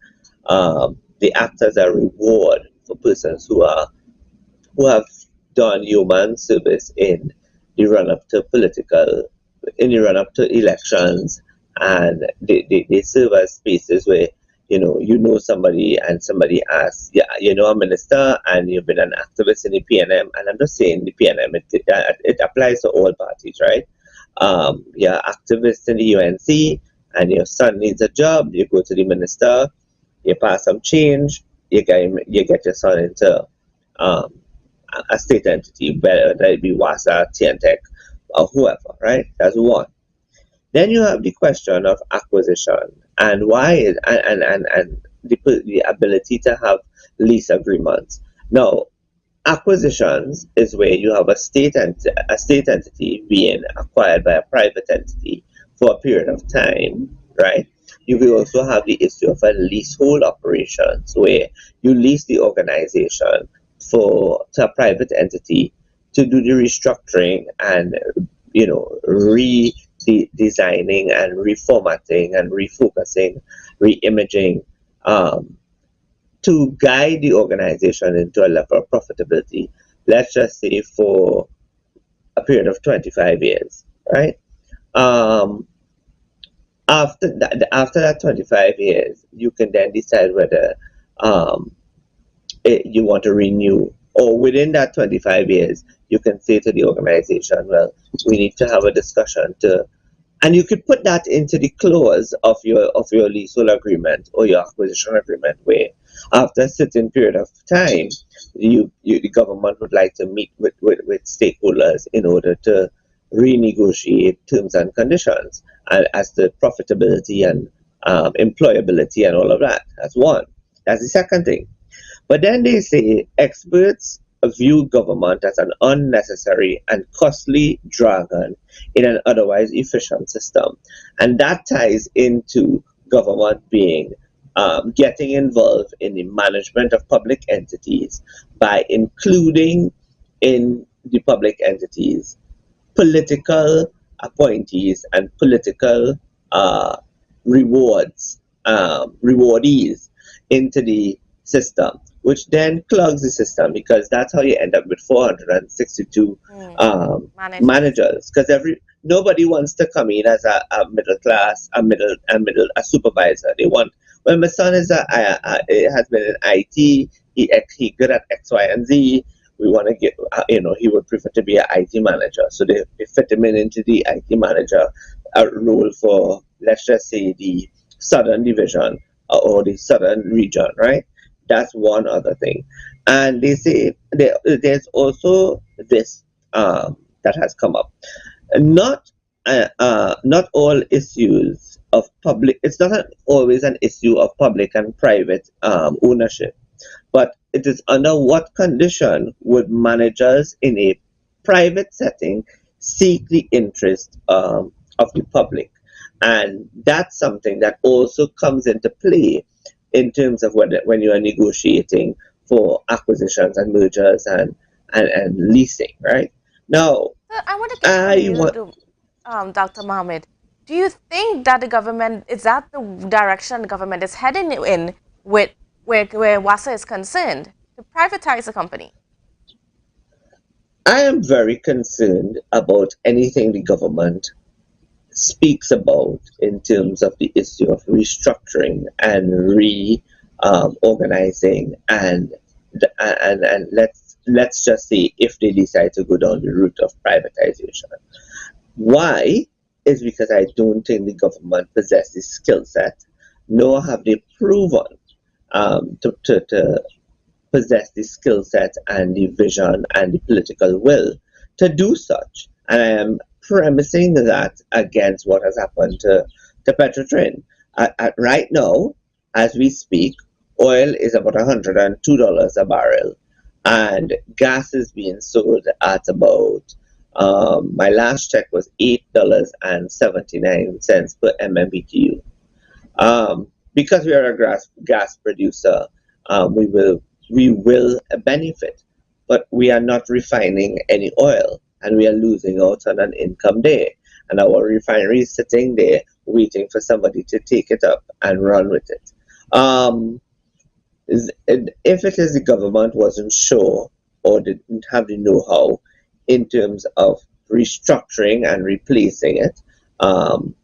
they act as a reward for persons who have done human service in the run-up to elections, and they serve as spaces where you know somebody and somebody asks, yeah, a minister and you've been an activist in the PNM, and I'm just saying the PNM, it applies to all parties, right? You're activist in the UNC and your son needs a job, you go to the minister, you pass some change, you get your son into a state entity, whether it be Wasa, TNTech, or whoever, right? That's one. Then you have the question of acquisition and why and the ability to have lease agreements. Now, acquisitions is where you have a state entity being acquired by a private entity for a period of time, right? You will also have the issue of a leasehold operations where you lease the organization to a private entity to do the restructuring and redesigning and reformatting and refocusing, reimaging, to guide the organization into a level of profitability, let's just say for a period of 25 years, right? After that 25 years, you can then decide whether you want to renew, or within that 25 years, you can say to the organization, well, we need to have a discussion to And you could put that into the clause of your leasehold agreement or your acquisition agreement, where after a certain period of time, the government would like to meet with stakeholders in order to renegotiate terms and conditions and as to profitability and employability and all of that. That's one. That's the second thing. But then they say experts view government as an unnecessary and costly dragon in an otherwise efficient system. And that ties into government being getting involved in the management of public entities by including in the public entities political appointees and political rewardees into the system, which then clogs the system, because that's how you end up with 462 managers. Because nobody wants to come in as a middle class, a supervisor. They want, well, my son has been in IT. He good at X, Y, and Z. We want to get, he would prefer to be an IT manager. So they fit him into the IT manager role for, let's just say, the Southern Division or the Southern region, right? That's one other thing. And they say there's also this that has come up. Not all issues of public, it's not always an issue of public and private ownership, but it is under what condition would managers in a private setting seek the interest of the public. And that's something that also comes into play in terms of when you are negotiating for acquisitions and mergers and leasing, right? Now, I want to get you, Dr. Mohammed. Do you think that the government, is that the direction the government is heading in with where Wasa is concerned, to privatize the company? I am very concerned about anything the government speaks about in terms of the issue of restructuring and reorganizing and let's just say if they decide to go down the route of privatization. Why? Is because I don't think the government possesses the skill set, nor have they proven to possess the skill set and the vision and the political will to do such. And I am premising that against what has happened to Petrotrin. Right now, as we speak, oil is about $102 a barrel, and gas is being sold at about, my last check was $8.79 per MMBTU. Because we are a gas producer, we will benefit, but we are not refining any oil, and we are losing out on an income there. And our refinery is sitting there waiting for somebody to take it up and run with it. If it is the government wasn't sure or didn't have the know-how in terms of restructuring and replacing it,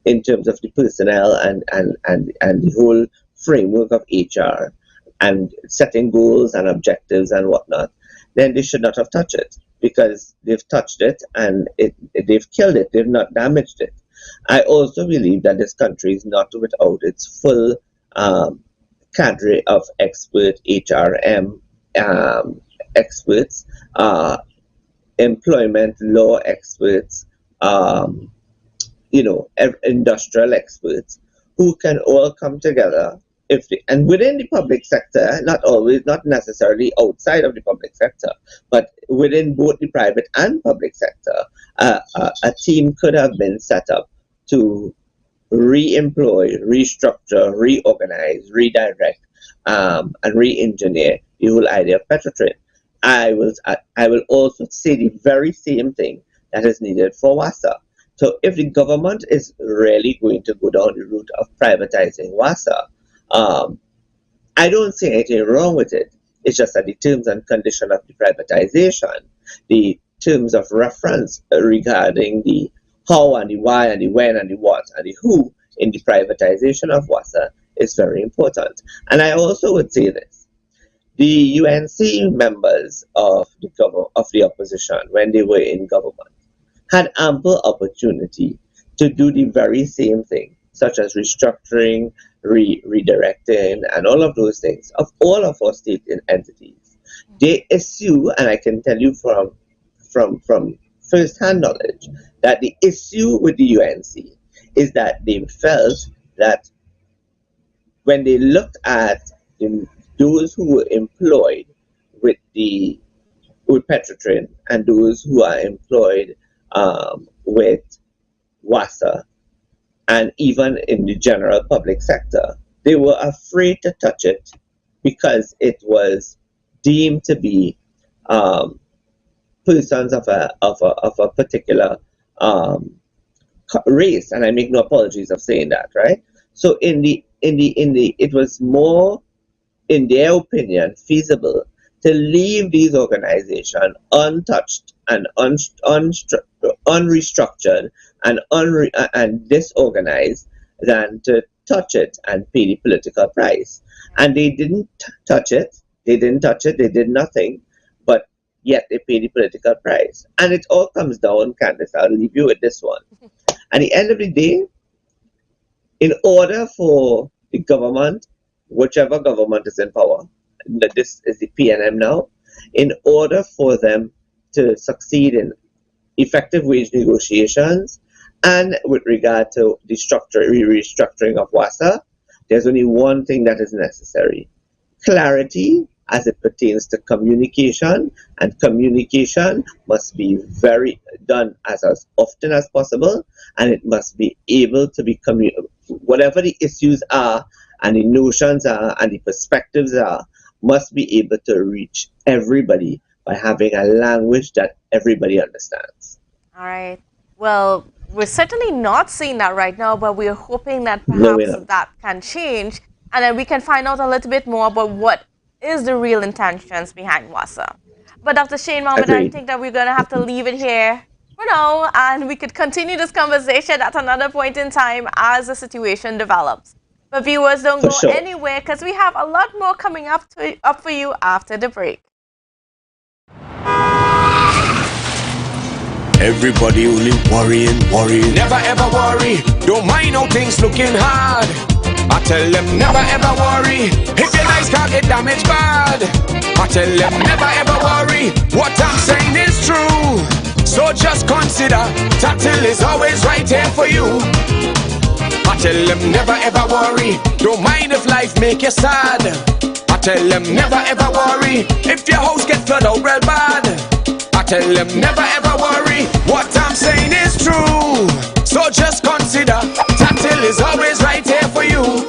in terms of the personnel and the whole framework of HR and setting goals and objectives and whatnot, then they should not have touched it, because they've touched it and they've killed it, they've not damaged it. I also believe that this country is not without its full cadre of expert HRM experts, employment law experts, industrial experts, who can all come together and within the public sector, not necessarily outside of the public sector, but within both the private and public sector, a team could have been set up to re-employ, restructure, reorganize, redirect, and re-engineer the whole idea of Petrotrin. I will also say the very same thing that is needed for Wasa. So if the government is really going to go down the route of privatizing Wasa, I don't see anything wrong with it. It's just that the terms and conditions of the privatization, the terms of reference regarding the how and the why and the when and the what and the who in the privatization of Wasa is very important. And I also would say this: the UNC members of the opposition, when they were in government, had ample opportunity to do the very same thing, such as restructuring, redirecting, and all of those things of all of our state entities. They issue, and I can tell you from first-hand knowledge, that the issue with the UNC is that they felt that when they looked at those who were employed with Petrotrin and those who are employed with Wasa, and even in the general public sector, they were afraid to touch it because it was deemed to be persons of a particular race, and I make no apologies of saying that, right? So it was more, in their opinion, feasible to leave these organizations untouched and unrestructured and disorganized than to touch it and pay the political price. And they didn't touch it. They did nothing, but yet they paid the political price. And it all comes down, Candice, I'll leave you with this one. At the end of the day, in order for the government, whichever government is in power, this is the PNM now, in order for them to succeed in effective wage negotiations and with regard to the restructuring of Wasa, there's only one thing that is necessary: clarity as it pertains to communication, and communication must be done as often as possible, and it must be able to be whatever the issues are and the notions are and the perspectives are, must be able to reach everybody by having a language that everybody understands. All right. Well, we're certainly not seeing that right now, but we're hoping that perhaps that can change, and then we can find out a little bit more about what is the real intentions behind Wasa. But Dr. Shane Mohammed, I think that we're going to have to leave it here for now, and we could continue this conversation at another point in time as the situation develops. But viewers, don't go anywhere, because we have a lot more coming up for you after the break. Everybody only worrying. Never ever worry. Don't mind how things looking hard. I tell them never ever worry. If your nice car get damaged bad, I tell them never ever worry. What I'm saying is true. So just consider Tatil is always right here for you. I tell them never ever worry. Don't mind if life make you sad. I tell them never ever worry. If your house get flooded out real bad, I tell them never ever worry. What I'm saying is true. So just consider Tatil is always right here for you.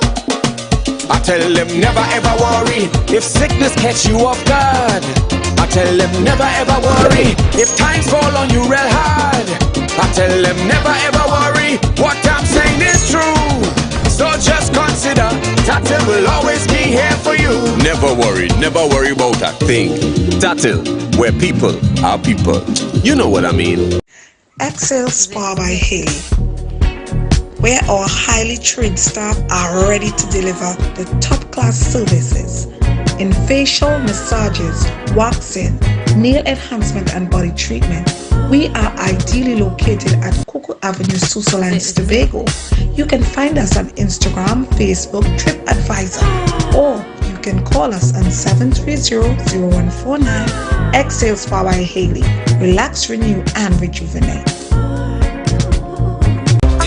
I tell them never ever worry. If sickness catch you off guard, I tell them never ever worry. If times fall on you real hard, I tell them never ever worry. What I'm saying is true. So just consider Tatil will always be here for you. Never worry about a thing. Tatil, where people are people. You know what I mean. Excel Spa by Haley, where our highly trained staff are ready to deliver the top-class services in facial massages, waxing, nail enhancement, and body treatment. We are ideally located at Coco Avenue, Susalands, Tobago. You can find us on Instagram, Facebook, TripAdvisor, or you can call us on 730-0149. Excel Spa by Haley. Relax, renew, and rejuvenate.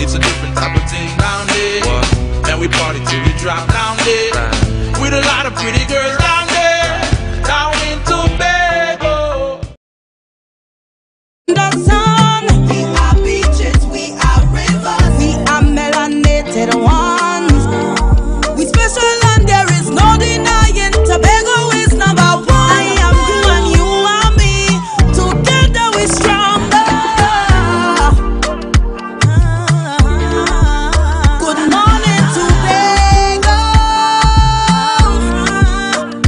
It's a different type of thing down there. And we party till we drop down there. With a lot of pretty girls down there. Down in Tobago. The sun. We are beaches, we are rivers. We are melanated ones. We special and there is no denying. Tobago is number one. I am you and you are me. Together we stronger. Good morning, Tobago.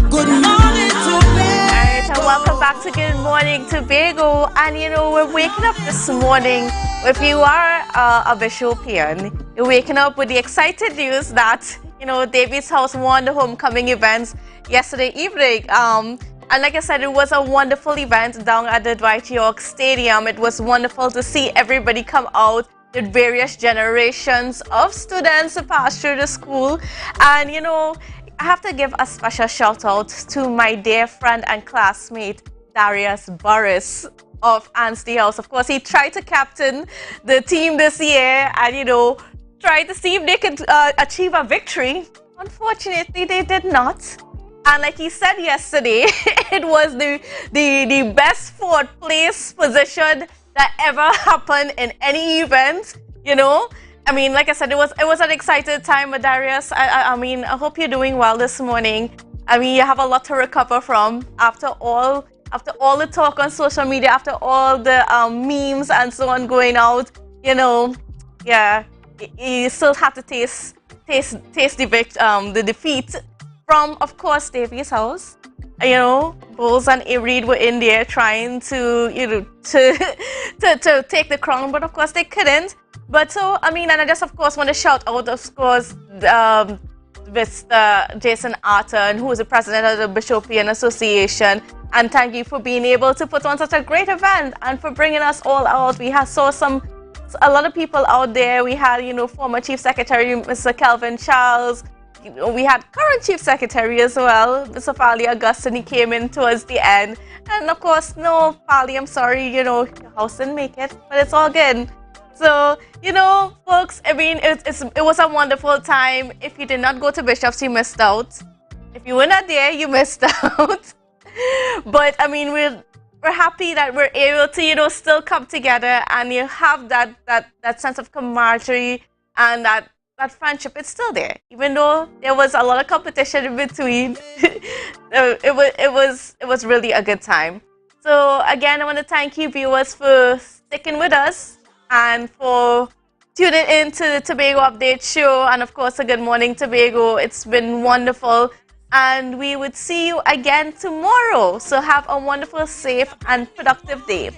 Good morning, Tobago. Alright, and welcome back to Good Morning Tobago. And you know, we're waking up this morning. If you are a visual peon, you're waking up with the excited news that, you know, David's House won the homecoming events yesterday evening. And like I said, it was a wonderful event down at the Dwight York Stadium. It was wonderful to see everybody come out the various generations of students who pass through the school. And you know, I have to give a special shout out to my dear friend and classmate Darius Burris of Anstey House. Of course, he tried to captain the team this year and, you know, tried to see if they could achieve a victory. Unfortunately, they did not. And like he said yesterday, it was the best fourth place position that ever happened in any event, you know. I mean, like I said, it was an exciting time with Darius. I mean, I hope you're doing well this morning. I mean, you have a lot to recover from after all the talk on social media, after all the memes and so on going out. You know, yeah, you still have to taste the defeat from, of course, Davy's House. You know, Bowles and Reed were in there trying to, you know, to take the crown, but of course they couldn't. But so, I mean, and I just, of course, want to shout out, of course, Mr. Jason Arton, who is the president of the Bishopian Association. And thank you for being able to put on such a great event and for bringing us all out. We saw a lot of people out there. We had, you know, former Chief Secretary, Mr. Kelvin Charles. You know, we had current Chief Secretary as well, Mr. Fali Augustine. He came in towards the end. And of course, no, Fali, I'm sorry, you know, your house didn't make it, but it's all good. So, you know, folks, I mean, it was a wonderful time. If you did not go to Bishop's, you missed out. If you were not there, you missed out. But, I mean, we're happy that we're able to, you know, still come together and you have that sense of camaraderie and that friendship. It's still there, even though there was a lot of competition in between. it was really a good time. So, again, I want to thank you, viewers, for sticking with us and for tuning in to the Tobago Update Show. And of course, a Good Morning Tobago. It's been wonderful. And we would see you again tomorrow. So have a wonderful, safe, and productive day.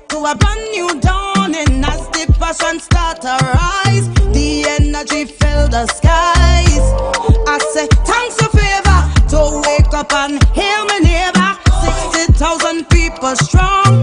To a brand new dawning as the passion start to rise. The energy fill the skies. I say thanks for favor to wake up and hear my neighbor. 60,000 people strong.